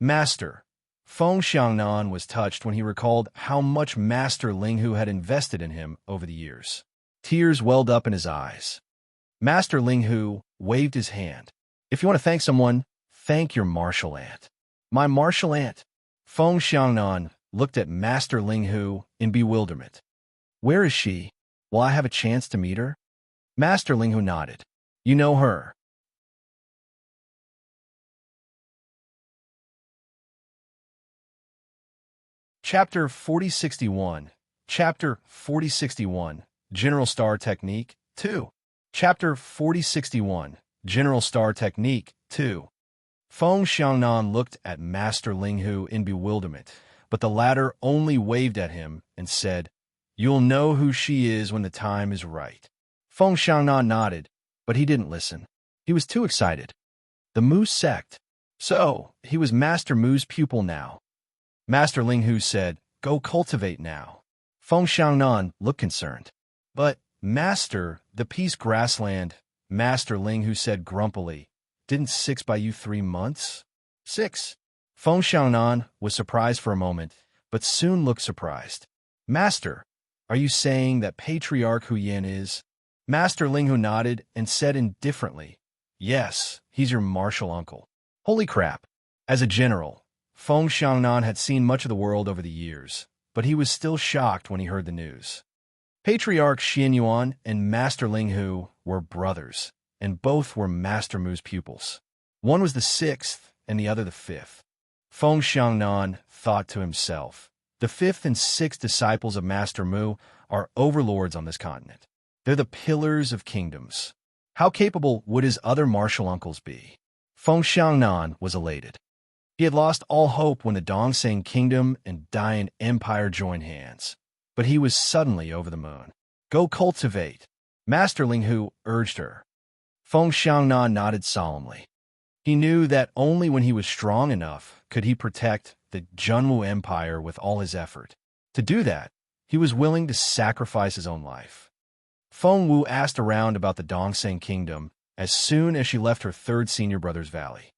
Master, Feng Xiangnan was touched when he recalled how much Master Linghu had invested in him over the years. Tears welled up in his eyes. Master Linghu waved his hand. If you want to thank someone, thank your martial aunt. My martial aunt. Feng Xiangnan looked at Master Linghu in bewilderment. Where is she? Will I have a chance to meet her? Master Linghu nodded. You know her. Chapter 4061. Chapter 4061. General Star Technique 2. Chapter 4061. General Star Technique 2. Feng Xiangnan looked at Master Linghu in bewilderment, but the latter only waved at him and said, You'll know who she is when the time is right. Feng Xiangnan nodded, but he didn't listen. He was too excited. The Mu sect. So, he was Master Mu's pupil now. Master Linghu said, Go cultivate now. Feng Xiangnan looked concerned. But, Master, the Peace Grassland, Master Linghu said grumpily, Didn't 6 buy you 3 months? 6. Feng Xiangnan was surprised for a moment, but soon looked surprised. Master, are you saying that Patriarch Hu Yin is? Master Linghu nodded and said indifferently, Yes, he's your martial uncle. Holy crap. As a general, Feng Xiangnan had seen much of the world over the years, but he was still shocked when he heard the news. Patriarch Xian Yuan and Master Linghu were brothers, and both were Master Mu's pupils. One was the 6th and the other the 5th. Feng Xiangnan thought to himself, the 5th and 6th disciples of Master Mu are overlords on this continent. They're the pillars of kingdoms. How capable would his other martial uncles be? Feng Xiangnan was elated. He had lost all hope when the Dongseng Kingdom and Dian Empire joined hands, but he was suddenly over the moon. Go cultivate. Master Linghu urged her. Feng Xiangnan nodded solemnly. He knew that only when he was strong enough could he protect the Junwu Empire with all his effort. To do that, he was willing to sacrifice his own life. Feng Wu asked around about the Dongseng Kingdom as soon as she left her 3rd senior brother's valley.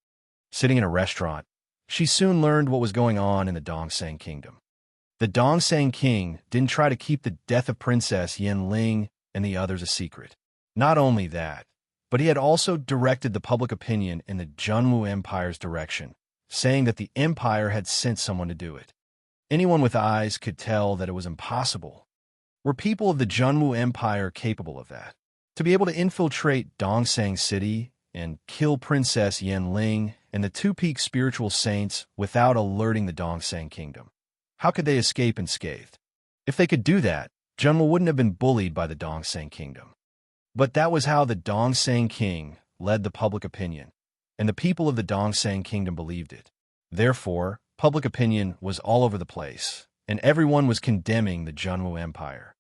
Sitting in a restaurant, she soon learned what was going on in the Dongseng Kingdom. The Dongseng King didn't try to keep the death of Princess Yin Ling and the others a secret. Not only that, but he had also directed the public opinion in the Junwu Empire's direction, saying that the Empire had sent someone to do it. Anyone with eyes could tell that it was impossible. Were people of the Junwu Empire capable of that? To be able to infiltrate Dongseng City and kill Princess Yin Ling and the two peak spiritual saints without alerting the Dongsang kingdom. How could they escape unscathed? If they could do that, Junwu wouldn't have been bullied by the Dongsang kingdom. But that was how the Dongsang king led the public opinion, and the people of the Dongsang kingdom believed it. Therefore, public opinion was all over the place, and everyone was condemning the Junwu Empire.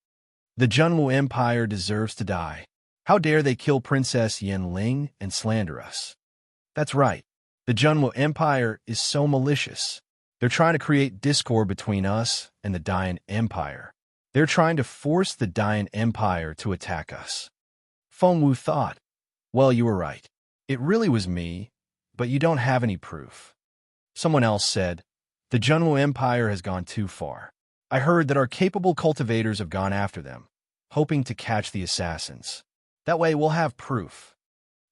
The Junwu Empire deserves to die. How dare they kill Princess Yanling and slander us? That's right. The Junwu Empire is so malicious. They're trying to create discord between us and the Dayan Empire. They're trying to force the Dayan Empire to attack us. Fengwu thought, well, you were right. It really was me, but you don't have any proof. Someone else said, the Junwu Empire has gone too far. I heard that our capable cultivators have gone after them, hoping to catch the assassins. That way we'll have proof.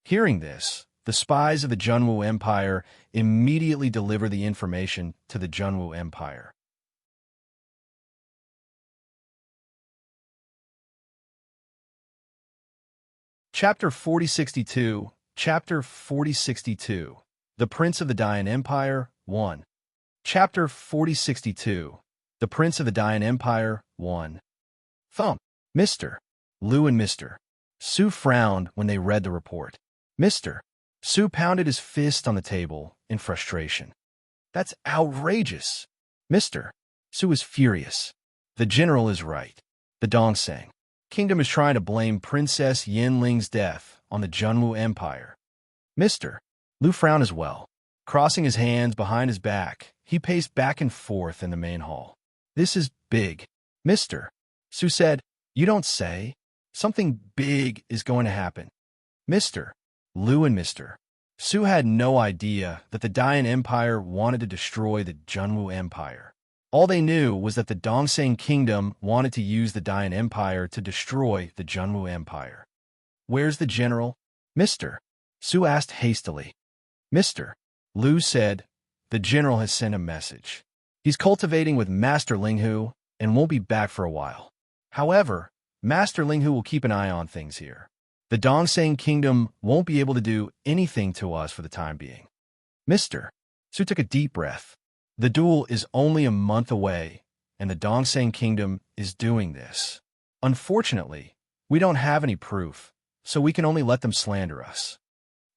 Hearing this, the spies of the Junwu Empire immediately deliver the information to the Junwu Empire. Chapter 4062, Chapter 4062, The Prince of the Dayan Empire, 1. Chapter 4062, The Prince of the Dayan Empire, 1. Thump. Mr. Lu and Mr. Su frowned when they read the report. Mr. Su pounded his fist on the table in frustration. That's outrageous. Mr. Su was furious. The general is right. The Dongsang kingdom is trying to blame Princess Yanling's death on the Junwu Empire. Mr. Lu frowned as well. Crossing his hands behind his back, he paced back and forth in the main hall. This is big. Mr. Su said, you don't say. Something big is going to happen. Mr. Lu and Mr. Su had no idea that the Dayan Empire wanted to destroy the Junwu Empire. All they knew was that the Dongsang kingdom wanted to use the Dayan Empire to destroy the Junwu Empire. Where's the general? Mr. Su asked hastily. Mr. Lu said, the general has sent a message. He's cultivating with Master Linghu and won't be back for a while. However, Master Linghu will keep an eye on things here. The Dongsang kingdom won't be able to do anything to us for the time being. Mr. Su took a deep breath. The duel is only a month away, and the Dongsang kingdom is doing this. Unfortunately, we don't have any proof, so we can only let them slander us.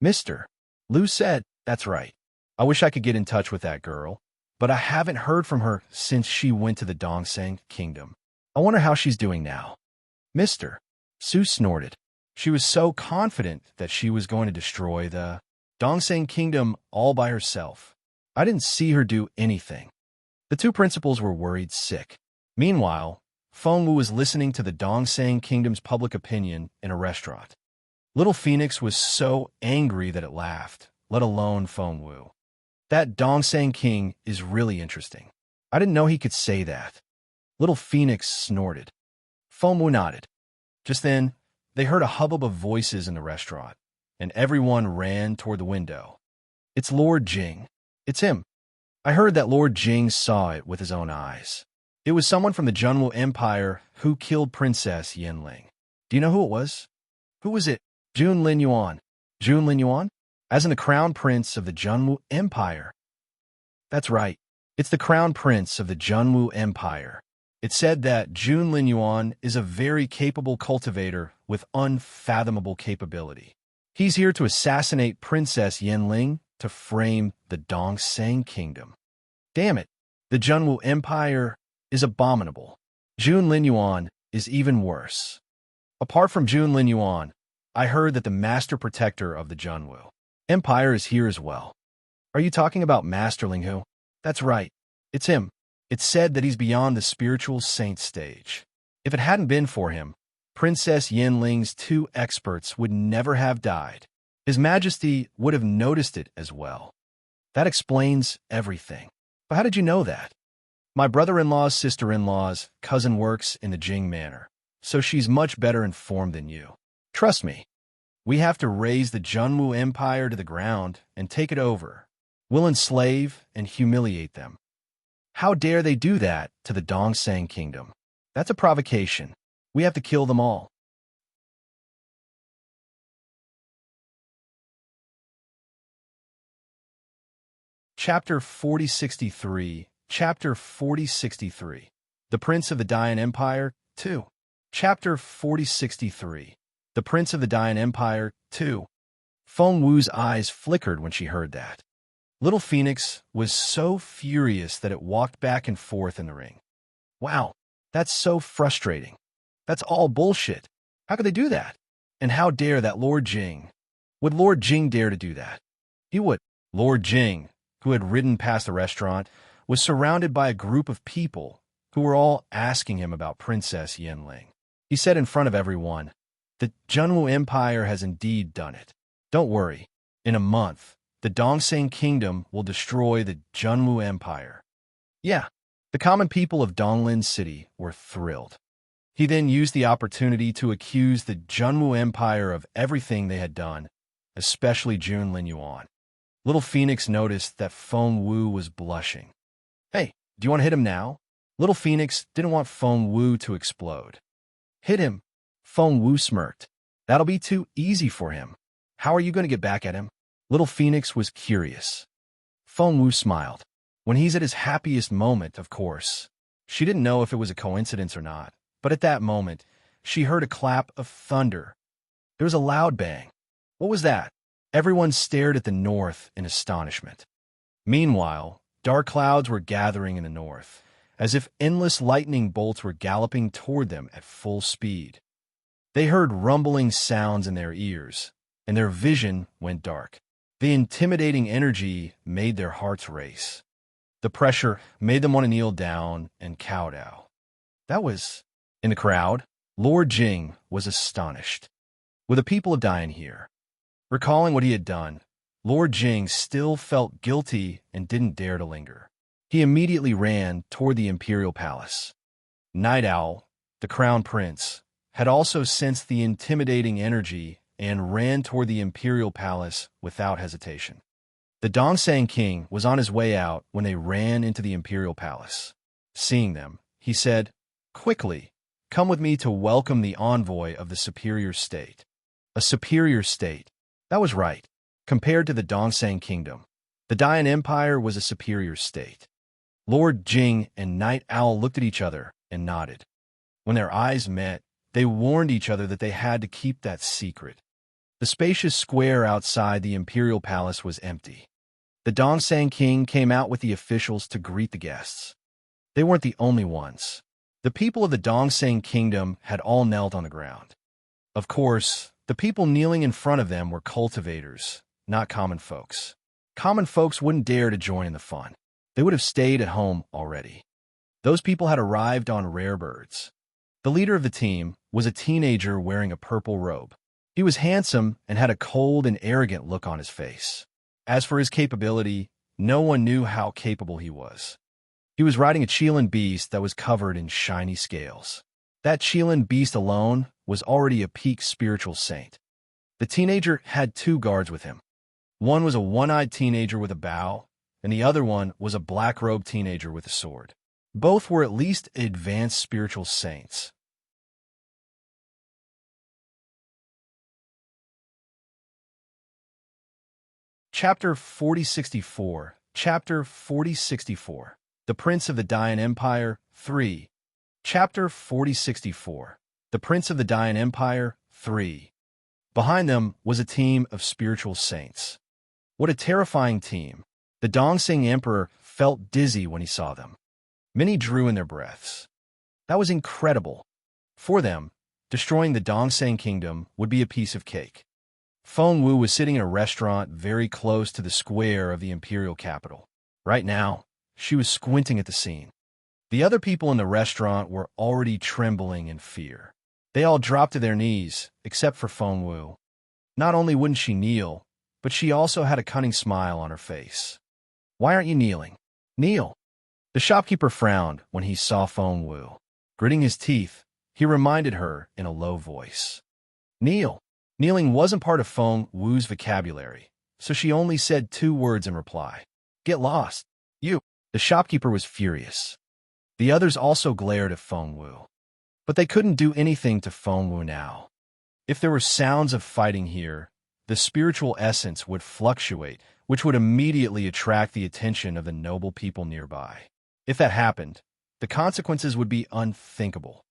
Mr. Lu said, that's right. I wish I could get in touch with that girl, but I haven't heard from her since she went to the Dongsang kingdom. I wonder how she's doing now. Mr. Su snorted. She was so confident that she was going to destroy the Dongsang kingdom all by herself. I didn't see her do anything. The two principals were worried sick. Meanwhile, Fengwu was listening to the Dongsang kingdom's public opinion in a restaurant. Little Phoenix was so angry that it laughed, let alone Fengwu. That Dongsang king is really interesting. I didn't know he could say that. Little Phoenix snorted. Fengwu nodded. Just then, they heard a hubbub of voices in the restaurant, and everyone ran toward the window. It's Lord Jing. It's him. I heard that Lord Jing saw it with his own eyes. It was someone from the Junwu Empire who killed Princess Yanling. Do you know who it was? Who was it? Jun Lin Yuan. Jun Lin Yuan? As in the crown prince of the Junwu Empire. That's right. It's the crown prince of the Junwu Empire. It said that Jun Lin Yuan is a very capable cultivator with unfathomable capability. He's here to assassinate Princess Yanling to frame the Dongsang kingdom. Damn it, the Junwu Empire is abominable. Jun Lin Yuan is even worse. Apart from Jun Lin Yuan, I heard that the master protector of the Junwu Empire is here as well. Are you talking about Master Linghu? That's right, it's him. It's said that he's beyond the spiritual saint stage. If it hadn't been for him, Princess Yanling's two experts would never have died. His Majesty would have noticed it as well. That explains everything. But how did you know that? My brother-in-law's sister-in-law's cousin works in the Jing Manor, so she's much better informed than you. Trust me, we have to raise the Junwu Empire to the ground and take it over. We'll enslave and humiliate them. How dare they do that to the Dongsang kingdom? That's a provocation. We have to kill them all. Chapter 4063, Chapter 4063. The Prince of the Dayan Empire, 2. Chapter 4063. The Prince of the Dayan Empire, 2. Feng Wu's eyes flickered when she heard that. Little Phoenix was so furious that it walked back and forth in the ring. Wow, that's so frustrating. That's all bullshit. How could they do that? And how dare that Lord Jing? Would Lord Jing dare to do that? He would. Lord Jing, who had ridden past the restaurant, was surrounded by a group of people who were all asking him about Princess Yanling. He said in front of everyone, "The Junwu Empire has indeed done it. Don't worry. In a month, the Dongseng Kingdom will destroy the Junwu Empire." Yeah, the common people of Donglin City were thrilled. He then used the opportunity to accuse the Junwu Empire of everything they had done, especially Junlin Yuan. Little Phoenix noticed that Feng Wu was blushing. "Hey, do you want to hit him now?" Little Phoenix didn't want Feng Wu to explode. "Hit him," Feng Wu smirked. "That'll be too easy for him. How are you going to get back at him?" Little Phoenix was curious. Feng Wu smiled. When he's at his happiest moment, of course. She didn't know if it was a coincidence or not, but at that moment, she heard a clap of thunder. There was a loud bang. What was that? Everyone stared at the north in astonishment. Meanwhile, dark clouds were gathering in the north, as if endless lightning bolts were galloping toward them at full speed. They heard rumbling sounds in their ears, and their vision went dark. The intimidating energy made their hearts race. The pressure made them want to kneel down and kowtow. That was... In the crowd, Lord Jing was astonished. Were the people of Dayan here? Recalling what he had done, Lord Jing still felt guilty and didn't dare to linger. He immediately ran toward the Imperial Palace. Night Owl, the Crown Prince, had also sensed the intimidating energy and ran toward the Imperial Palace without hesitation. The Dongseng King was on his way out when they ran into the Imperial Palace. Seeing them, he said, "Quickly, come with me to welcome the envoy of the superior state." A superior state. That was right. Compared to the Dongseng Kingdom, the Dayan Empire was a superior state. Lord Jing and Night Owl looked at each other and nodded. When their eyes met, they warned each other that they had to keep that secret. The spacious square outside the Imperial Palace was empty. The Dongseng King came out with the officials to greet the guests. They weren't the only ones. The people of the Dongseng Kingdom had all knelt on the ground. Of course, the people kneeling in front of them were cultivators, not common folks. Common folks wouldn't dare to join in the fun. They would have stayed at home already. Those people had arrived on rare birds. The leader of the team was a teenager wearing a purple robe. He was handsome and had a cold and arrogant look on his face. As for his capability, no one knew how capable he was. He was riding a Qilin beast that was covered in shiny scales. That Qilin beast alone was already a peak spiritual saint. The teenager had two guards with him. One was a one-eyed teenager with a bow, and the other one was a black-robed teenager with a sword. Both were at least advanced spiritual saints. Chapter 4064, Chapter 4064. The Prince of the Dayan Empire, 3. Chapter 4064. The Prince of the Dayan Empire, 3. Behind them was a team of spiritual saints. What a terrifying team. The Dongseng Emperor felt dizzy when he saw them. Many drew in their breaths. That was incredible. For them, destroying the Dongseng Kingdom would be a piece of cake. Feng Wu was sitting in a restaurant very close to the square of the imperial capital. Right now, she was squinting at the scene. The other people in the restaurant were already trembling in fear. They all dropped to their knees, except for Feng Wu. Not only wouldn't she kneel, but she also had a cunning smile on her face. "Why aren't you kneeling? Kneel." The shopkeeper frowned when he saw Feng Wu. Gritting his teeth, he reminded her in a low voice. "Kneel." Kneeling wasn't part of Feng Wu's vocabulary, so she only said two words in reply. "Get lost. You." The shopkeeper was furious. The others also glared at Feng Wu. But they couldn't do anything to Feng Wu now. If there were sounds of fighting here, the spiritual essence would fluctuate, which would immediately attract the attention of the noble people nearby. If that happened, the consequences would be unthinkable.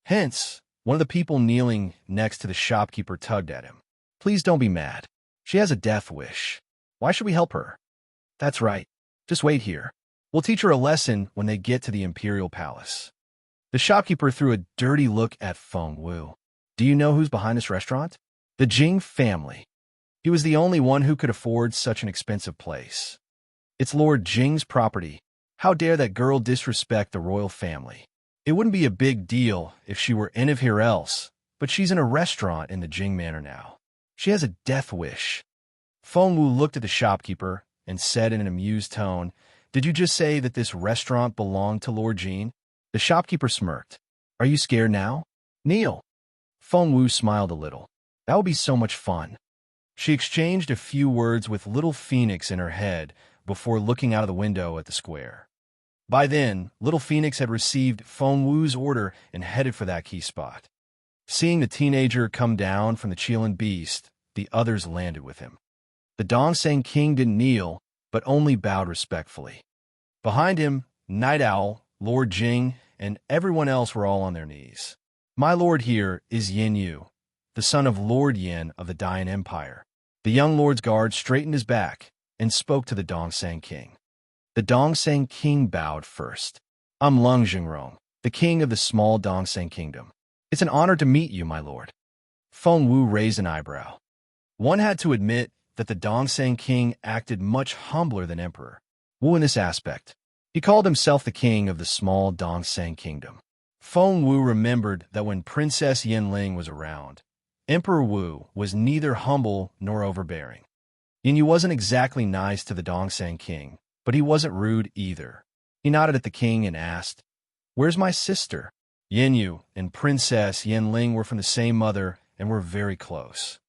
Hence, one of the people kneeling next to the shopkeeper tugged at him. "Please don't be mad. She has a death wish. Why should we help her?" "That's right. Just wait here. We'll teach her a lesson when they get to the Imperial Palace." The shopkeeper threw a dirty look at Feng Wu. "Do you know who's behind this restaurant?" "The Jing family." He was the only one who could afford such an expensive place. "It's Lord Jing's property. How dare that girl disrespect the royal family? It wouldn't be a big deal if she were anywhere else, but she's in a restaurant in the Jing Manor now. She has a death wish." Feng Wu looked at the shopkeeper and said in an amused tone, "Did you just say that this restaurant belonged to Lord Jing?" The shopkeeper smirked. "Are you scared now? Kneel." Feng Wu smiled a little. "That would be so much fun." She exchanged a few words with Little Phoenix in her head before looking out of the window at the square. By then, Little Phoenix had received Feng Wu's order and headed for that key spot. Seeing the teenager come down from the Qilin beast, the others landed with him. The Dongseng King didn't kneel, but only bowed respectfully. Behind him, Night Owl, Lord Jing, and everyone else were all on their knees. "My lord here is Yin Yu, the son of Lord Yin of the Dayan Empire." The young lord's guard straightened his back and spoke to the Dongseng King. The Dongseng King bowed first. "I'm Lung Jingrong, the king of the small Dongseng Kingdom. It's an honor to meet you, my lord." Feng Wu raised an eyebrow. One had to admit that the Dongseng King acted much humbler than Emperor Wu in this aspect. He called himself the king of the small Dongseng Kingdom. Feng Wu remembered that when Princess Yanling was around, Emperor Wu was neither humble nor overbearing. Yin Yu wasn't exactly nice to the Dongseng King, but he wasn't rude either. He nodded at the king and asked, "Where's my sister?" Yin Yu and Princess Yanling were from the same mother and were very close.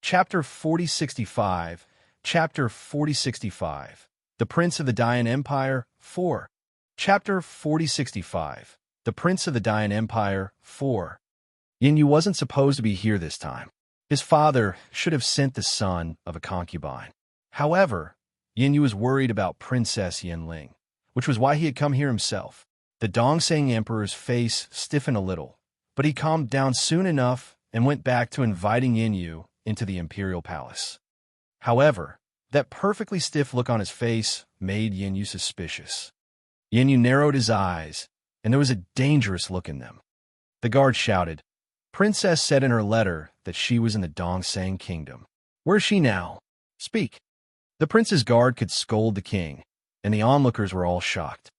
Chapter 4065, Chapter 4065, The Prince of the Dayan Empire, 4. Chapter 4065, The Prince of the Dayan Empire, 4. Yin Yu wasn't supposed to be here this time. His father should have sent the son of a concubine. However, Yin Yu was worried about Princess Yanling, which was why he had come here himself. The Dongseng Emperor's face stiffened a little, but he calmed down soon enough and went back to inviting Yin Yu into the Imperial Palace. However, that perfectly stiff look on his face made Yin Yu suspicious. Yin Yu narrowed his eyes, and there was a dangerous look in them. The guard shouted, "Princess said in her letter that she was in the Dongseng Kingdom. Where is she now? Speak." The prince's guard could scold the king, and the onlookers were all shocked.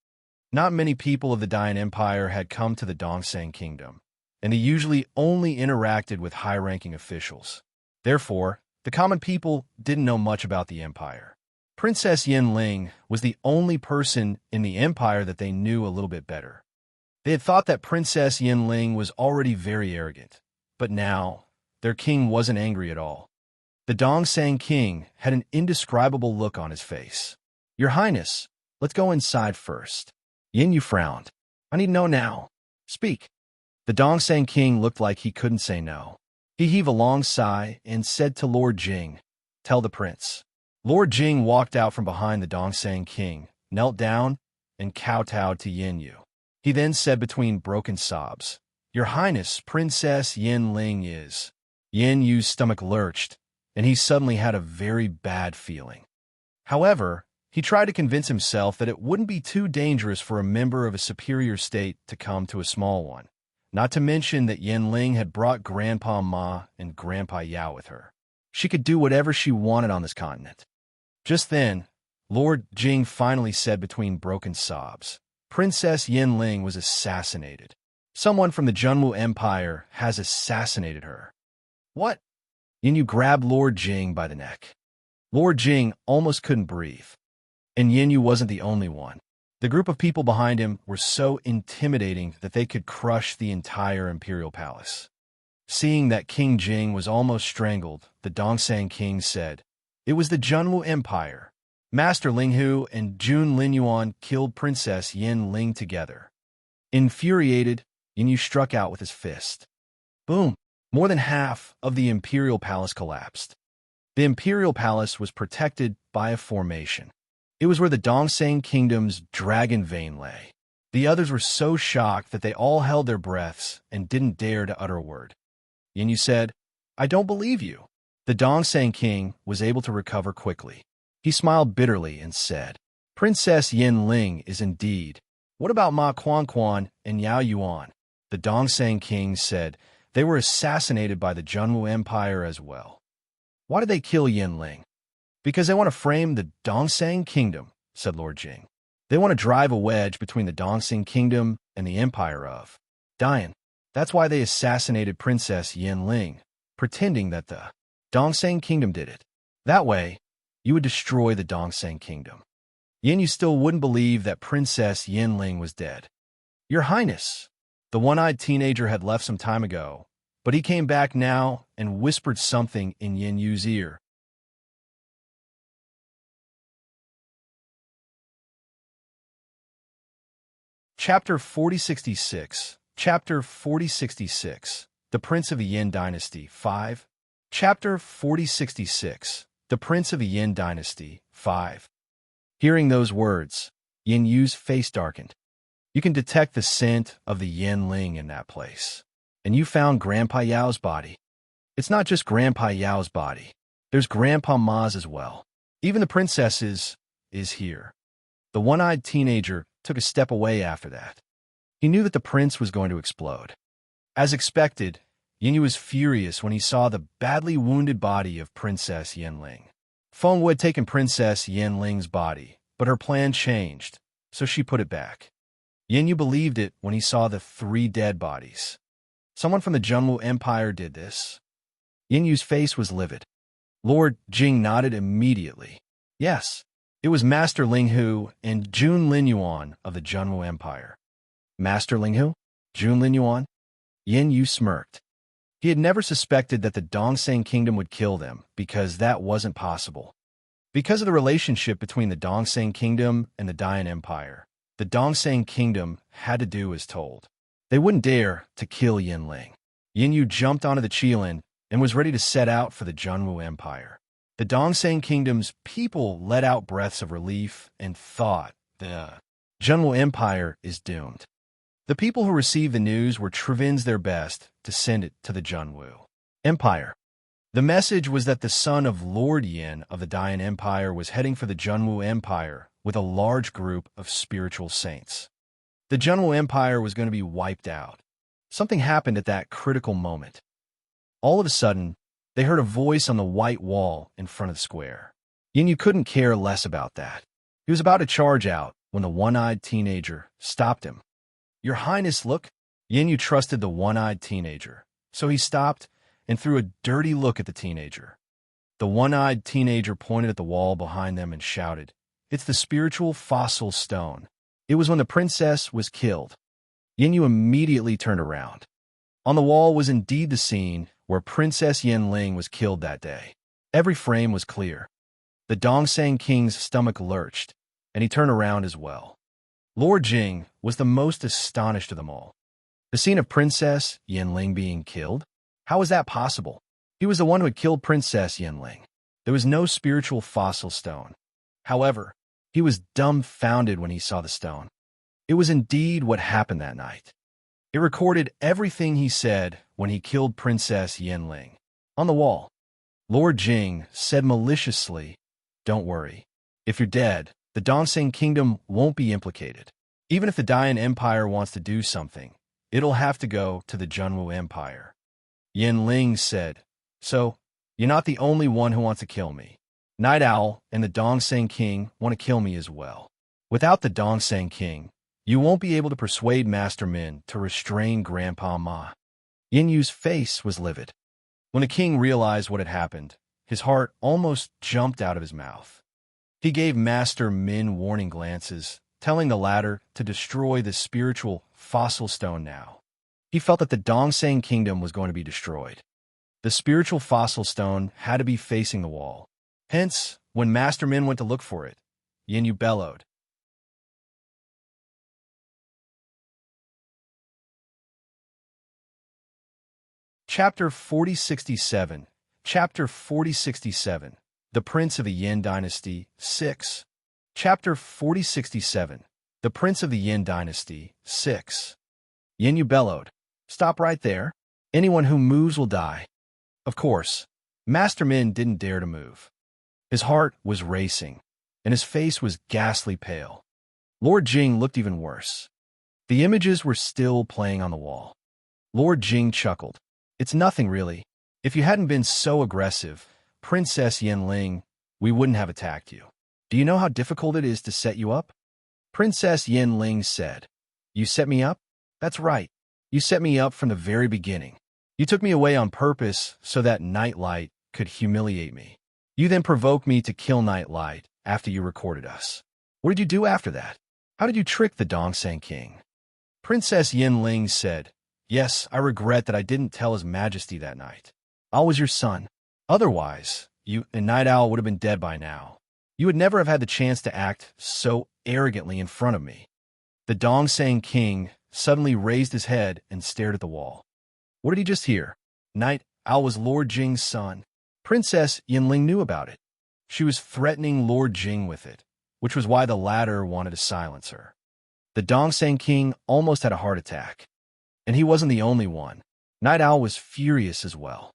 Not many people of the Dayan Empire had come to the Dongseng Kingdom, and they usually only interacted with high-ranking officials. Therefore, the common people didn't know much about the empire. Princess Yanling was the only person in the empire that they knew a little bit better. They had thought that Princess Yanling was already very arrogant, but now their king wasn't angry at all. The Dongseng King had an indescribable look on his face. "Your Highness, let's go inside first." Yin Yu frowned. "I need to know now. Speak." The Dongseng King looked like he couldn't say no. He heaved a long sigh and said to Lord Jing, "Tell the prince." Lord Jing walked out from behind the Dongseng King, knelt down, and kowtowed to Yin Yu. He then said between broken sobs, "Your Highness, Princess Yanling is." Yin Yu's stomach lurched, and he suddenly had a very bad feeling. However, he tried to convince himself that it wouldn't be too dangerous for a member of a superior state to come to a small one, not to mention that Yanling had brought Grandpa Ma and Grandpa Yao with her. She could do whatever she wanted on this continent. Just then, Lord Jing finally said between broken sobs, "Princess Yanling was assassinated. Someone from the Junwu Empire has assassinated her." "What?" Yin Yu grabbed Lord Jing by the neck. Lord Jing almost couldn't breathe. And Yin Yu wasn't the only one. The group of people behind him were so intimidating that they could crush the entire Imperial Palace. Seeing that King Jing was almost strangled, the Dongseng King said, "It was the Junwu Empire. Master Linghu and Jun Linyuan killed Princess Yin Ling together." Infuriated, Yin Yu struck out with his fist. Boom! More than half of the Imperial Palace collapsed. The Imperial Palace was protected by a formation. It was where the Dongsang Kingdom's dragon vein lay. The others were so shocked that they all held their breaths and didn't dare to utter a word. Yin Yu said, "I don't believe you." The Dongsang King was able to recover quickly. He smiled bitterly and said, "Princess Yin Ling is indeed. What about Ma Quan and Yao Yuan?" The Dongsang King said they were assassinated by the Junwu Empire as well. Why did they kill Yin Ling? Because they want to frame the Dongsang Kingdom, said Lord Jing. They want to drive a wedge between the Dongsang Kingdom and the Empire of Dian. That's why they assassinated Princess Yin Ling, pretending that the Dongsang Kingdom did it. That way, you would destroy the Dongsang Kingdom. Yin Yu still wouldn't believe that Princess Yin Ling was dead. Your Highness, the one-eyed teenager had left some time ago, but he came back now and whispered something in Yin Yu's ear. Chapter 4066. Chapter 4066. The Prince of the Yin Dynasty 5. Chapter 4066. The Prince of the Yin Dynasty 5. Hearing those words, Yin Yu's face darkened. You can detect the scent of the Yin Ling in that place. And you found Grandpa Yao's body. It's not just Grandpa Yao's body. There's Grandpa Ma's as well. Even the princess's is here. The one-eyed teenager took a step away after that. He knew that the prince was going to explode. As expected, Yin Yu was furious when he saw the badly wounded body of Princess Yin Ling. Feng Wu had taken Princess Yin Ling's body, but her plan changed, so she put it back. Yin Yu believed it when he saw the 3 dead bodies. Someone from the Junwu Empire did this. Yin Yu's face was livid. Lord Jing nodded immediately. Yes, it was Master Ling Hu and Jun Lin Yuan of the Junwu Empire. Master Ling Hu? Jun Lin Yuan? Yin Yu smirked. He had never suspected that the Dongsang Kingdom would kill them, because that wasn't possible. Because of the relationship between the Dongsang Kingdom and the Dian Empire, the Dongsang Kingdom had to do as told. They wouldn't dare to kill Yin Ling. Yin Yu jumped onto the Qilin and was ready to set out for the Junwu Empire. The Dongsang Kingdom's people let out breaths of relief and thought, the Junwu Empire is doomed. The people who received the news were Trevins their best to send it to the Junwu Empire. The message was that the son of Lord Yin of the Dian Empire was heading for the Junwu Empire with a large group of spiritual saints. The Junwu Empire was going to be wiped out. Something happened at that critical moment. All of a sudden, they heard a voice on the white wall in front of the square. Yin Yu couldn't care less about that. He was about to charge out when the one-eyed teenager stopped him. Your Highness, look. Yin Yu trusted the one-eyed teenager, so he stopped and threw a dirty look at the teenager. The one-eyed teenager pointed at the wall behind them and shouted, "It's the spiritual fossil stone. It was when the princess was killed." Yin Yu immediately turned around. On the wall was indeed the scene where Princess Yin Ling was killed that day. Every frame was clear. The Dongsang King's stomach lurched, and he turned around as well. Lord Jing was the most astonished of them all. The scene of Princess Yin Ling being killed? How was that possible? He was the one who had killed Princess Yin Ling. There was no spiritual fossil stone. However, he was dumbfounded when he saw the stone. It was indeed what happened that night. It recorded everything he said when he killed Princess Yin Ling. On the wall, Lord Jing said maliciously, "Don't worry. If you're dead, the Dongsang Kingdom won't be implicated. Even if the Dian Empire wants to do something, it'll have to go to the Junwu Empire." Yin Ling said, "So, you're not the only one who wants to kill me. Night Owl and the Dongsang King want to kill me as well. Without the Dongsang King, you won't be able to persuade Master Min to restrain Grandpa Ma." Yin Yu's face was livid. When the king realized what had happened, his heart almost jumped out of his mouth. He gave Master Min warning glances, telling the latter to destroy the spiritual fossil stone now. He felt that the Dongsang Kingdom was going to be destroyed. The spiritual fossil stone had to be facing the wall. Hence, when Master Min went to look for it, Yin Yu bellowed, Chapter 4067. Chapter 4067. The Prince of the Yin Dynasty, 6. Chapter 4067. The Prince of the Yin Dynasty, 6. Yin Yu bellowed. Stop right there. Anyone who moves will die. Of course, Master Min didn't dare to move. His heart was racing, and his face was ghastly pale. Lord Jing looked even worse. The images were still playing on the wall. Lord Jing chuckled. It's nothing really. If you hadn't been so aggressive, Princess Yanling, we wouldn't have attacked you. Do you know how difficult it is to set you up? Princess Yanling said. You set me up? That's right. You set me up from the very beginning. You took me away on purpose so that Nightlight could humiliate me. You then provoked me to kill Nightlight after you recorded us. What did you do after that? How did you trick the Dongsang King? Princess Yanling said, Yes, I regret that I didn't tell His Majesty that night. I was your son. Otherwise, you and Night Owl would have been dead by now. You would never have had the chance to act so arrogantly in front of me. The Dongsang King suddenly raised his head and stared at the wall. What did he just hear? Night Owl was Lord Jing's son. Princess Yanling knew about it. She was threatening Lord Jing with it, which was why the latter wanted to silence her. The Dongsang King almost had a heart attack. And he wasn't the only one. Night Owl was furious as well.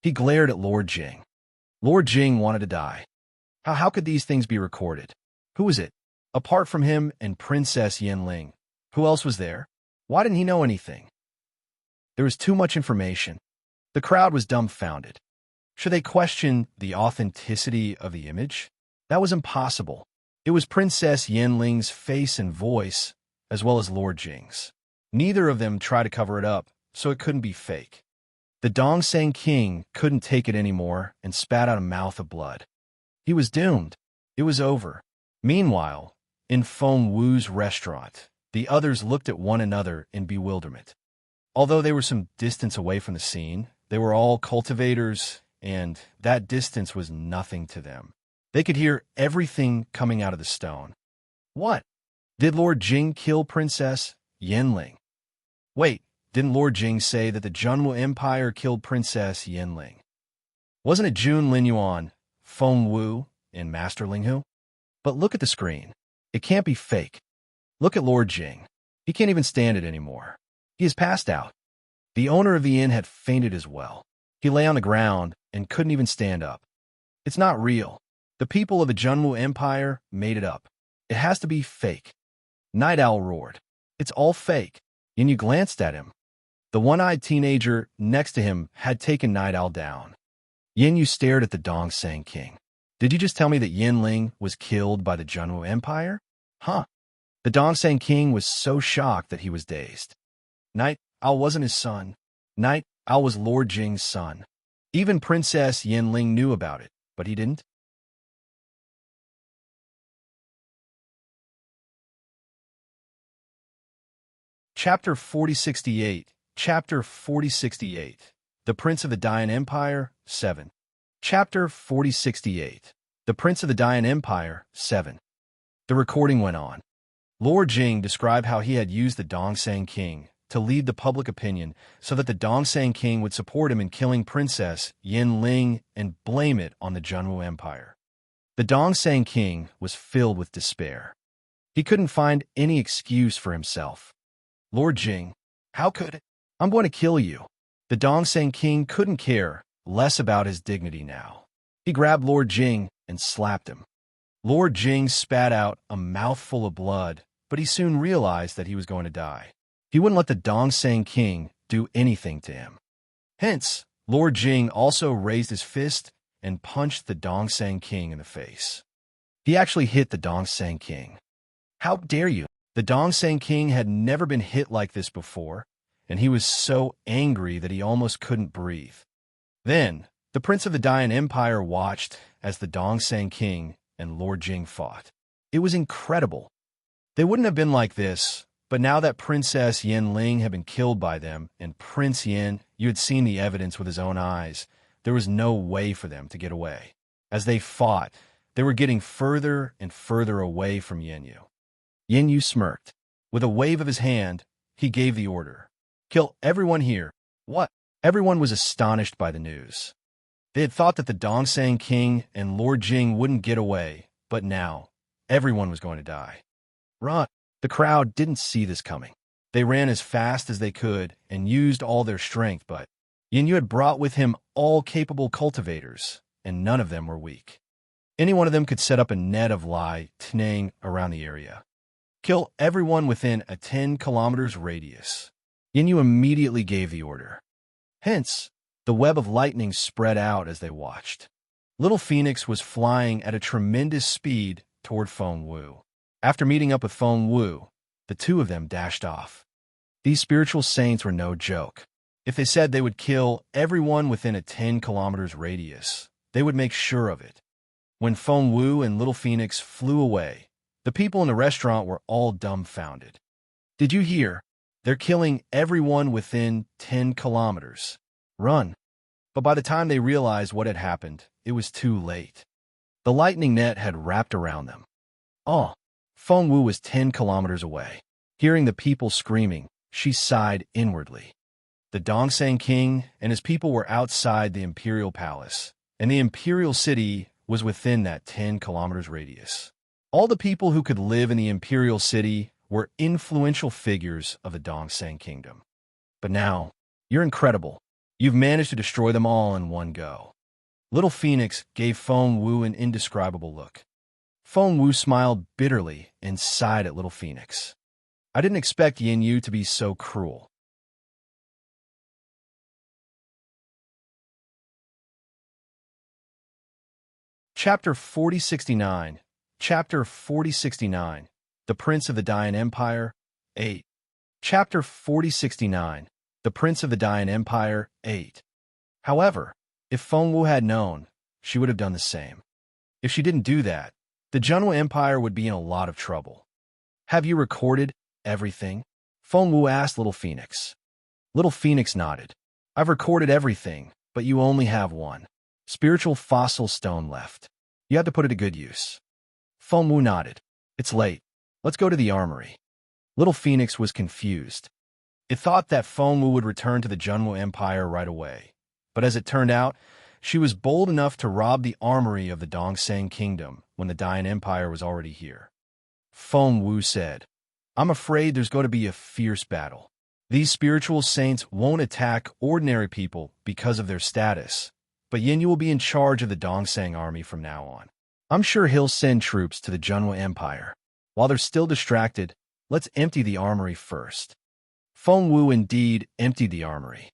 He glared at Lord Jing. Lord Jing wanted to die. How could these things be recorded? Who was it? Apart from him and Princess Yanling, who else was there? Why didn't he know anything? There was too much information. The crowd was dumbfounded. Should they question the authenticity of the image? That was impossible. It was Princess Yanling's face and voice, as well as Lord Jing's. Neither of them tried to cover it up, so it couldn't be fake. The Dongsang King couldn't take it anymore and spat out a mouth of blood. He was doomed. It was over. Meanwhile, in Feng Wu's restaurant, the others looked at one another in bewilderment. Although they were some distance away from the scene, they were all cultivators, and that distance was nothing to them. They could hear everything coming out of the stone. What? Did Lord Jing kill Princess Yanling? Wait, didn't Lord Jing say that the Junwu Empire killed Princess Yanling? Wasn't it Jun Linyuan, Feng Wu, and Master Linghu? But look at the screen. It can't be fake. Look at Lord Jing. He can't even stand it anymore. He has passed out. The owner of the inn had fainted as well. He lay on the ground and couldn't even stand up. It's not real. The people of the Junwu Empire made it up. It has to be fake. Night Owl roared. It's all fake. And you glanced at him. The one-eyed teenager next to him had taken Night Owl down. Yin Yu stared at the Dongsang King. Did you just tell me that Yanling was killed by the Junwu Empire? Huh. The Dongsang King was so shocked that he was dazed. Night Owl wasn't his son. Night Owl was Lord Jing's son. Even Princess Yanling knew about it, but he didn't. Chapter 4068. Chapter 4068. The Prince of the Dayan Empire, 7. Chapter 4068. The Prince of the Dayan Empire, 7. The recording went on. Lord Jing described how he had used the Dongsang King to lead the public opinion so that the Dongsang King would support him in killing Princess Yanling and blame it on the Junwu Empire. The Dongsang King was filled with despair. He couldn't find any excuse for himself. Lord Jing, how could... I'm going to kill you. The Dongsang King couldn't care less about his dignity now. He grabbed Lord Jing and slapped him. Lord Jing spat out a mouthful of blood, but he soon realized that he was going to die. He wouldn't let the Dongsang King do anything to him. Hence, Lord Jing also raised his fist and punched the Dongsang King in the face. He actually hit the Dongsang King. How dare you? The Dongsang King had never been hit like this before, and he was so angry that he almost couldn't breathe. Then, the Prince of the Dayan Empire watched as the Dongsang King and Lord Jing fought. It was incredible. They wouldn't have been like this, but now that Princess Yanling had been killed by them, and Prince Yin, you had seen the evidence with his own eyes, there was no way for them to get away. As they fought, they were getting further and further away from Yin Yu. Yin Yu smirked. With a wave of his hand, he gave the order. Kill everyone here. What? Everyone was astonished by the news. They had thought that the Dongsang King and Lord Jing wouldn't get away, but now, everyone was going to die. Run! The crowd didn't see this coming. They ran as fast as they could and used all their strength, but Yin Yu had brought with him all capable cultivators, and none of them were weak. Any one of them could set up a net of Lai Tnang around the area. Kill everyone within a 10 kilometers radius. Yin Yu immediately gave the order. Hence, the web of lightning spread out as they watched. Little Phoenix was flying at a tremendous speed toward Feng Wu. After meeting up with Feng Wu, the two of them dashed off. These spiritual saints were no joke. If they said they would kill everyone within a 10 kilometers radius, they would make sure of it. When Feng Wu and Little Phoenix flew away, the people in the restaurant were all dumbfounded. Did you hear? They're killing everyone within 10 kilometers. Run. But by the time they realized what had happened, it was too late. The lightning net had wrapped around them. Oh, Feng Wu was 10 kilometers away. Hearing the people screaming, she sighed inwardly. The Dongsang King and his people were outside the Imperial Palace, and the Imperial City was within that 10 kilometers radius. All the people who could live in the Imperial City were influential figures of the Dongsang Kingdom. But now, you're incredible. You've managed to destroy them all in one go. Little Phoenix gave Feng Wu an indescribable look. Feng Wu smiled bitterly and sighed at Little Phoenix. I didn't expect Yin Yu to be so cruel. Chapter 4069. Chapter 4069. The Prince of the Dayan Empire, 8. Chapter 4069. The Prince of the Dayan Empire, 8. However, if Feng Wu had known, she would have done the same. If she didn't do that, the Junwo Empire would be in a lot of trouble. Have you recorded everything? Feng Wu asked Little Phoenix. Little Phoenix nodded. I've recorded everything, but you only have one spiritual fossil stone left. You have to put it to good use. Feng Wu nodded. It's late. Let's go to the armory. Little Phoenix was confused. It thought that Feng Wu would return to the Junwo Empire right away. But as it turned out, she was bold enough to rob the armory of the Dongsang Kingdom when the Dayan Empire was already here. Feng Wu said, I'm afraid there's going to be a fierce battle. These spiritual saints won't attack ordinary people because of their status, but Yin Yu will be in charge of the Dongsang army from now on. I'm sure he'll send troops to the Junwo Empire. While they're still distracted, let's empty the armory first. Feng Wu indeed emptied the armory.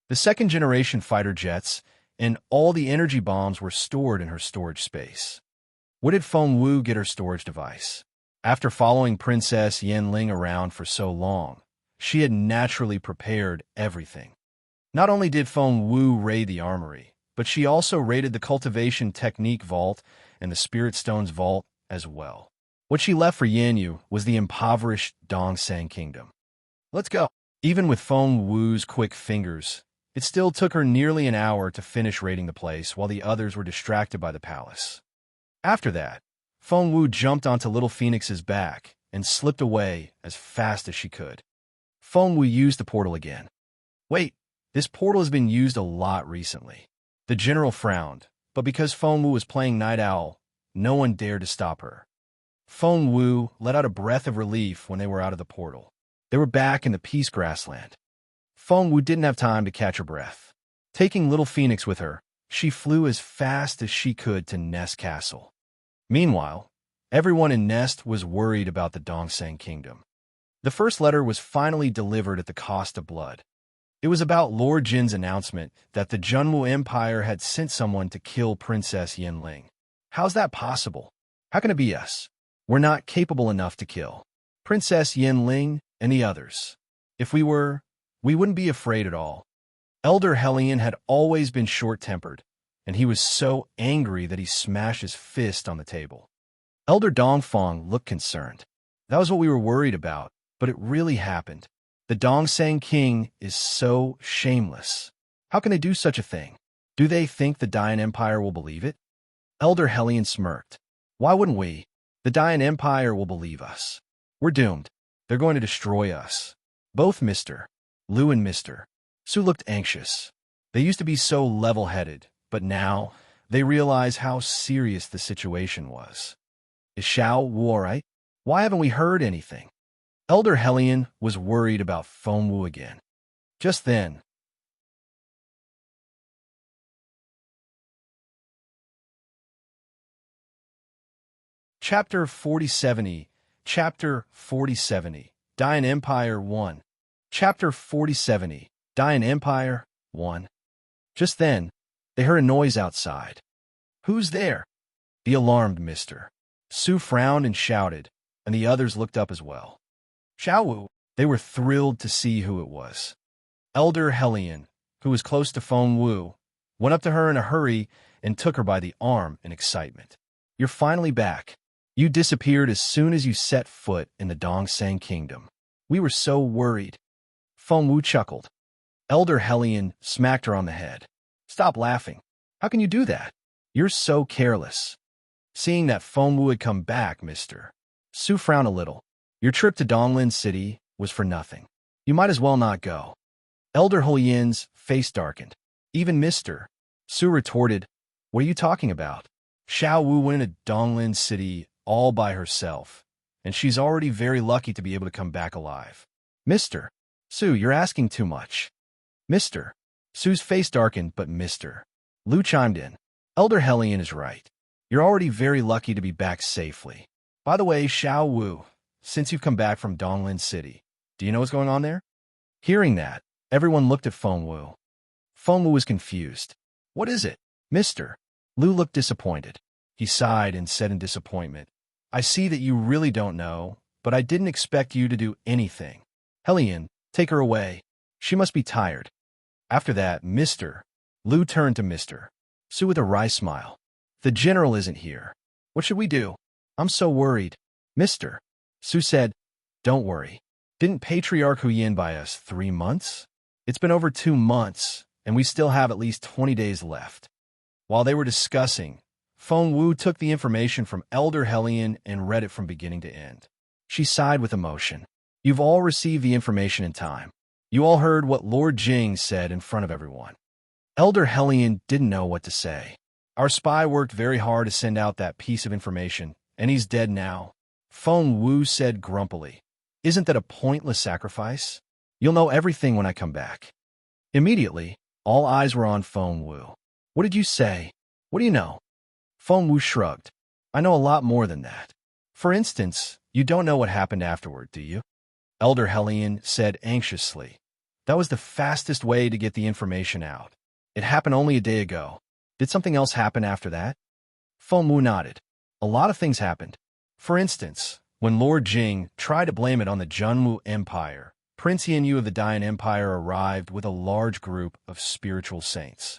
The second-generation fighter jets and all the energy bombs were stored in her storage space. Where did Feng Wu get her storage device? After following Princess Yanling around for so long, she had naturally prepared everything. Not only did Feng Wu raid the armory, but she also raided the Cultivation Technique Vault and the Spirit Stones Vault as well. What she left for Yin Yu was the impoverished Dongsang Kingdom. Let's go. Even with Feng Wu's quick fingers, it still took her nearly an hour to finish raiding the place while the others were distracted by the palace. After that, Feng Wu jumped onto Little Phoenix's back and slipped away as fast as she could. Feng Wu used the portal again. Wait, this portal has been used a lot recently. The general frowned, but because Feng Wu was playing Night Owl, no one dared to stop her. Feng Wu let out a breath of relief when they were out of the portal. They were back in the Peace Grassland. Feng Wu didn't have time to catch her breath. Taking Little Phoenix with her, she flew as fast as she could to Nest Castle. Meanwhile, everyone in Nest was worried about the Dongsang Kingdom. The first letter was finally delivered at the cost of blood. It was about Lord Jin's announcement that the Junwu Empire had sent someone to kill Princess Yanling. How's that possible? How can it be us? We're not capable enough to kill Princess Yanling and the others. If we were, we wouldn't be afraid at all. Elder Hellion had always been short-tempered, and he was so angry that he smashed his fist on the table. Elder Dongfang looked concerned. That was what we were worried about, but it really happened. The Dongsang King is so shameless. How can they do such a thing? Do they think the Dayan Empire will believe it? Elder Hellion smirked. Why wouldn't we? The Dayan Empire will believe us. We're doomed. They're going to destroy us. Both Mr. Lu and Mr. Su looked anxious. They used to be so level-headed, but now they realize how serious the situation was. Is Xiao Wu all right? Why haven't we heard anything? Elder Hellion was worried about Feng Wu again. Just then, Chapter 4070, Chapter 4070, Dian Empire 1. Chapter 4070, Dian Empire 1. Just then, they heard a noise outside. Who's there? The alarmed mister. Su frowned and shouted, and the others looked up as well. Xiao Wu. They were thrilled to see who it was. Elder Hellion, who was close to Feng Wu, went up to her in a hurry and took her by the arm in excitement. You're finally back. You disappeared as soon as you set foot in the Dongsang Kingdom. We were so worried. Feng Wu chuckled. Elder Hellion smacked her on the head. Stop laughing. How can you do that? You're so careless. Seeing that Feng Wu had come back, mister. Su frowned a little. Your trip to Donglin City was for nothing. You might as well not go. Elder Hellian's face darkened. Even mister. Su retorted, what are you talking about? Xiao Wu went into Donglin City all by herself, and she's already very lucky to be able to come back alive. Mister. Su, you're asking too much. Mister. Su's face darkened, but mister. Lu chimed in. Elder Hellion is right. You're already very lucky to be back safely. By the way, Xiao Wu, since you've come back from Donglin City, do you know what's going on there? Hearing that, everyone looked at Feng Wu. Feng Wu was confused. What is it, mister? Lu looked disappointed. He sighed and said in disappointment, I see that you really don't know, but I didn't expect you to do anything. Hellion, take her away. She must be tired. After that, mister. Lu turned to mister. Su with a wry smile. The general isn't here. What should we do? I'm so worried. Mister. Su said, don't worry. Didn't Patriarch Huyin buy us 3 months? It's been over 2 months, and we still have at least 20 days left. While they were discussing, Feng Wu took the information from Elder Hellion and read it from beginning to end. She sighed with emotion. You've all received the information in time. You all heard what Lord Jing said in front of everyone. Elder Hellion didn't know what to say. Our spy worked very hard to send out that piece of information, and he's dead now. Feng Wu said grumpily. Isn't that a pointless sacrifice? You'll know everything when I come back. Immediately, all eyes were on Feng Wu. What did you say? What do you know? Feng Wu shrugged. I know a lot more than that. For instance, you don't know what happened afterward, do you? Elder Hellion said anxiously. That was the fastest way to get the information out. It happened only a day ago. Did something else happen after that? Feng Wu nodded. A lot of things happened. For instance, when Lord Jing tried to blame it on the Junwu Empire, Prince Yin of the Dian Empire arrived with a large group of spiritual saints.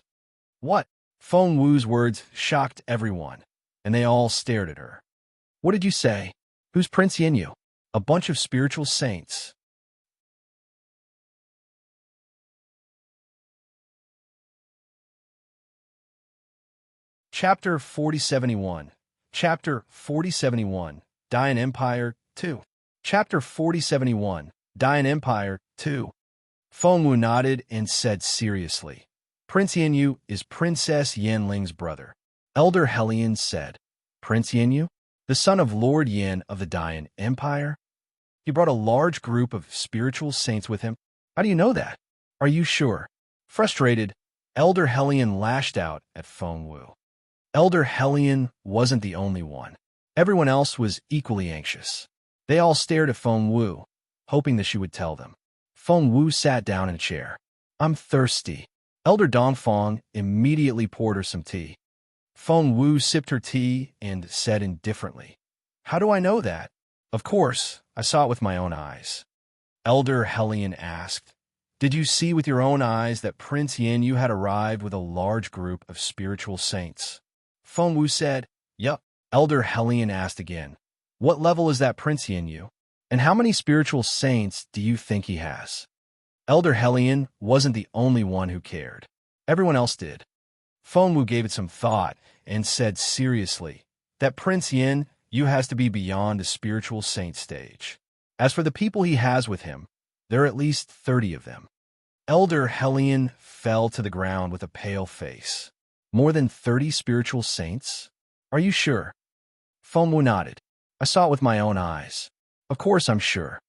What? Feng Wu's words shocked everyone, and they all stared at her. What did you say? Who's Prince Yin? A bunch of spiritual saints. Chapter 4071, Chapter 4071, Dian Empire 2. Chapter 4071, Dian Empire 2. Feng Wu nodded and said seriously, Prince Yin is Princess Yanling's brother. Elder Hellion said, Prince Yin? The son of Lord Yin of the Dian Empire? He brought a large group of spiritual saints with him. How do you know that? Are you sure? Frustrated, Elder Hellion lashed out at Feng Wu. Elder Hellion wasn't the only one. Everyone else was equally anxious. They all stared at Feng Wu, hoping that she would tell them. Feng Wu sat down in a chair. I'm thirsty. Elder Dongfang immediately poured her some tea. Feng Wu sipped her tea and said indifferently, How do I know that? Of course, I saw it with my own eyes. Elder Hellion asked, Did you see with your own eyes that Prince Yin had arrived with a large group of spiritual saints? Feng Wu said, Yup. Elder Hellion asked again, What level is that Prince Yin? And how many spiritual saints do you think he has? Elder Hellion wasn't the only one who cared. Everyone else did. Feng Wu gave it some thought and said seriously that Prince Yin has to be beyond the spiritual saint stage. As for the people he has with him, there are at least 30 of them. Elder Hellion fell to the ground with a pale face. More than 30 spiritual saints? Are you sure? Fengwu nodded. I saw it with my own eyes. Of course I'm sure.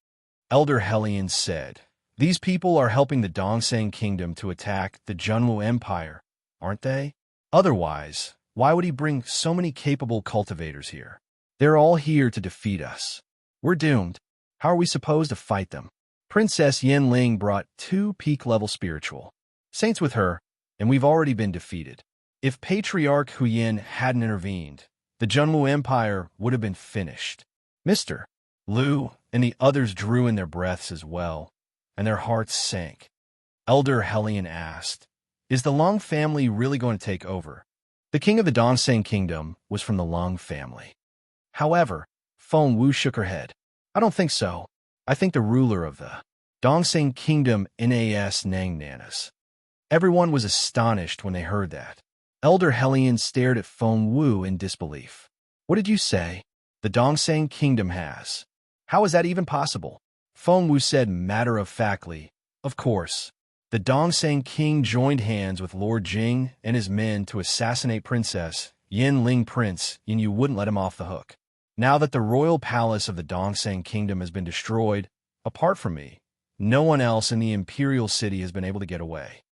Elder Hellion said, these people are helping the Dongsang Kingdom to attack the Junwu Empire, aren't they? Otherwise, why would he bring so many capable cultivators here? They're all here to defeat us. We're doomed. How are we supposed to fight them? Princess Yanling brought 2 peak-level spiritual saints with her, and we've already been defeated. If Patriarch Huyin hadn't intervened, the Junwu Empire would have been finished. Mr. Liu and the others drew in their breaths as well, and their hearts sank. Elder Hellion asked, is the Long family really going to take over? The king of the Dongsang Kingdom was from the Long family. However, Fengwu shook her head. I don't think so. I think the ruler of the Dongsang Kingdom Nas Nang Nanas. Everyone was astonished when they heard that. Elder Hellion stared at Fengwu in disbelief. What did you say? The Dongsang Kingdom has. How is that even possible? Fengwu said matter-of-factly, of course. The Dongsang King joined hands with Lord Jing and his men to assassinate Princess Yanling. Prince Yin wouldn't let him off the hook. Now that the royal palace of the Dongsang Kingdom has been destroyed, apart from me, no one else in the Imperial city has been able to get away.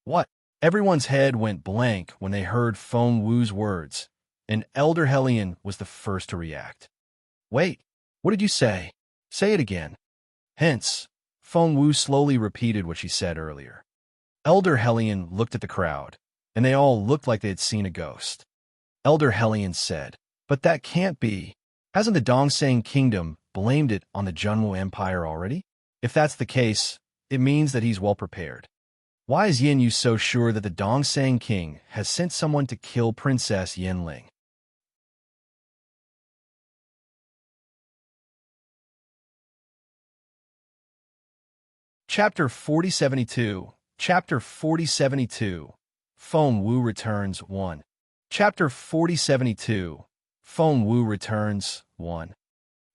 What? Everyone's head went blank when they heard Fengwu's words, and Elder Hellion was the first to react. Wait, what did you say? Say it again. Hence, Fengwu slowly repeated what she said earlier. Elder Hellion looked at the crowd, and they all looked like they had seen a ghost. Elder Hellion said, but that can't be. Hasn't the Dongsang Kingdom blamed it on the Junwu Empire already? If that's the case, it means that he's well prepared. Why is Yin Yu so sure that the Dongsang King has sent someone to kill Princess Yanling? Chapter 4072. Chapter 4072. Fengwu Returns 1. Chapter 4072. Fengwu Returns 1.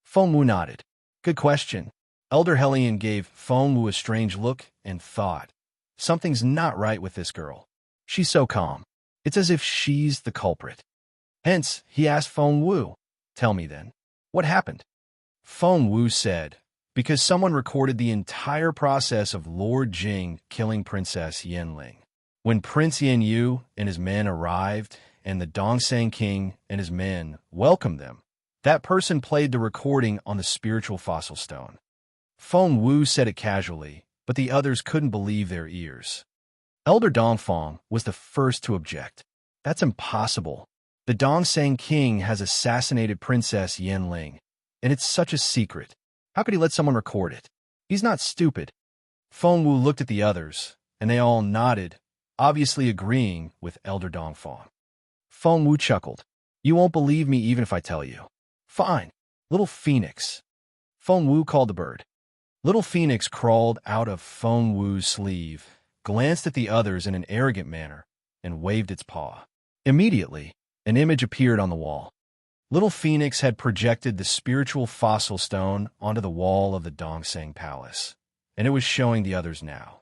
Fengwu nodded. Good question. Elder Hellion gave Fengwu a strange look and thought, something's not right with this girl. She's so calm. It's as if she's the culprit. Hence, he asked Fengwu, tell me then, what happened? Fengwu said, because someone recorded the entire process of Lord Jing killing Princess Yanling. When Prince Yin Yu and his men arrived, and the Dongsang King and his men welcomed them, that person played the recording on the spiritual fossil stone. Fengwu said it casually, but the others couldn't believe their ears. Elder Dongfang was the first to object. That's impossible. The Dongsang King has assassinated Princess Yanling, and it's such a secret. How could he let someone record it? He's not stupid. Fengwu looked at the others, and they all nodded, obviously agreeing with Elder Dongfang. Fengwu chuckled. You won't believe me even if I tell you. Fine. Little Phoenix. Fengwu called the bird. Little Phoenix crawled out of Fengwu's sleeve, glanced at the others in an arrogant manner, and waved its paw. Immediately, an image appeared on the wall. Little Phoenix had projected the spiritual fossil stone onto the wall of the Dongsang Palace, and it was showing the others now.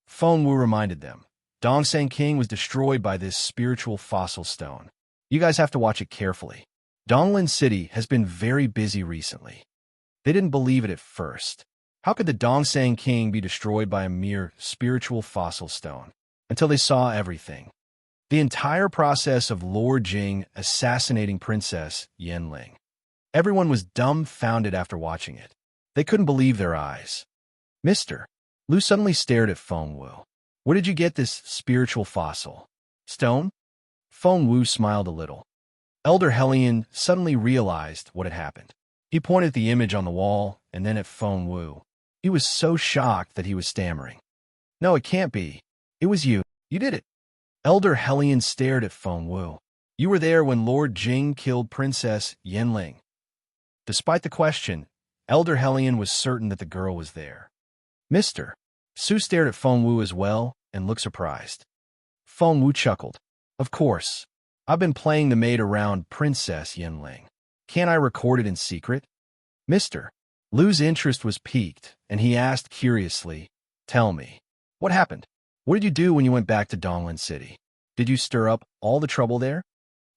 Fengwu reminded them, Dongsang King was destroyed by this spiritual fossil stone. You guys have to watch it carefully. Donglin City has been very busy recently. They didn't believe it at first. How could the Dongsang King be destroyed by a mere spiritual fossil stone? Until they saw everything. The entire process of Lord Jing assassinating Princess Yanling. Everyone was dumbfounded after watching it. They couldn't believe their eyes. Mr. Liu suddenly stared at Fengwu. Where did you get this spiritual fossil stone? Fengwu smiled a little. Elder Hellion suddenly realized what had happened. He pointed at the image on the wall and then at Fengwu. He was so shocked that he was stammering. No, it can't be. It was you. You did it. Elder Hellion stared at Fengwu. You were there when Lord Jing killed Princess Yanling. Despite the question, Elder Hellion was certain that the girl was there. Mr. Su stared at Fengwu as well and looked surprised. Fengwu chuckled. Of course. I've been playing the maid around Princess Yanling. Can't I record it in secret? Mr. Liu's interest was piqued, and he asked curiously, tell me, What happened? What did you do when you went back to Donglan City? Did you stir up all the trouble there?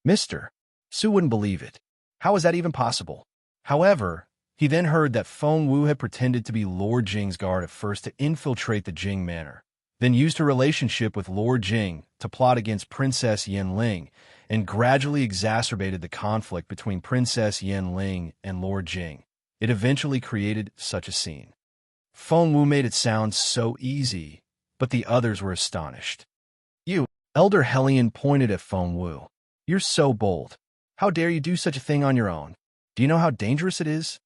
Mister. Su wouldn't believe it. How is that even possible? However, he then heard that Feng Wu had pretended to be Lord Jing's guard at first to infiltrate the Jing manor, then used her relationship with Lord Jing to plot against Princess Yanling, and gradually exacerbated the conflict between Princess Yanling and Lord Jing. It eventually created such a scene. Feng Wu made it sound so easy, but the others were astonished. You, Elder Hellion pointed at Feng Wu. You're so bold. How dare you do such a thing on your own? Do you know how dangerous it is?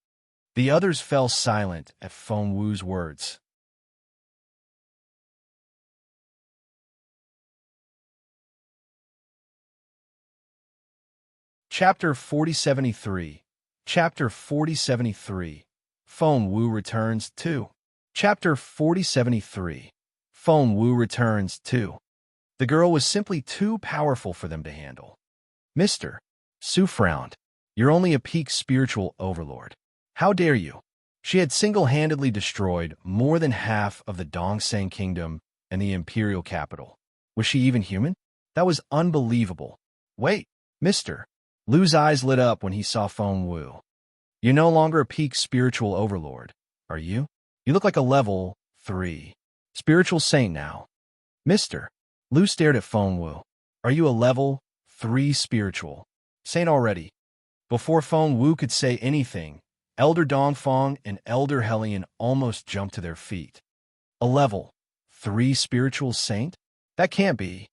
The others fell silent at Feng Wu's words. Chapter 4073. Chapter 4073. Feng Wu returns 2. Chapter 4073. Feng Wu returns 2. The girl was simply too powerful for them to handle. Mister. Su frowned. You're only a peak spiritual overlord. How dare you? She had single-handedly destroyed more than half of the Dongseng Kingdom and the Imperial capital. Was she even human? That was unbelievable. Wait, mister. Lu's eyes lit up when he saw Feng Wu. You're no longer a peak spiritual overlord, are you? You look like a level 3 spiritual saint now. Mister. Lu stared at Feng Wu. Are you a level 3 spiritual saint already? Before Feng Wu could say anything, Elder Dongfang and Elder Hellion almost jumped to their feet. A level 3 spiritual saint? That can't be.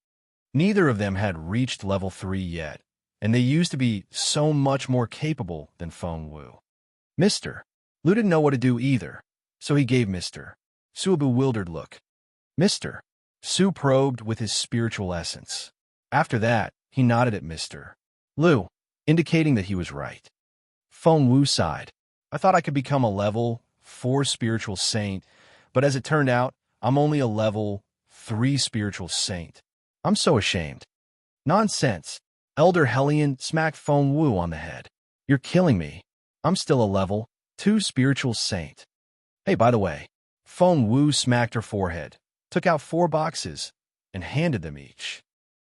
Neither of them had reached level 3 yet, and they used to be so much more capable than Feng Wu. Mister. Lu didn't know what to do either, so he gave Mister Su a bewildered look. Mister. Su probed with his spiritual essence. After that, he nodded at Mister Lu, indicating that he was right. Feng Wu sighed. I thought I could become a level 4 spiritual saint, but as it turned out, I'm only a level 3 spiritual saint. I'm so ashamed. Nonsense. Elder Hellion smacked Feng Wu on the head. You're killing me. I'm still a level 2 spiritual saint. Hey, by the way, Feng Wu smacked her forehead, took out 4 boxes, and handed them each.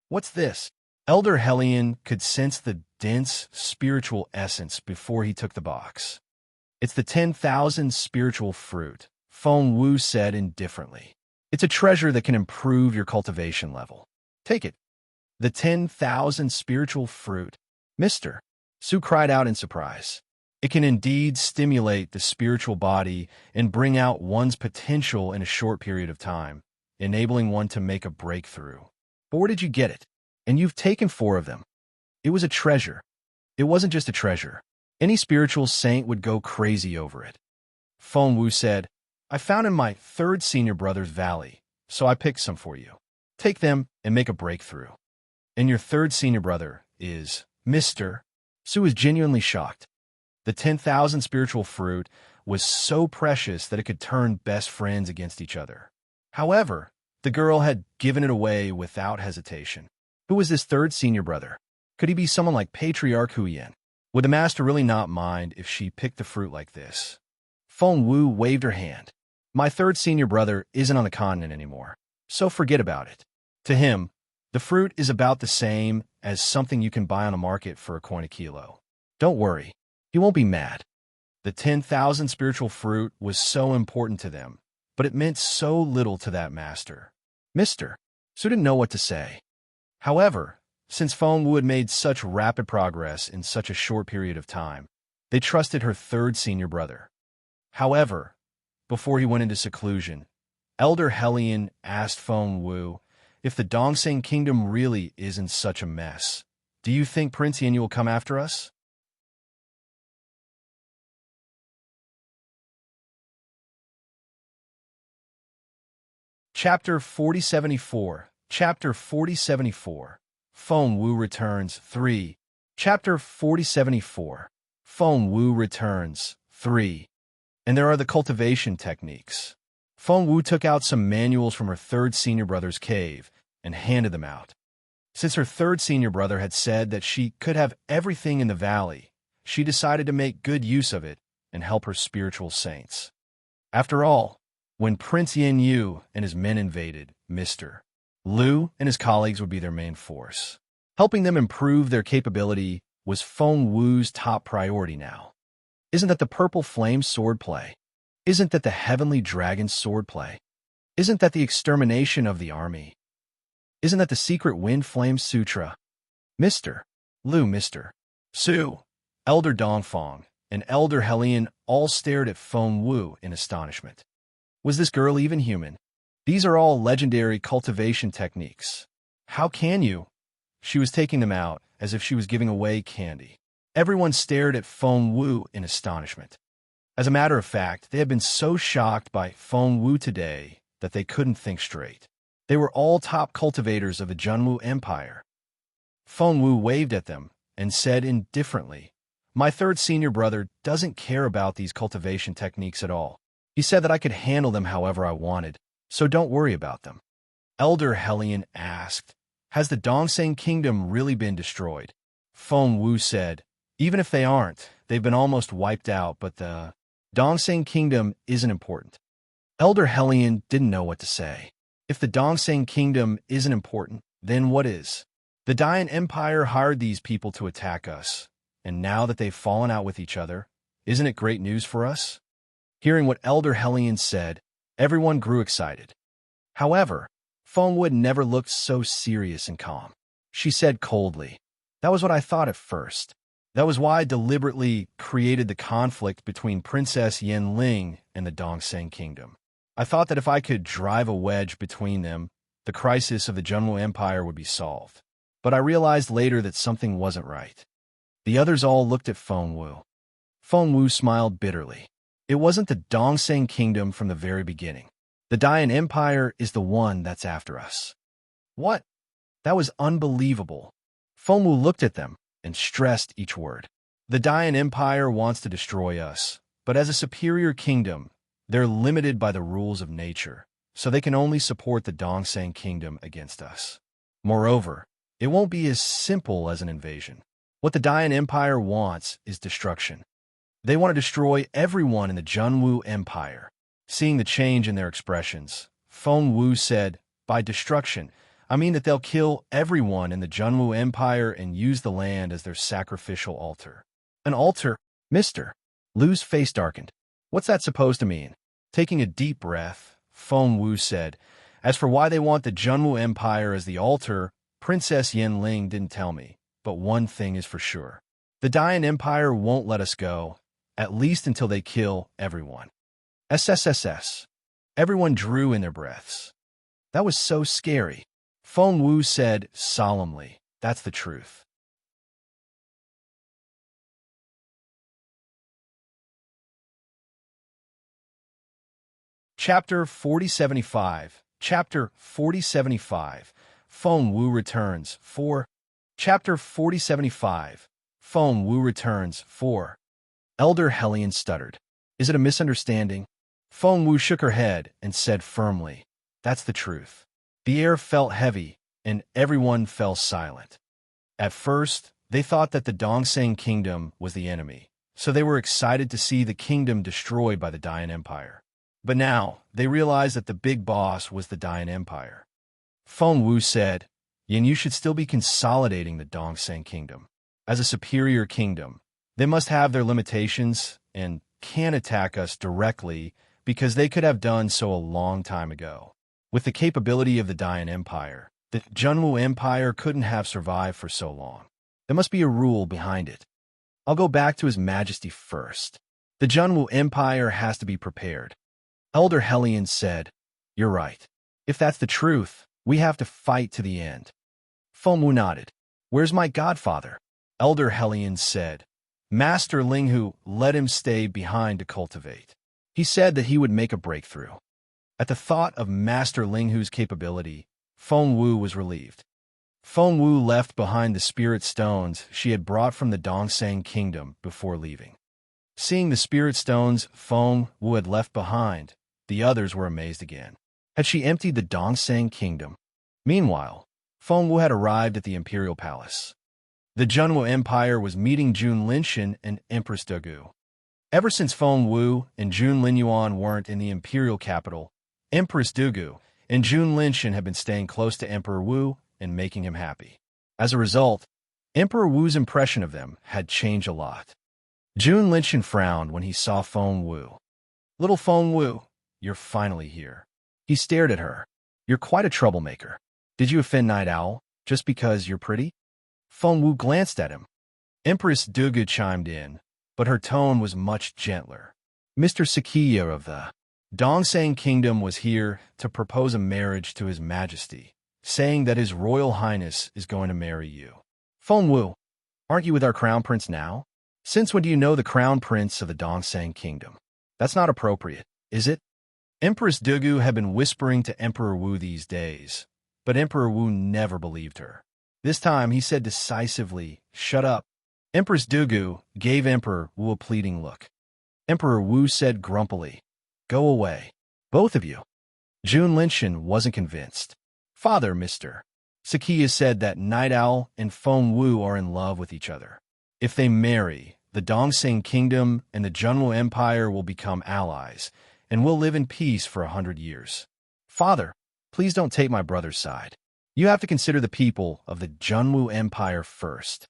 What's this? Elder Hellion could sense the dense spiritual essence before he took the box. It's the 10,000 spiritual fruit, Feng Wu said indifferently. It's a treasure that can improve your cultivation level. Take it. The 10,000 spiritual fruit. Mister. Su cried out in surprise. It can indeed stimulate the spiritual body and bring out one's potential in a short period of time, enabling one to make a breakthrough. But where did you get it? And you've taken 4 of them. It was a treasure. It wasn't just a treasure. Any spiritual saint would go crazy over it. Feng Wu said, I found in my 3rd senior brother's valley, so I picked some for you. Take them and make a breakthrough. And your 3rd senior brother is Mister. Su was genuinely shocked. The 10,000 spiritual fruit was so precious that it could turn best friends against each other. However, the girl had given it away without hesitation. Who was this 3rd senior brother? Could he be someone like Patriarch Huyen? Would the master really not mind if she picked the fruit like this? Feng Wu waved her hand. My 3rd senior brother isn't on the continent anymore, so forget about it. To him, the fruit is about the same as something you can buy on a market for a coin a kilo. Don't worry, he won't be mad. The 10,000 spiritual fruit was so important to them, but it meant so little to that master. Mister. Su didn't know what to say. However, since Feng Wu had made such rapid progress in such a short period of time, they trusted her 3rd senior brother. However, before he went into seclusion, Elder Hellion asked Feng Wu, if the Dongseng Kingdom really isn't such a mess, do you think Prince Yin will come after us? Chapter 4074. Chapter 4074. Feng Wu returns 3. Chapter 4074. Feng Wu returns 3. And there are the cultivation techniques. Feng Wu took out some manuals from her 3rd senior brother's cave and handed them out. Since her 3rd senior brother had said that she could have everything in the valley, she decided to make good use of it and help her spiritual saints. After all, When Prince Yin Yu and his men invaded, Mr. Liu and his colleagues would be their main force. Helping them improve their capability was Feng Wu's top priority now. Isn't that the purple flame swordplay? Isn't that the heavenly dragon swordplay? Isn't that the extermination of the army? Isn't that the secret wind flame sutra? Mr. Liu, Mr. Su, Elder Dongfang, and Elder Helian all stared at Feng Wu in astonishment. Was this girl even human? These are all legendary cultivation techniques. How can you? She was taking them out as if she was giving away candy. Everyone stared at Feng Wu in astonishment. As a matter of fact, they had been so shocked by Feng Wu today that they couldn't think straight. They were all top cultivators of the Junwu Empire. Feng Wu waved at them and said indifferently, "My third senior brother doesn't care about these cultivation techniques at all. He said that I could handle them however I wanted, so don't worry about them." Elder Helian asked, "Has the Dongseng Kingdom really been destroyed?" Feng Wu said, "Even if they aren't, they've been almost wiped out, but the Dongseng Kingdom isn't important." Elder Helian didn't know what to say. If the Dongseng Kingdom isn't important, then what is? The Dayan Empire hired these people to attack us, and now that they've fallen out with each other, isn't it great news for us? Hearing what Elder Helian said, everyone grew excited. However, Feng Wu never looked so serious and calm. She said coldly, "That was what I thought at first. That was why I deliberately created the conflict between Princess Yanling and the Dongseng Kingdom. I thought that if I could drive a wedge between them, the crisis of the Junwu Empire would be solved. But I realized later that something wasn't right." The others all looked at Feng Wu. Feng Wu smiled bitterly. "It wasn't the Dongseng Kingdom from the very beginning. The Dayan Empire is the one that's after us." "What?" That was unbelievable. Feng Wu looked at them and stressed each word. "The Dayan Empire wants to destroy us, but as a superior kingdom, they're limited by the rules of nature, so they can only support the Dongseng Kingdom against us. Moreover, it won't be as simple as an invasion. What the Dayan Empire wants is destruction. They want to destroy everyone in the Junwu Empire." Seeing the change in their expressions, Feng Wu said, "By destruction, I mean that they'll kill everyone in the Junwu Empire and use the land as their sacrificial altar." "An altar?" Mr. Liu's face darkened. "What's that supposed to mean?" Taking a deep breath, Feng Wu said, "As for why they want the Junwu Empire as the altar, Princess Yanling didn't tell me, but one thing is for sure. The Dayan Empire won't let us go, at least until they kill everyone." SSSS. Everyone drew in their breaths. That was so scary. Feng Wu said solemnly, "That's the truth." Chapter 4075. Chapter 4075. Feng Wu returns. 4. Chapter 4075. Feng Wu returns. 4. Elder Helian stuttered. "Is it a misunderstanding?" Feng Wu shook her head and said firmly, "That's the truth." The air felt heavy, and everyone fell silent. At first, they thought that the Dongseng Kingdom was the enemy, so they were excited to see the kingdom destroyed by the Dayan Empire. But now, they realized that the big boss was the Dayan Empire. Feng Wu said, "You should still be consolidating the Dongseng Kingdom. As a superior kingdom, they must have their limitations and can't attack us directly because they could have done so a long time ago. With the capability of the Dayan Empire, the Junwu Empire couldn't have survived for so long. There must be a rule behind it. I'll go back to His Majesty first. The Junwu Empire has to be prepared." Elder Helian said, "You're right. If that's the truth, we have to fight to the end." Feng Wu nodded. "Where's my godfather?" Elder Helian said, "Master Linghu let him stay behind to cultivate. He said that he would make a breakthrough." At the thought of Master Linghu's capability, Feng Wu was relieved. Feng Wu left behind the spirit stones she had brought from the Dongseng Kingdom before leaving. Seeing the spirit stones Feng Wu had left behind, the others were amazed again. Had she emptied the Dongseng Kingdom? Meanwhile, Feng Wu had arrived at the Imperial Palace. The Junwu Empire was meeting Jun Linshan and Empress Degu. Ever since Feng Wu and Jun Linyuan weren't in the imperial capital, Empress Dugu, and Jun Linshan had been staying close to Emperor Wu and making him happy. As a result, Emperor Wu's impression of them had changed a lot. Jun Linshan frowned when he saw Feng Wu. "Little Feng Wu, you're finally here." He stared at her. "You're quite a troublemaker. Did you offend Night Owl just because you're pretty?" Feng Wu glanced at him. Empress Dugu chimed in, but her tone was much gentler. "Mr. Sakiya of the Dongsang Kingdom was here to propose a marriage to His Majesty, saying that His Royal Highness is going to marry you." "Feng Wu, aren't you with our Crown Prince now? Since when do you know the Crown Prince of the Dongsang Kingdom? That's not appropriate, is it?" Empress Dugu had been whispering to Emperor Wu these days, but Emperor Wu never believed her. This time he said decisively, "Shut up." Empress Dugu gave Emperor Wu a pleading look. Emperor Wu said grumpily, "Go away, both of you." Jun Linshan wasn't convinced. "Father, Mr. Sakiya said that Night Owl and Feng Wu are in love with each other. If they marry, the Dongsang Kingdom and the Junwu Empire will become allies, and we'll live in peace for 100 years. Father, please don't take my brother's side. You have to consider the people of the Junwu Empire first."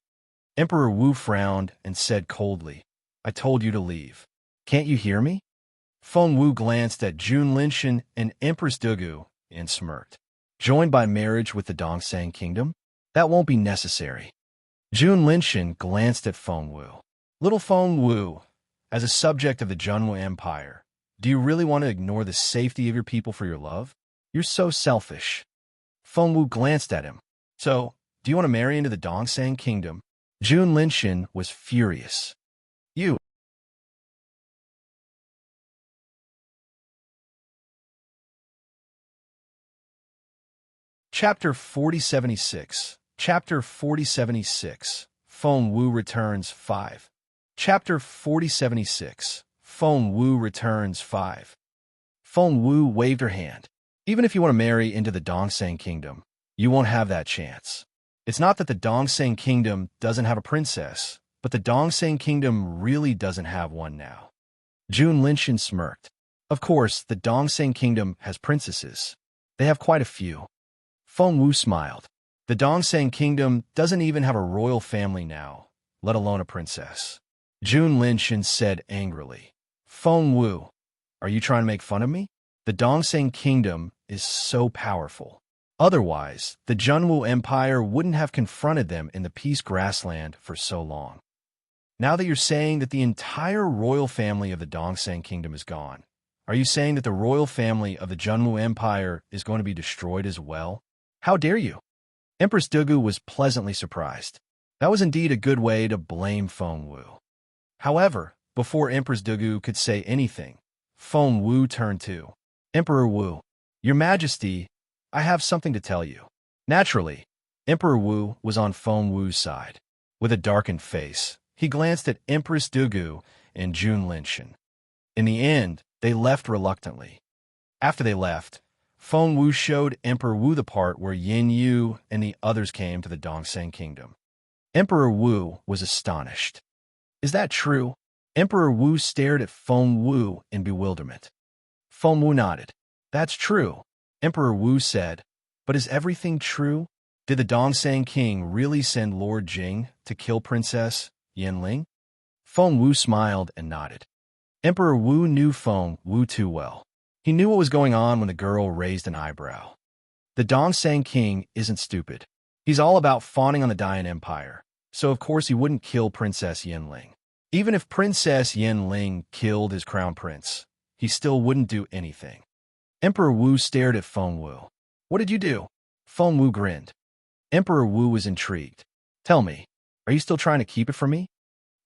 Emperor Wu frowned and said coldly, "I told you to leave. Can't you hear me?" Feng Wu glanced at Jun Linshan and Empress Dugu and smirked. "Joined by marriage with the Dongsang Kingdom? That won't be necessary." Jun Linshan glanced at Feng Wu. "Little Feng Wu, as a subject of the Junwu Empire, do you really want to ignore the safety of your people for your love? You're so selfish." Feng Wu glanced at him. "So, do you want to marry into the Dongsang Kingdom?" Jun Linshan was furious. "You." Chapter 4076. Chapter 4076. Feng Wu returns 5. Chapter 4076. Feng Wu returns 5. Feng Wu waved her hand. "Even if you want to marry into the Dongsang Kingdom, you won't have that chance. It's not that the Dongsang Kingdom doesn't have a princess, but the Dongsang Kingdom really doesn't have one now." Jun Linshan smirked. "Of course, the Dongsang Kingdom has princesses. They have quite a few." Feng Wu smiled. "The Dongsang Kingdom doesn't even have a royal family now, let alone a princess." Jun Linshan said angrily. "Feng Wu, are you trying to make fun of me? The Dongsang Kingdom is so powerful. Otherwise, the Junwu Empire wouldn't have confronted them in the Peace Grassland for so long. Now that you're saying that the entire royal family of the Dongsang Kingdom is gone, are you saying that the royal family of the Junwu Empire is going to be destroyed as well? How dare you?" Empress Dugu was pleasantly surprised. That was indeed a good way to blame Feng Wu. However, before Empress Dugu could say anything, Feng Wu turned to Emperor Wu. "Your Majesty, I have something to tell you." Naturally, Emperor Wu was on Feng Wu's side. With a darkened face, he glanced at Empress Dugu and Jun Linshan. In the end, they left reluctantly. After they left, Feng Wu showed Emperor Wu the part where Yin Yu and the others came to the Dongsang Kingdom. Emperor Wu was astonished. "Is that true?" Emperor Wu stared at Feng Wu in bewilderment. Feng Wu nodded. "That's true," Emperor Wu said. "But is everything true? Did the Dongsang King really send Lord Jing to kill Princess Yanling?" Feng Wu smiled and nodded. Emperor Wu knew Feng Wu too well. He knew what was going on when the girl raised an eyebrow. The Dongsang King isn't stupid. He's all about fawning on the Dian Empire, so of course he wouldn't kill Princess Yanling. Even if Princess Yanling killed his crown prince, he still wouldn't do anything. Emperor Wu stared at Feng Wu. "What did you do?" Feng Wu grinned. Emperor Wu was intrigued. "Tell me, are you still trying to keep it from me?"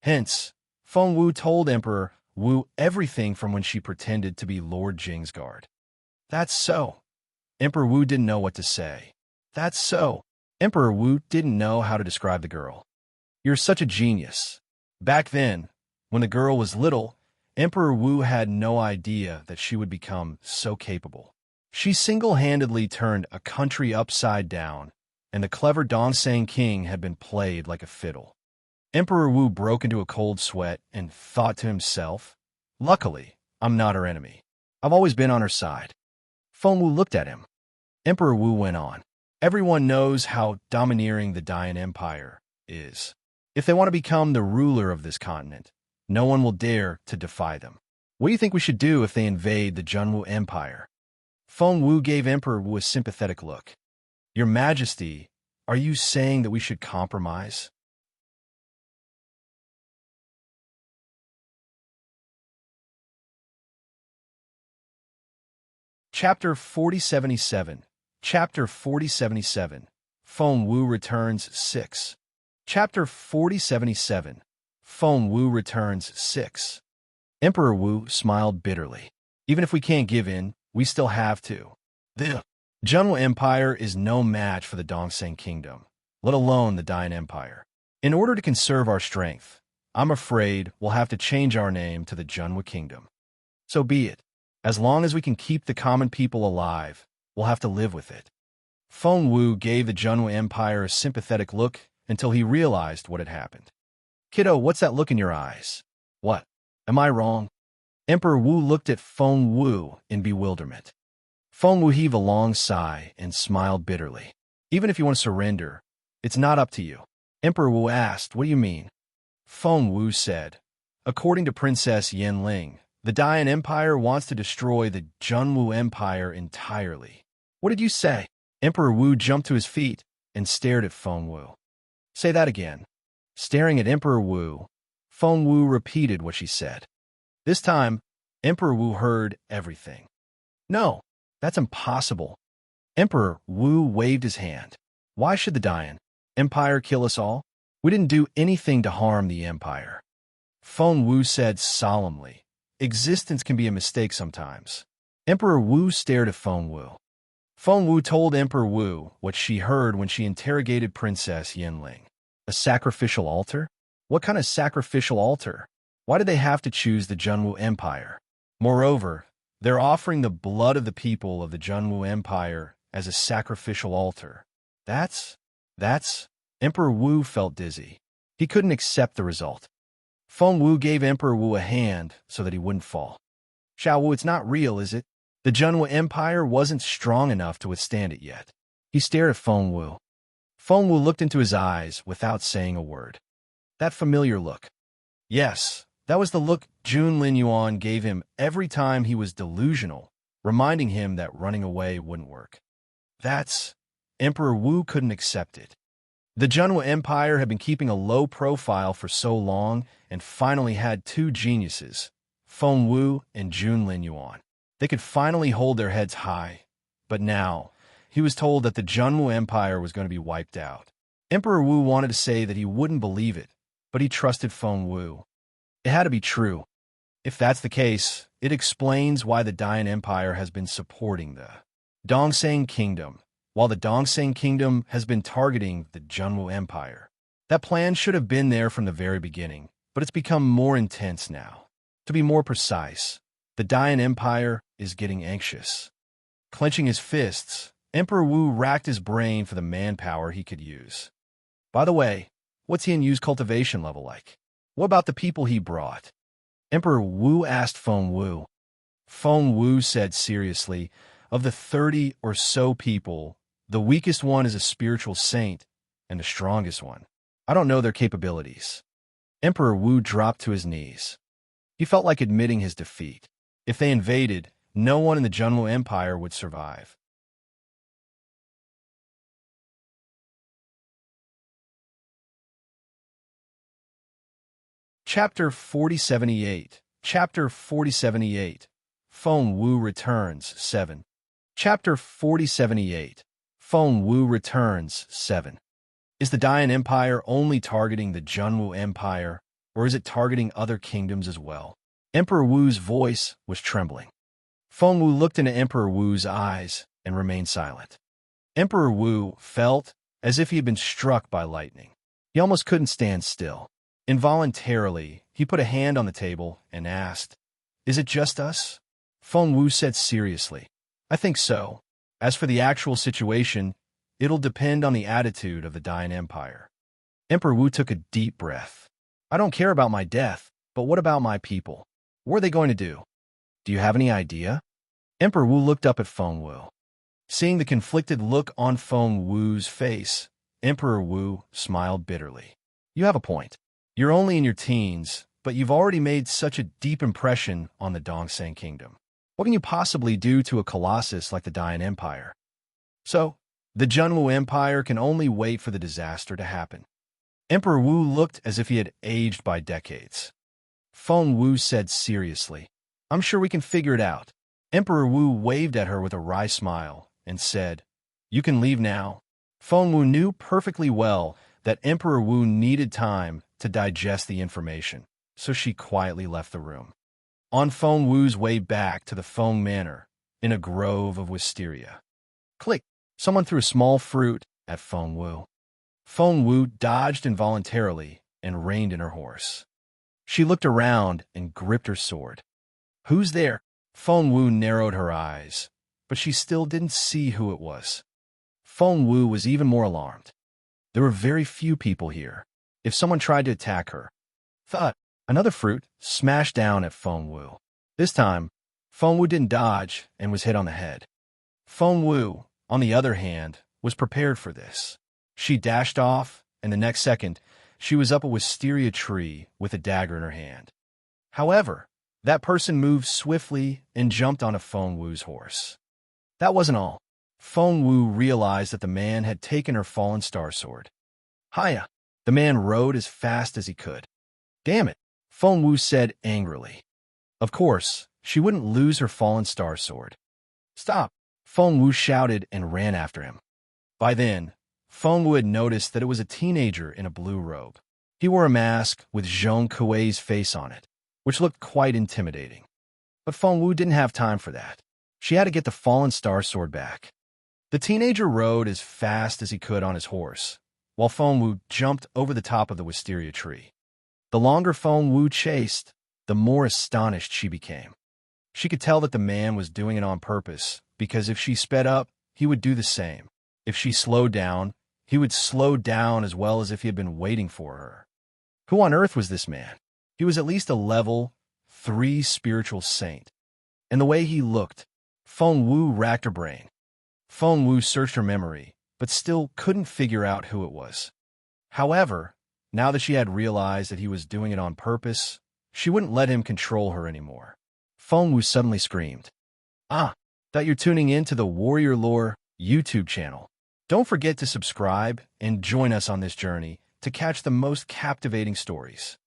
Hence, Feng Wu told Emperor Wu everything from when she pretended to be Lord Jing's guard. "That's so." Emperor Wu didn't know what to say. "That's so." Emperor Wu didn't know how to describe the girl. "You're such a genius." Back then, when the girl was little, Emperor Wu had no idea that she would become so capable. She single-handedly turned a country upside down, and the clever Dongsang King had been played like a fiddle. Emperor Wu broke into a cold sweat and thought to himself, "Luckily, I'm not her enemy. I've always been on her side." Feng Wu looked at him. Emperor Wu went on. Everyone knows how domineering the Dayan Empire is. If they want to become the ruler of this continent, no one will dare to defy them. What do you think we should do if they invade the Junwu Empire? Feng Wu gave Emperor Wu a sympathetic look. Your Majesty, are you saying that we should compromise? Chapter 4077. Chapter 4077. Feng Wu returns 6. Chapter 4077. Feng Wu returns 6. Emperor Wu smiled bitterly. Even if we can't give in, we still have to. The Junwu Empire is no match for the Dongseng Kingdom, let alone the Dayan Empire. In order to conserve our strength, I'm afraid we'll have to change our name to the Junwu Kingdom. So be it. As long as we can keep the common people alive, we'll have to live with it. Feng Wu gave the Junwu Empire a sympathetic look until he realized what had happened. Kiddo, what's that look in your eyes? What? Am I wrong? Emperor Wu looked at Feng Wu in bewilderment. Feng Wu heaved a long sigh and smiled bitterly. Even if you want to surrender, it's not up to you. Emperor Wu asked, what do you mean? Feng Wu said, according to Princess Yanling, the Dayan Empire wants to destroy the Junwu Empire entirely. What did you say? Emperor Wu jumped to his feet and stared at Feng Wu. Say that again. Staring at Emperor Wu, Feng Wu repeated what she said. This time, Emperor Wu heard everything. No, that's impossible. Emperor Wu waved his hand. Why should the Dayan Empire kill us all? We didn't do anything to harm the Empire. Feng Wu said solemnly. Existence can be a mistake sometimes. Emperor Wu stared at Feng Wu. Feng Wu told Emperor Wu what she heard when she interrogated Princess Yanling. A sacrificial altar? What kind of sacrificial altar? Why did they have to choose the Junwu Empire? Moreover, they're offering the blood of the people of the Junwu Empire as a sacrificial altar. That's... Emperor Wu felt dizzy. He couldn't accept the result. Feng Wu gave Emperor Wu a hand so that he wouldn't fall. Xiao Wu, it's not real, is it? The Junwu Empire wasn't strong enough to withstand it yet. He stared at Feng Wu. Feng Wu looked into his eyes without saying a word. That familiar look. Yes, that was the look Jun Linyuan gave him every time he was delusional, reminding him that running away wouldn't work. Emperor Wu couldn't accept it. The Junwu Empire had been keeping a low profile for so long and finally had two geniuses, Feng Wu and Jun Linyuan. They could finally hold their heads high, but now he was told that the Junwu Empire was going to be wiped out. Emperor Wu wanted to say that he wouldn't believe it, but he trusted Feng Wu. It had to be true. If that's the case, it explains why the Dayan Empire has been supporting the Dongseng Kingdom, while the Dongseng Kingdom has been targeting the Junwu Empire. That plan should have been there from the very beginning, but it's become more intense now. To be more precise, the Dayan Empire is getting anxious. Clenching his fists, Emperor Wu racked his brain for the manpower he could use. By the way, what's Yan Yu's cultivation level like? What about the people he brought? Emperor Wu asked Feng Wu. Feng Wu said seriously, of the 30 or so people, the weakest one is a spiritual saint, and the strongest one, I don't know their capabilities. Emperor Wu dropped to his knees. He felt like admitting his defeat. If they invaded, no one in the Junwu Empire would survive. Chapter 4078. Chapter 4078. Feng Wu returns 7. Chapter 4078. Feng Wu returns 7. Is the Dayan Empire only targeting the Junwu Empire, or is it targeting other kingdoms as well? Emperor Wu's voice was trembling. Feng Wu looked into Emperor Wu's eyes and remained silent. Emperor Wu felt as if he had been struck by lightning. He almost couldn't stand still. Involuntarily, he put a hand on the table and asked, "Is it just us?" Feng Wu said seriously, "I think so. As for the actual situation, it'll depend on the attitude of the Dayan Empire." Emperor Wu took a deep breath. "I don't care about my death, but what about my people? What are they going to do? Do you have any idea?" Emperor Wu looked up at Feng Wu. Seeing the conflicted look on Feng Wu's face, Emperor Wu smiled bitterly. You have a point. You're only in your teens, but you've already made such a deep impression on the Dongsang Kingdom. What can you possibly do to a colossus like the Dian Empire? So, the Junwu Empire can only wait for the disaster to happen. Emperor Wu looked as if he had aged by decades. Feng Wu said seriously, I'm sure we can figure it out. Emperor Wu waved at her with a wry smile and said, You can leave now. Feng Wu knew perfectly well that Emperor Wu needed time to digest the information, so she quietly left the room. On Feng Wu's way back to the Feng Manor, in a grove of wisteria. Click! Someone threw a small fruit at Feng Wu. Feng Wu dodged involuntarily and reined in her horse. She looked around and gripped her sword. Who's there? Feng Wu narrowed her eyes, but she still didn't see who it was. Feng Wu was even more alarmed. There were very few people here. If someone tried to attack her, thud, another fruit smashed down at Feng Wu. This time, Feng Wu didn't dodge and was hit on the head. Feng Wu, on the other hand, was prepared for this. She dashed off, and the next second, she was up a wisteria tree with a dagger in her hand. However, that person moved swiftly and jumped onto Feng Wu's horse. That wasn't all. Feng Wu realized that the man had taken her fallen star sword. Hiya! The man rode as fast as he could. Damn it! Feng Wu said angrily. Of course, she wouldn't lose her fallen star sword. Stop! Feng Wu shouted and ran after him. By then, Feng Wu had noticed that it was a teenager in a blue robe. He wore a mask with Zhong Kuei's face on it, which looked quite intimidating. But Feng Wu didn't have time for that. She had to get the fallen star sword back. The teenager rode as fast as he could on his horse, while Feng Wu jumped over the top of the wisteria tree. The longer Feng Wu chased, the more astonished she became. She could tell that the man was doing it on purpose, because if she sped up, he would do the same. If she slowed down, he would slow down as well as if he had been waiting for her. Who on earth was this man? He was at least a level 3 spiritual saint. And the way he looked, Feng Wu racked her brain. Feng Wu searched her memory, but still couldn't figure out who it was. However, now that she had realized that he was doing it on purpose, she wouldn't let him control her anymore. Feng Wu suddenly screamed, That you're tuning in to the Warrior Lore YouTube channel. Don't forget to subscribe and join us on this journey to catch the most captivating stories.